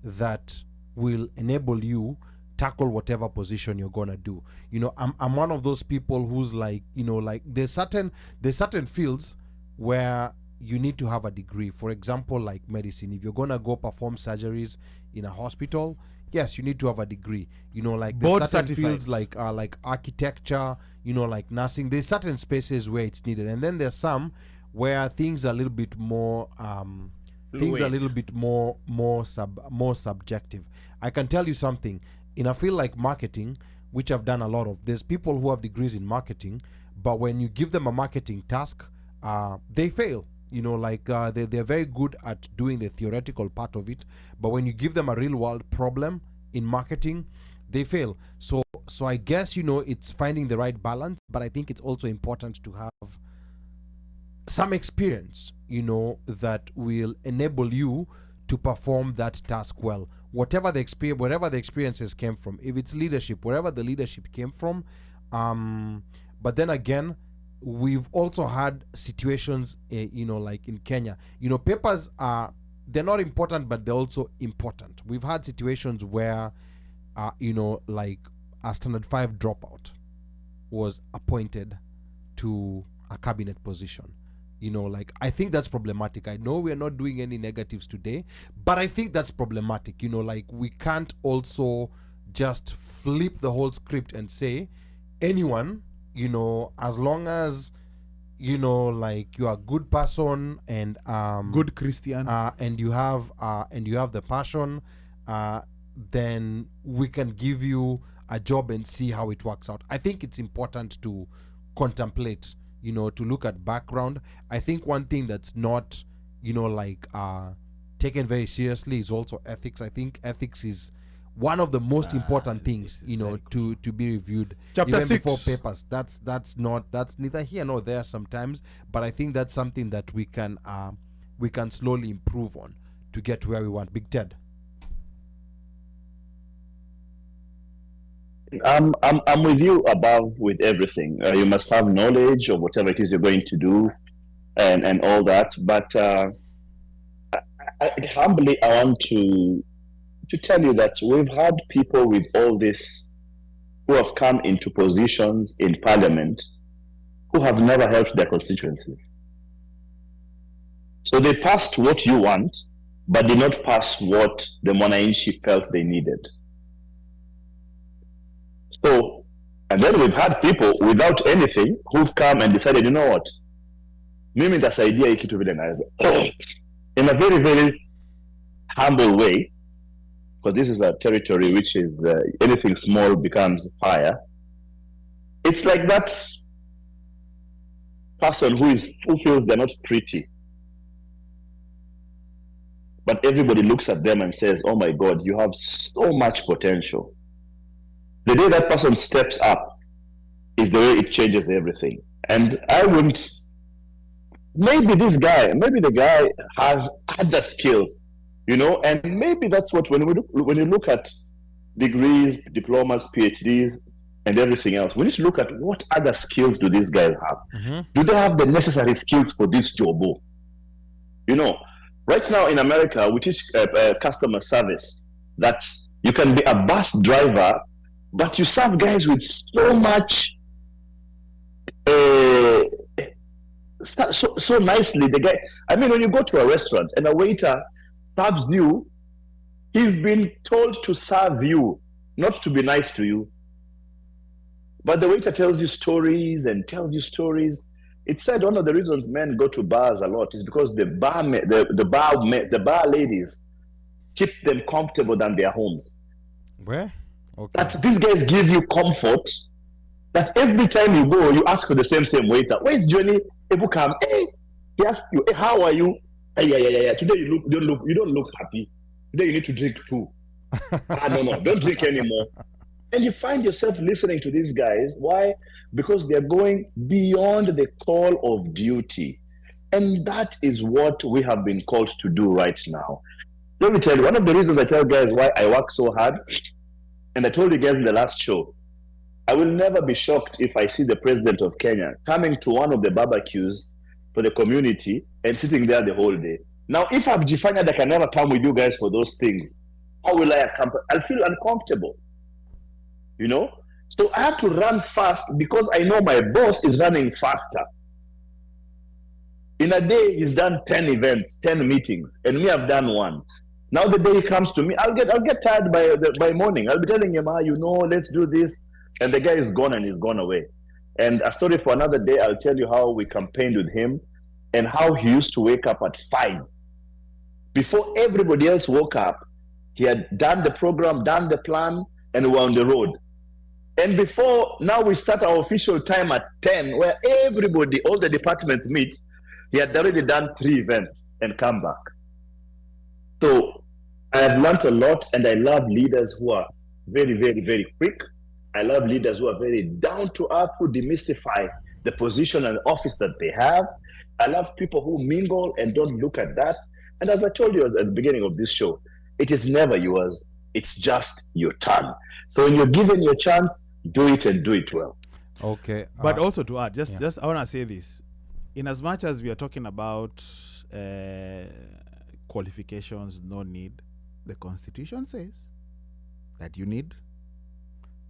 that will enable you tackle whatever position you're gonna do. You know, I'm one of those people who's like, you know, like there's certain fields where you need to have a degree. For example, like medicine. If you're gonna go perform surgeries in a hospital, yes, you need to have a degree. You know, like there's certain fields like architecture, you know, like nursing. There's certain spaces where it's needed, and then there's some where things are a little bit more more subjective. I can tell you something. In a field like marketing, which I've done a lot of, there's people who have degrees in marketing, but when you give them a marketing task, they fail. You know, like they're very good at doing the theoretical part of it, but when you give them a real world problem in marketing, they fail. So I guess, you know, it's finding the right balance, but I think it's also important to have some experience, you know, that will enable you to perform that task well. Whatever the experiences came from, if it's leadership, wherever the leadership came from. But then again, we've also had situations, you know, like in Kenya, you know, papers they're not important, but they're also important. We've had situations where, you know, like a standard 5 dropout was appointed to a cabinet position. You know, like, I think that's problematic. I know we're not doing any negatives today, but I think that's problematic. You know, like, we can't also just flip the whole script and say anyone, you know, as long as, you know, like, you're a good person and good Christian, and you have the passion, then we can give you a job and see how it works out. I think it's important to contemplate, you know, to look at background. I think one thing that's not, you know, like taken very seriously is also ethics. I think ethics is one of the most important things, you know, to be reviewed. Chapter even 6. Before papers. That's neither here nor there sometimes, but I think that's something that we can slowly improve on to get to where we want. BigTed. I'm with you above with everything. You must have knowledge of whatever it is you're going to do, and all that. But humbly, I want to tell you that we've had people with all this who have come into positions in parliament who have never helped their constituency. So they passed what you want, but did not pass what the Mwananchi felt they needed. So, and then we've had people without anything who've come and decided, you know what, mimi nitasaidia hii kitu vile naweza, in a very, very humble way, because this is a territory which is anything small becomes fire. It's like that person who feels they're not pretty, but everybody looks at them and says, oh my God, you have so much potential. The day that person steps up is the way it changes everything. And I wouldn't, maybe the guy has other skills, you know, and maybe that's what, when you look at degrees, diplomas, PhDs, and everything else, we need to look at what other skills do these guys have? Mm-hmm. Do they have the necessary skills for this job? You know, right now in America, we teach customer service that you can be a bus driver, but you serve guys with so much, so nicely. The guy, I mean, when you go to a restaurant and a waiter serves you, he's been told to serve you, not to be nice to you. But the waiter tells you stories and tells you stories. It's said one of the reasons men go to bars a lot is because the bar ladies keep them comfortable than their homes. Where? Okay. That these guys give you comfort, that every time you go, you ask for the same waiter. Where's Johnny? People come, hey, he asks you, hey, how are you? Yeah. Today you don't look happy. Today you need to drink too. No, don't drink anymore. And you find yourself listening to these guys. Why? Because they're going beyond the call of duty. And that is what we have been called to do right now. Let me tell you, one of the reasons I tell guys why I work so hard, and I told you guys in the last show, I will never be shocked if I see the president of Kenya coming to one of the barbecues for the community and sitting there the whole day. Now, if I'm Jifanya that can never come with you guys for those things, how will I accompany? I'll feel uncomfortable, you know? So I have to run fast because I know my boss is running faster. In a day, he's done 10 events, 10 meetings, and me, I've done one. Now the day he comes to me, I'll get tired by morning. I'll be telling him, let's do this. And the guy is gone and he's gone away. And a story for another day, I'll tell you how we campaigned with him and how he used to wake up at 5. Before everybody else woke up, he had done the program, done the plan, and we were on the road. And before, now we start our official time at 10, where everybody, all the departments meet. He had already done 3 events and come back. So I have learned a lot, and I love leaders who are very, very, very quick. I love leaders who are very down to earth, who demystify the position and office that they have. I love people who mingle and don't look at that. And as I told you at the beginning of this show, it is never yours. It's just your turn. So when you're given your chance, do it and do it well. Okay. But also to add, just I want to say this. In as much as we are talking about qualifications, no need, the Constitution says that you need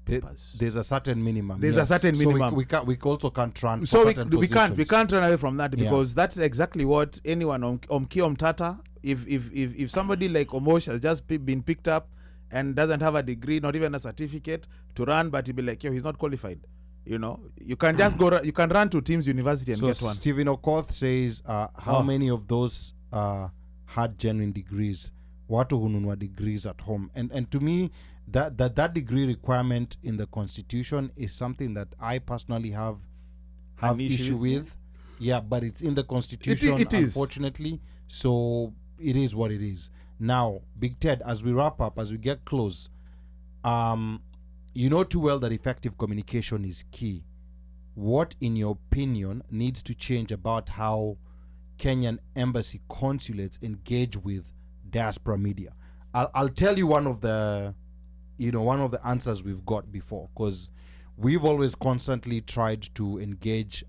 papers. There's a certain minimum. There's a certain minimum. So we also can't run. So we can't run away from that, because that's exactly what anyone Omki Tata. If somebody like Omosh has just been picked up and doesn't have a degree, not even a certificate to run, but he'll be like, he's not qualified. You know, you can just go. You can run to Teams University and get one. Stephen Okoth says, how many of those had genuine degrees? Watu hununua degrees at home, and to me, that degree requirement in the Constitution is something that I personally have issue with. Yeah, but it's in the Constitution, it is. Unfortunately. So it is what it is. Now, Big Ted, as we wrap up, as we get close, you know too well that effective communication is key. What, in your opinion, needs to change about how Kenyan embassy consulates engage with diaspora media? I'll tell you one of the answers we've got before, because we've always constantly tried to engage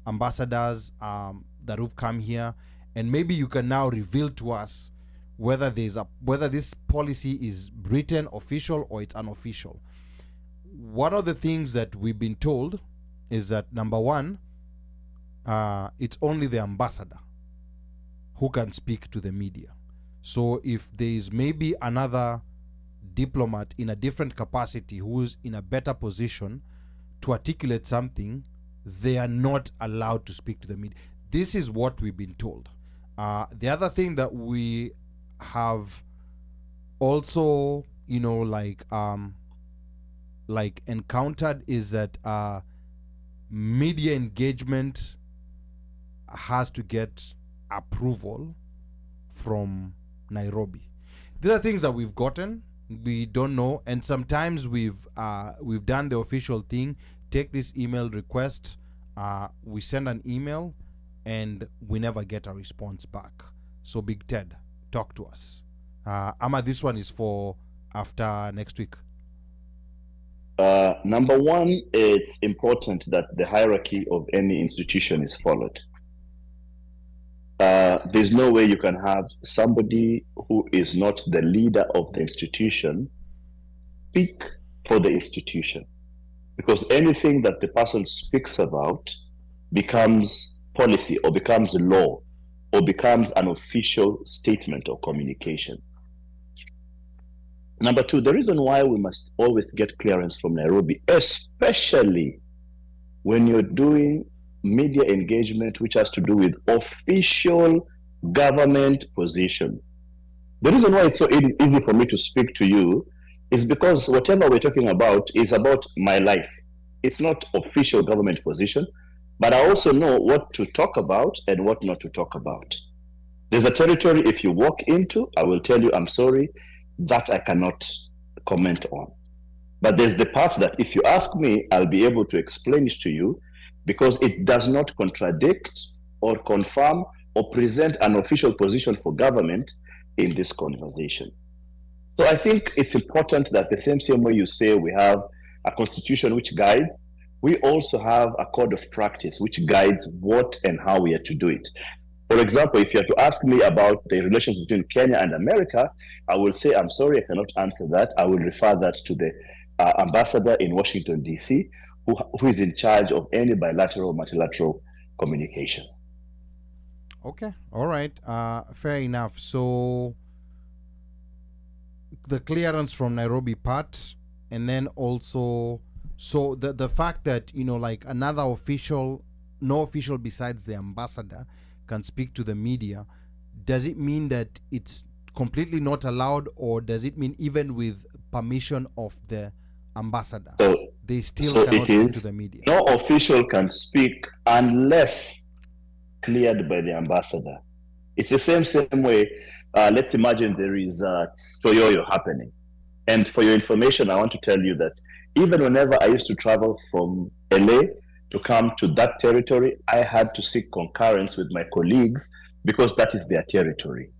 ambassadors that have come here, and maybe you can now reveal to us whether this policy is written official or it's unofficial. One of the things that we've been told is that, number one, it's only the ambassador who can speak to the media. So if there is maybe another diplomat in a different capacity who's in a better position to articulate something, they are not allowed to speak to the media. This is what we've been told. The other thing that we have also, encountered is that media engagement has to get approval from Nairobi. These are things that we've gotten. We don't know, and sometimes we've done the official thing. Take this email request. We send an email, and we never get a response back. So, Big Ted, talk to us. Ama, this one is for after next week. Number one, it's important that the hierarchy of any institution is followed. There's no way you can have somebody who is not the leader of the institution speak for the institution, because anything that the person speaks about becomes policy or becomes law or becomes an official statement or communication. Number two, the reason why we must always get clearance from Nairobi, especially when you're doing media engagement which has to do with official government position. The reason why it's so easy for me to speak to you is because whatever we're talking about is about my life. It's not official government position, but I also know what to talk about and what not to talk about. There's a territory if you walk into, I will tell you, I'm sorry, that I cannot comment on. But there's the part that if you ask me, I'll be able to explain it to you because it does not contradict or confirm or present an official position for government in this conversation. So I think it's important that the same way you say we have a constitution which guides, we also have a code of practice which guides what and how we are to do it. For example, if you are to ask me about the relations between Kenya and America, I will say, I'm sorry, I cannot answer that. I will refer that to the ambassador in Washington, D.C., who is in charge of any bilateral, multilateral communication. Okay, all right, fair enough. So the clearance from Nairobi part, and then also, so the fact that, you know, like another official, no official besides the ambassador can speak to the media, does it mean that it's completely not allowed, or does it mean even with permission of the ambassador, they still cannot speak to the media? No official can speak unless cleared by the ambassador. It's the same way. Let's imagine there is a Toyoyo happening. And for your information, I want to tell you that even whenever I used to travel from LA to come to that territory, I had to seek concurrence with my colleagues because that is their territory.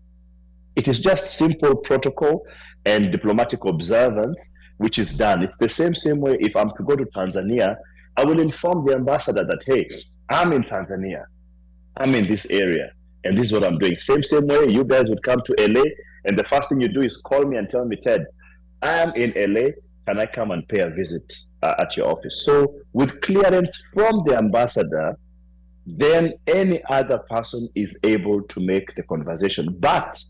It is just simple protocol and diplomatic observance, which is done. It's the same way if I'm to go to Tanzania, I will inform the ambassador that, hey, I'm in Tanzania, I'm in this area, and this is what I'm doing. Same way, you guys would come to LA, and the first thing you do is call me and tell me, Ted, I'm in LA, can I come and pay a visit at your office? So with clearance from the ambassador, then any other person is able to make the conversation. But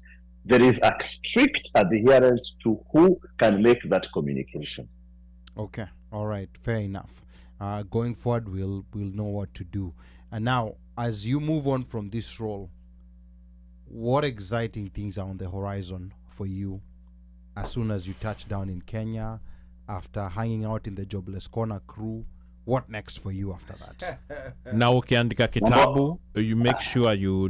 there is a strict adherence to who can make that communication. Okay, all right, fair enough. Going forward, we'll know what to do. And now, as you move on from this role, what exciting things are on the horizon for you as soon as you touch down in Kenya, after hanging out in the Jobless Corner crew? What next for you after that? Na ukiandika kitabu, you make sure you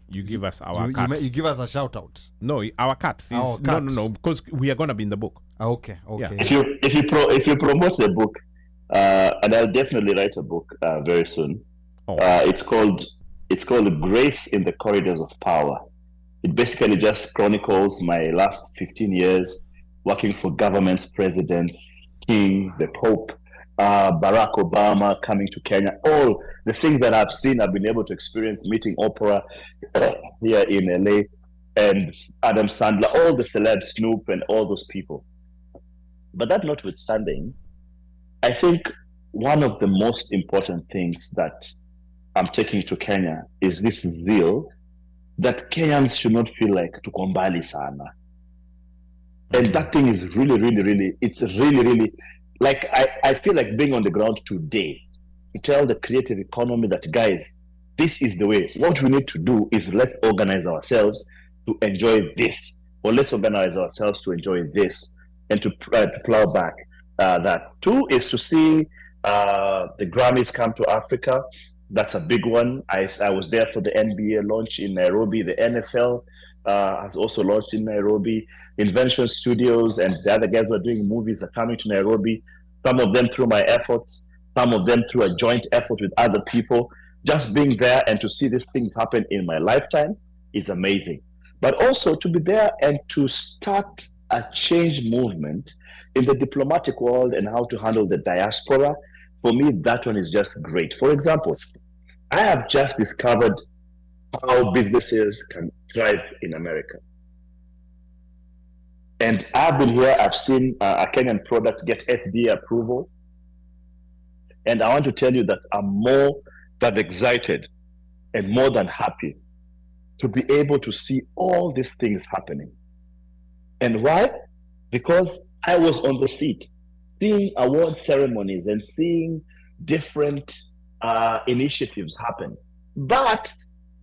give us our cut. You give us a shout out. No, our cut. No, because we are gonna be in the book. Okay. Yeah. If you promote the book, and I'll definitely write a book very soon. It's called Grace in the Corridors of Power. It basically just chronicles my last 15 years working for governments, presidents, kings, the Pope, Barack Obama coming to Kenya, all the things that I've seen, I've been able to experience, meeting Oprah here in LA, and Adam Sandler, all the celebs, Snoop, and all those people. But that notwithstanding, I think one of the most important things that I'm taking to Kenya is this zeal that Kenyans should not feel like tuko mbali sana. And that thing is really, it's really, like I feel like being on the ground today to tell the creative economy that, guys, this is the way. What we need to do is let's organize ourselves to enjoy this, or let's organize ourselves to enjoy this, and to plow back that. Two is to see the Grammys come to Africa. That's a big one. I was there for the NBA launch in Nairobi. The NFL has also launched in Nairobi. Invention Studios and the other guys who are doing movies are coming to Nairobi. Some of them through my efforts, some of them through a joint effort with other people. Just being there and to see these things happen in my lifetime is amazing. But also to be there and to start a change movement in the diplomatic world and how to handle the diaspora, for me, that one is just great. For example, I have just discovered how businesses can thrive in America. And I've been here, I've seen a Kenyan product get FDA approval. And I want to tell you that I'm more than excited and more than happy to be able to see all these things happening. And why? Because I was on the seat, seeing award ceremonies and seeing different initiatives happen. But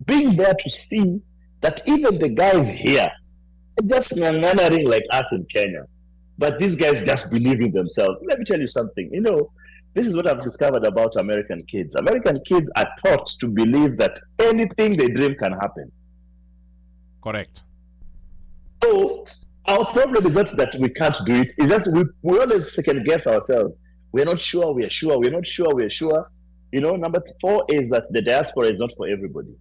being there to see that even the guys here, just nganganaring like us in Kenya, but these guys just believe in themselves. Let me tell you something. You know, this is what I've discovered about American kids. American kids are taught to believe that anything they dream can happen. Correct. So our problem is not that we can't do it. It's just we always second guess ourselves. We're not sure, we're sure, we're not sure, we're sure. You know, number 4 is that the diaspora is not for everybody.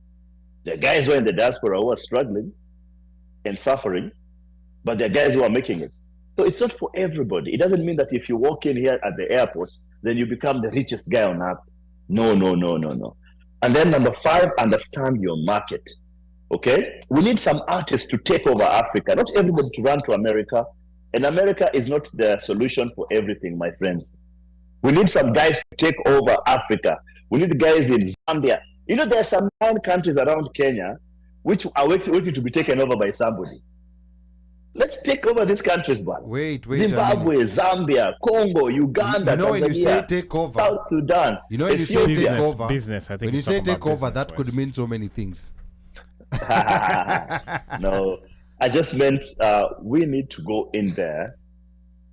There are guys who are in the diaspora who are struggling and suffering, but there are guys who are making it. So it's not for everybody. It doesn't mean that if you walk in here at the airport, then you become the richest guy on earth. No. And then number 5, understand your market. Okay? We need some artists to take over Africa. Not everybody to run to America. And America is not the solution for everything, my friends. We need some guys to take over Africa. We need guys in Zambia. You know, there are some 9 countries around Kenya which are waiting to be taken over by somebody. Let's take over these countries, man. Wait. Zimbabwe, Zambia, Congo, Uganda, Tanzania, when you say take over, South Sudan. You know, when you say take over, business. I think when you say take over, that could mean so many things. No, I just meant we need to go in there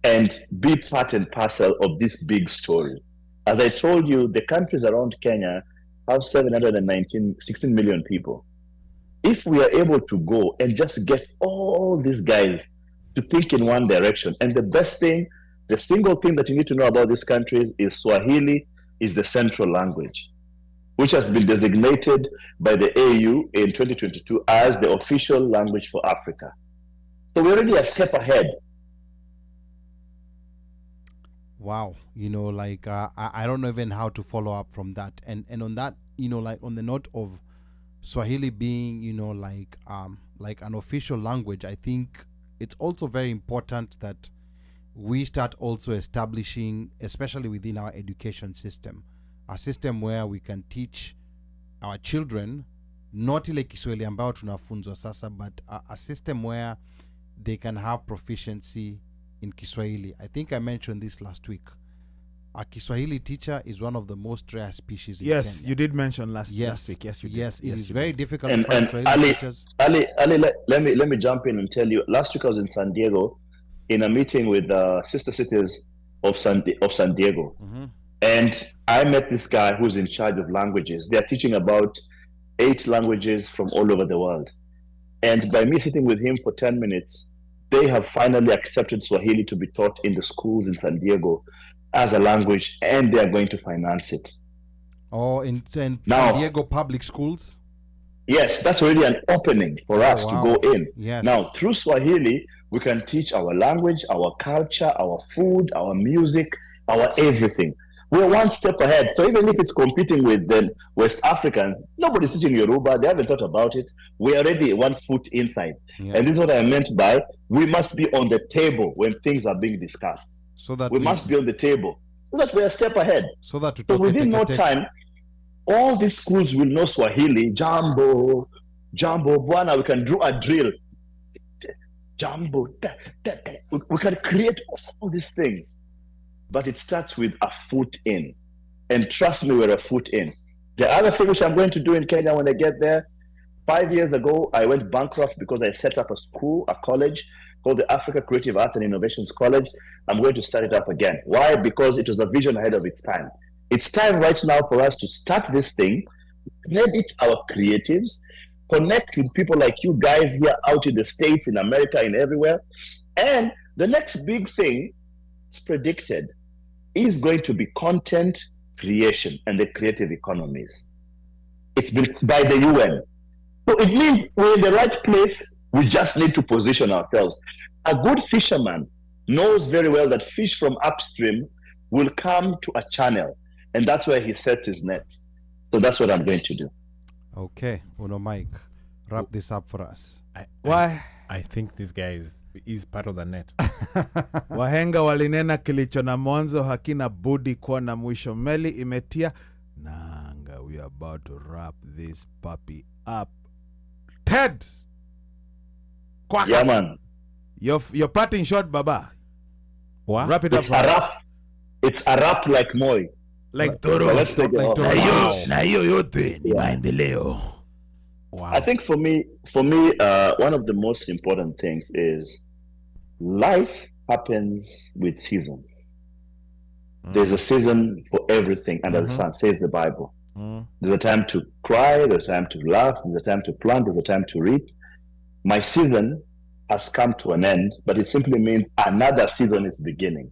and be part and parcel of this big story. As I told you, the countries around Kenya have 16 million people. If we are able to go and just get all these guys to think in one direction, and the best thing, the single thing that you need to know about these countries is Swahili is the central language, which has been designated by the AU in 2022 as the official language for Africa. So we're already a step ahead. Wow, you know, like I don't know even how to follow up from that. And on that, you know, like on the note of Swahili being, you know, like an official language, I think it's also very important that we start also establishing, especially within our education system, a system where we can teach our children not ile Kiswahili ambao tunafunzwa sasa, but a system where they can have proficiency in Kiswahili. I think I mentioned this last week. A Kiswahili teacher is one of the most rare species in Yes, Kenya. you did mention last week. Yes, you did. Yes, it is you very did. difficult to find Swahili Ali, teachers. Ali, let me jump in and tell you. Last week I was in San Diego in a meeting with sister cities of San Diego, and I met this guy who's in charge of languages. They are teaching about 8 languages from all over the world, and by me sitting with him for 10 minutes, they have finally accepted Swahili to be taught in the schools in San Diego as a language, and they are going to finance it. Oh, in San Diego public schools? Yes, that's already an opening for us to go in. Yes. Now, through Swahili, we can teach our language, our culture, our food, our music, our everything. We're one step ahead. So even if it's competing with the West Africans, nobody's teaching Yoruba. They haven't thought about it. We're already 1 foot inside. Yeah. And this is what I meant by we must be on the table when things are being discussed. So that we must be on the table so that we're a step ahead. So that within no time, all these schools will know Swahili, Jambo, Bwana, we can do a drill. Jambo, we can create all these things. But it starts with a foot in. And trust me, we're a foot in. The other thing which I'm going to do in Kenya when I get there, 5 years ago, I went bankrupt because I set up a school, a college called the Africa Creative Arts and Innovations College. I'm going to start it up again. Why? Because it was a vision ahead of its time. It's time right now for us to start this thing, credit our creatives, connect with people like you guys here out in the States, in America, in everywhere. And the next big thing, it's predicted, is going to be content creation and the creative economies. It's been by the UN. So it means we're in the right place. We just need to position ourselves. A good fisherman knows very well that fish from upstream will come to a channel, and that's where he sets his net. So that's what I'm going to do. Okay, Mike, wrap this up for us. I think this guy is part of the net. Wahenga walinena kilicho na mwanzo hakina budi kuwa na mwisho. Meli imetia nanga. We are about to wrap this puppy up. Ted Kwaka. Yeah, man. Your parting shot, Baba. What? Wrap it up. It's a rap like Moi. Like Toro. Let's take it off. Na hiyo yote ni maendeleo. Wow. I think for me, one of the most important things is life happens with seasons. There's a season for everything under the sun, says the Bible. There's a time to cry, there's a time to laugh, there's a time to plant, there's a time to reap. My season has come to an end, but it simply means another season is beginning.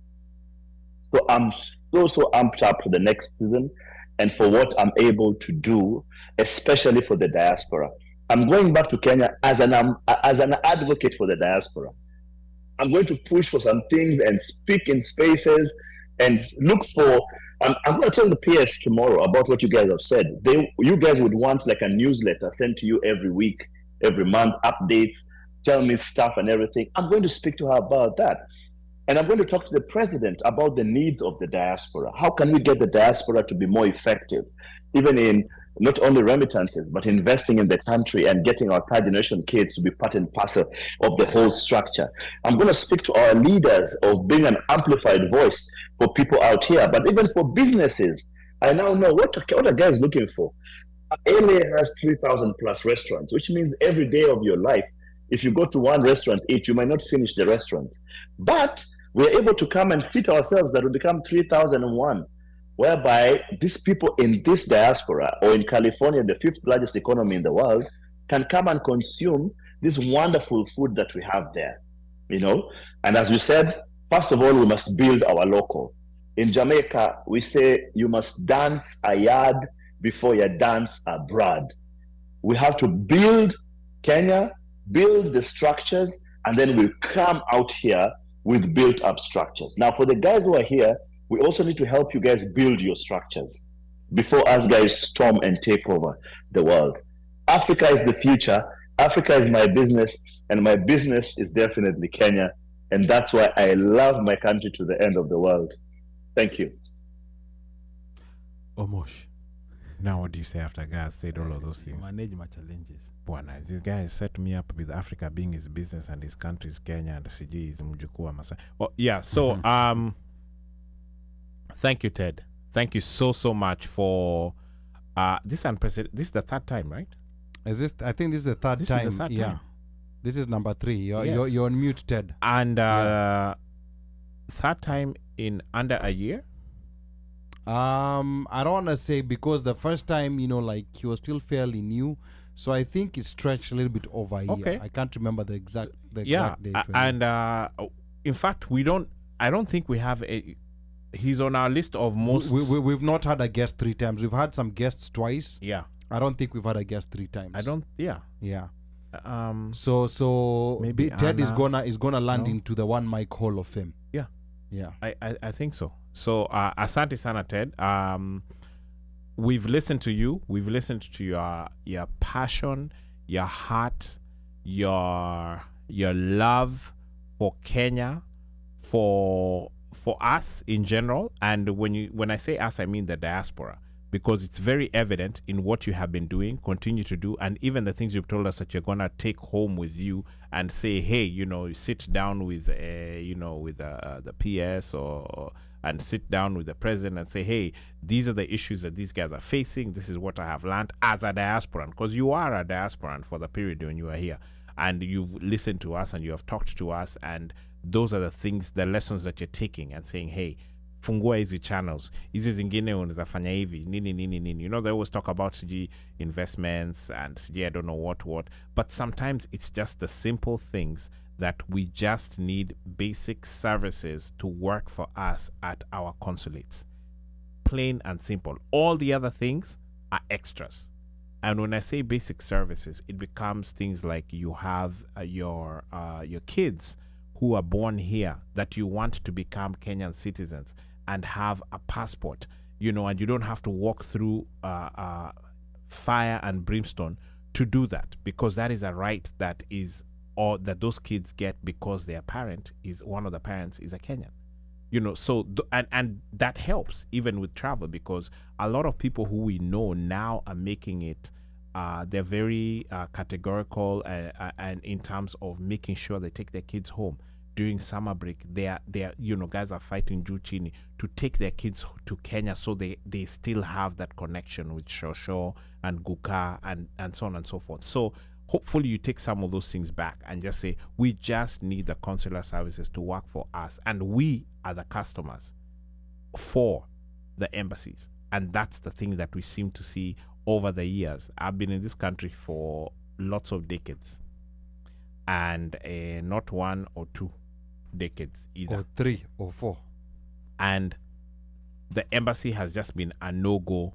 So I'm so amped up for the next season and for what I'm able to do, especially for the diaspora. I'm going back to Kenya as an advocate for the diaspora. I'm going to push for some things and speak in spaces and look for. I'm going to tell the PS tomorrow about what you guys have said. You guys would want like a newsletter sent to you every week, every month, updates, tell me stuff and everything. I'm going to speak to her about that. And I'm going to talk to the president about the needs of the diaspora. How can we get the diaspora to be more effective, even in not only remittances, but investing in the country and getting our third generation kids to be part and parcel of the whole structure. I'm going to speak to our leaders of being an amplified voice for people out here, but even for businesses. I now know what a guy is looking for. LA has 3,000 plus restaurants, which means every day of your life, if you go to one restaurant each, you might not finish the restaurant. But we're able to come and fit ourselves that will become 3,001, whereby these people in this diaspora or in California, the fifth largest economy in the world, can come and consume this wonderful food that we have there, you know? And as we said, first of all, we must build our local. In Jamaica, we say you must dance a yard before you dance abroad. We have to build Kenya, build the structures, and then we come out here with built up structures. Now, for the guys who are here, we also need to help you guys build your structures before us guys storm and take over the world. Africa is the future. Africa is my business, and my business is definitely Kenya. And that's why I love my country to the end of the world. Thank you. Omosh. Now, what do you say after guys said all of those things? Manage my challenges. Bwana, this guy set me up with Africa being his business and his country is Kenya and CG is Mjukua Masai. Oh, yeah. So, thank you, Ted. Thank you so much for this unprecedented. This is the third time, right? Is this? I think this is the third This time. is the third yeah. time. This is number 3. Yes. You're on mute, Ted. And third time in under a year. I don't want to say, because the first time, you know, like he was still fairly new, so I think it stretched a little bit over a year. I can't remember the exact date. And in fact, I don't think we have a. He's on our list of most. We've not had a guest 3 times. We've had some guests twice. Yeah. I don't think we've had a guest 3 times. I don't. Yeah. Yeah. So maybe Ted is Anna, gonna land into the OneMic Hall of Fame. Yeah. Yeah. I think so. So asante sana, Ted. We've listened to you. We've listened to your passion, your heart, your love for Kenya, for us in general. And when I say us, I mean the diaspora, because it's very evident in what you have been doing, continue to do, and even the things you've told us that you're gonna take home with you and say, hey, you know, sit down with the PS and sit down with the president and say, hey, these are the issues that these guys are facing. This is what I have learned as a diasporan, because you are a diasporan for the period when you are here, and you've listened to us and you have talked to us, and those are the things, the lessons that you're taking and saying, hey, fungua hizi channels, hizi zingine unazafanya hivi nini. You know, they always talk about CG investments and CG I don't know what, but sometimes it's just the simple things that we just need basic services to work for us at our consulates. Plain and simple. All the other things are extras. And when I say basic services, it becomes things like you have your kids who are born here that you want to become Kenyan citizens and have a passport, you know, and you don't have to walk through fire and brimstone to do that, because that is a right that is, or that those kids get because their parent is, one of the parents is a Kenyan, you know. So and that helps even with travel, because a lot of people who we know now are making it, they're very categorical and in terms of making sure they take their kids home during summer break. They're you know, guys are fighting juu chini to take their kids to Kenya, so they still have that connection with Shosho and Guka and so on and so forth. So hopefully you take some of those things back and just say, we just need the consular services to work for us, and we are the customers for the embassies. And that's the thing that we seem to see over the years. I've been in this country for lots of decades. and not 1 or 2 decades either. Or 3 or 4. And the embassy has just been a no-go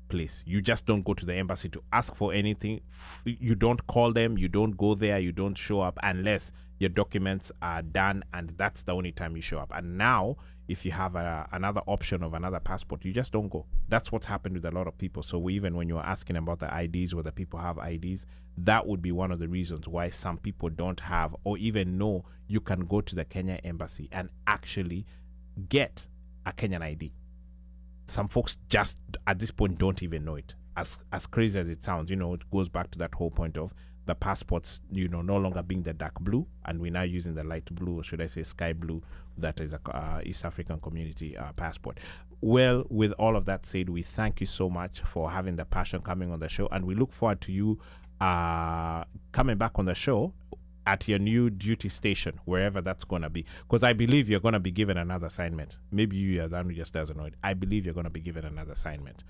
place. You just don't go to the embassy to ask for anything. You don't call them, you don't go there, you don't show up unless your documents are done, and that's the only time you show up. And now, if you have another option of another passport, you just don't go. That's what's happened with a lot of people. So even when you're asking about the IDs, whether people have IDs, that would be one of the reasons why some people don't have or even know you can go to the Kenya embassy and actually get a Kenyan ID. Some folks just at this point don't even know it. As crazy as it sounds, you know, it goes back to that whole point of the passports, you know, no longer being the dark blue, and we're now using the light blue, or should I say sky blue, that is a East African community passport. Well, with all of that said, we thank you so much for having the passion coming on the show, and we look forward to you coming back on the show at your new duty station, wherever that's going to be. Because I believe you're going to be given another assignment. Maybe you are the one who just doesn't know it. I believe you're going to be given another assignment.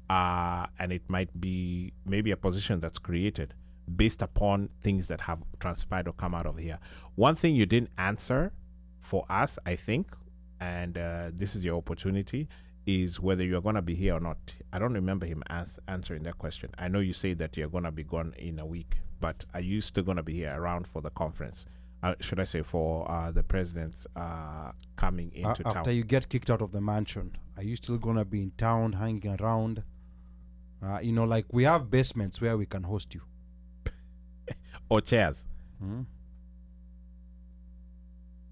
And it might be maybe a position that's created based upon things that have transpired or come out of here. One thing you didn't answer for us, I think, and this is your opportunity, is whether you're going to be here or not. I don't remember him answering that question. I know you say that you're going to be gone in a week, but are you still going to be here around for the conference? Should I say for the president's coming into town? After you get kicked out of the mansion, are you still going to be in town hanging around? You know, like we have basements where we can host you. Or chairs?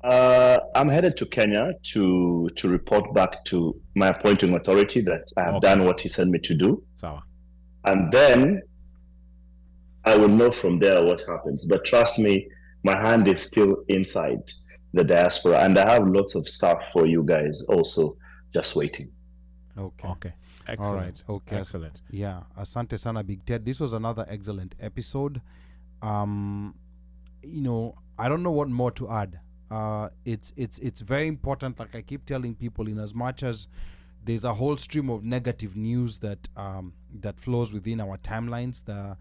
I'm headed to Kenya to report back to my appointing authority that I have done what he sent me to do. Sawa. And then I will know from there what happens. But trust me, my hand is still inside the diaspora, and I have lots of stuff for you guys also just waiting. Okay. Excellent. All right. Okay. Excellent. Yeah. Asante sana, Big Ted. This was another excellent episode. You know, I don't know what more to add. It's very important, like I keep telling people, in as much as there's a whole stream of negative news that that flows within our timelines, the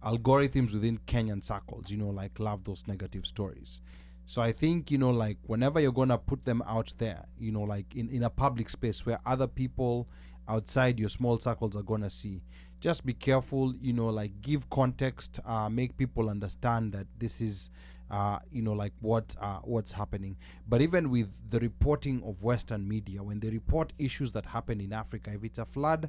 algorithms within Kenyan circles, you know, like love those negative stories. So I think, you know, like whenever you're gonna put them out there, you know, like in a public space where other people outside your small circles are gonna see, just be careful, you know, like give context, make people understand that this is you know, like what's happening. But even with the reporting of Western media, when they report issues that happen in Africa, if it's a flood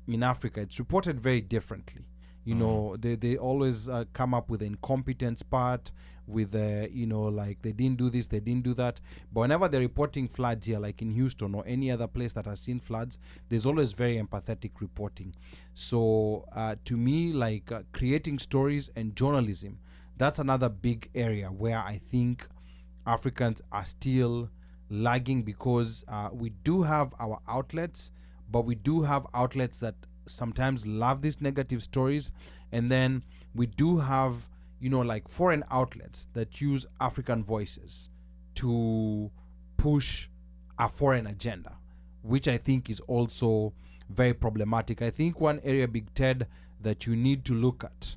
in Africa, it's reported very differently. You know, they always come up with the incompetence part, with you know, like they didn't do this, they didn't do that. But whenever they're reporting floods here, like in Houston or any other place that has seen floods, there's always very empathetic reporting. So to me, like creating stories and journalism, that's another big area where I think Africans are still lagging, because we do have our outlets, but we do have outlets that sometimes love these negative stories, and then we do have, you know, like foreign outlets that use African voices to push a foreign agenda, which I think is also very problematic. I think one area, Big Ted, that you need to look at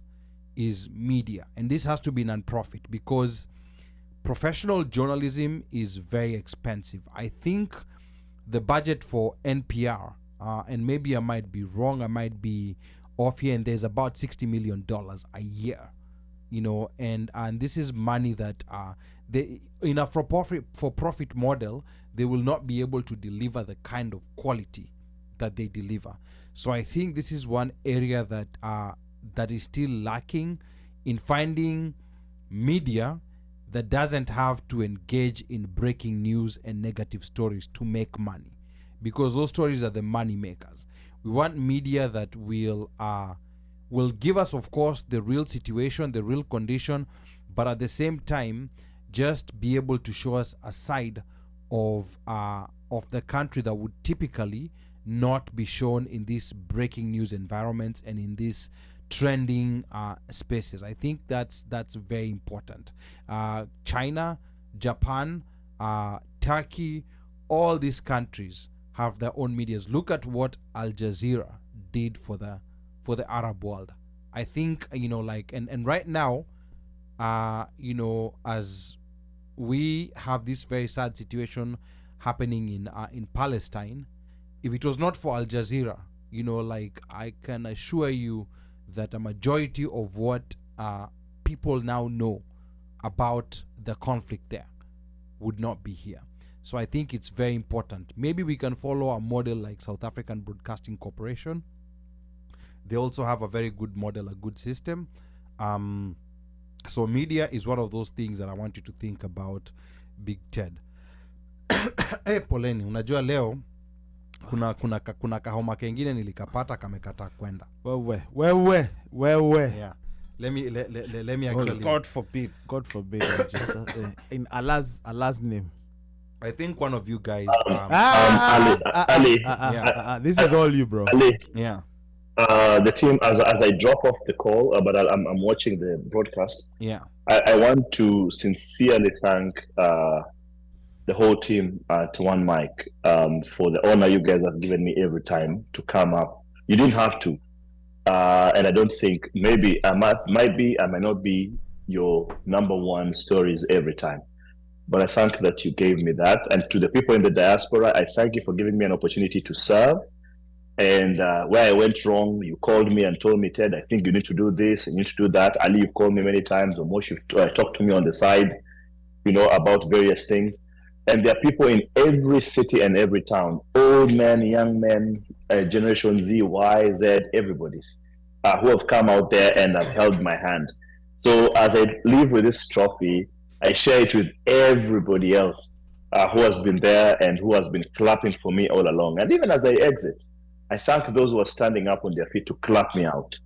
is media, and this has to be non-profit, because professional journalism is very expensive. I think the budget for NPR, and maybe I might be wrong, I might be off here, and there's about $60 million a year, you know, and this is money that they, in a for-profit model, they will not be able to deliver the kind of quality that they deliver. So I think this is one area that that is still lacking in finding media that doesn't have to engage in breaking news and negative stories to make money, because those stories are the money makers. We want media that will give us, of course, the real situation, the real condition, but at the same time just be able to show us a side of the country that would typically not be shown in these breaking news environments and in these trending spaces. I think that's very important. China, Japan, Turkey, all these countries have their own medias. Look at what Al Jazeera did for the Arab world. I think, you know, like, and right now as we have this very sad situation happening in Palestine, if it was not for Al Jazeera, I can assure you that a majority of what people now know about the conflict there would not be here. So I think it's very important. Maybe we can follow a model like South African Broadcasting Corporation. They also have a very good model, a good system. So media is one of those things that I want you to think about, BigTed. Poleni, unajua leo kuna kahoma kengine nilikapata kamekata kwenda. Wewe. Yeah. Let me actually. God forbid. Jesus, in Allah's name. I think one of you guys. Ali. This is all you, bro. Ali. Yeah. The team, as I drop off the call, but I'm watching the broadcast. Yeah. I want to sincerely thank the whole team at OneMic for the honor you guys have given me every time to come up. You didn't have to. And I don't think, maybe I might not be your number one stories every time. But I thank that you gave me that. And to the people in the diaspora, I thank you for giving me an opportunity to serve. And where I went wrong, you called me and told me, Ted, I think you need to do this, and you need to do that. Ali, you've called me many times. Or Mosh, you've talked to me on the side, about various things. And there are people in every city and every town, old men, young men, Generation Z, Y, Z, everybody, who have come out there and have held my hand. So as I leave with this trophy, I share it with everybody else who has been there and who has been clapping for me all along. And even as I exit, I thank those who are standing up on their feet to clap me out.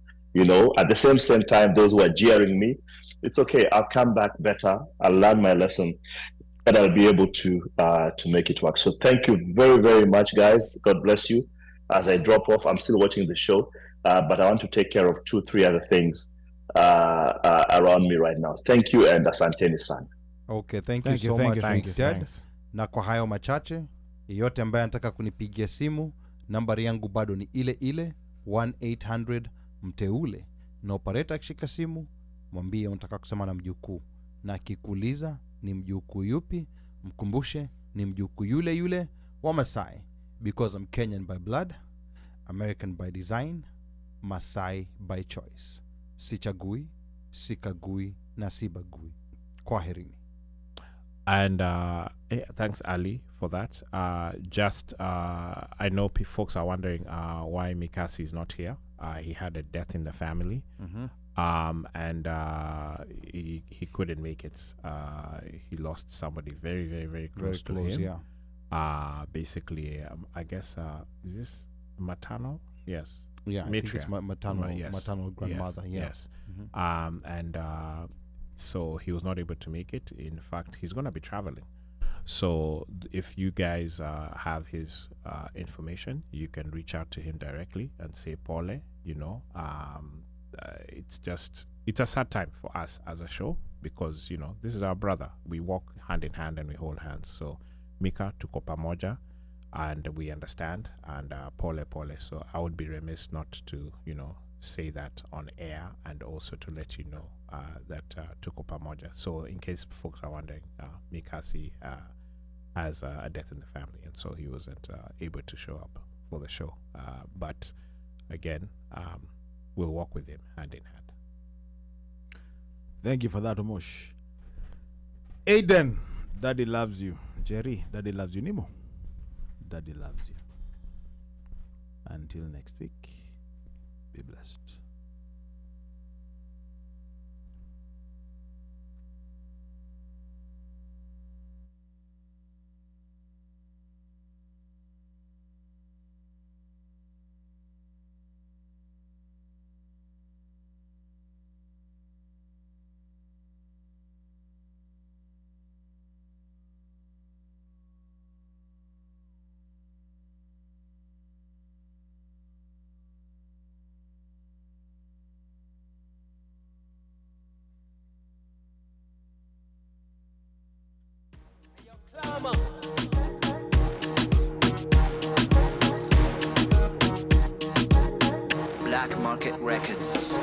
At the same time, those who are jeering me, it's okay. I'll come back better. I'll learn my lesson, and I'll be able to make it work. So thank you very, very much, guys. God bless you. As I drop off, I'm still watching the show, but I want to take care of 2-3 other things around me right now. Thank you, and asanteni sana. Okay, thank you so much, BigTed. Na kwa hayo machache, yeyote ambaye anataka kunipigia simu, nambari yangu bado ni ile 1-800 mteule. Na operator akishika simu, mwambie unataka kusema na mjukuu. Na akikuuliza ni mjukuu yupi, mkumbushe ni mjukuu yule wa Masai. Because I'm Kenyan by blood, American by design, Masai by choice. Sichagui, sikagui, na sibagui. Kwaherini. And thanks, Ali, for that. I know folks are wondering why Mikasi is not here. He had a death in the family, and he couldn't make it. He lost somebody very, very, very close to him. Yeah. Basically, I guess is this maternal? Yes. Yeah, I think it's maternal grandmother. Yes. And so he was not able to make it. In fact, he's going to be traveling. So if you guys have his information, you can reach out to him directly and say, Paule, it's a sad time for us as a show because, this is our brother. We walk hand in hand and we hold hands. So Mika, tuko pamoja, and we understand, and Paule. So I would be remiss not to, say that on air, and also to let you know that tuko pamoja. So in case folks are wondering, Mikasi has a death in the family, and so he wasn't able to show up for the show. But again, we'll walk with him hand in hand. Thank you for that, Omosh. Aiden, Daddy loves you. Jerry, Daddy loves you. Nemo, Daddy loves you. Until next week, be blessed. Black Market Records.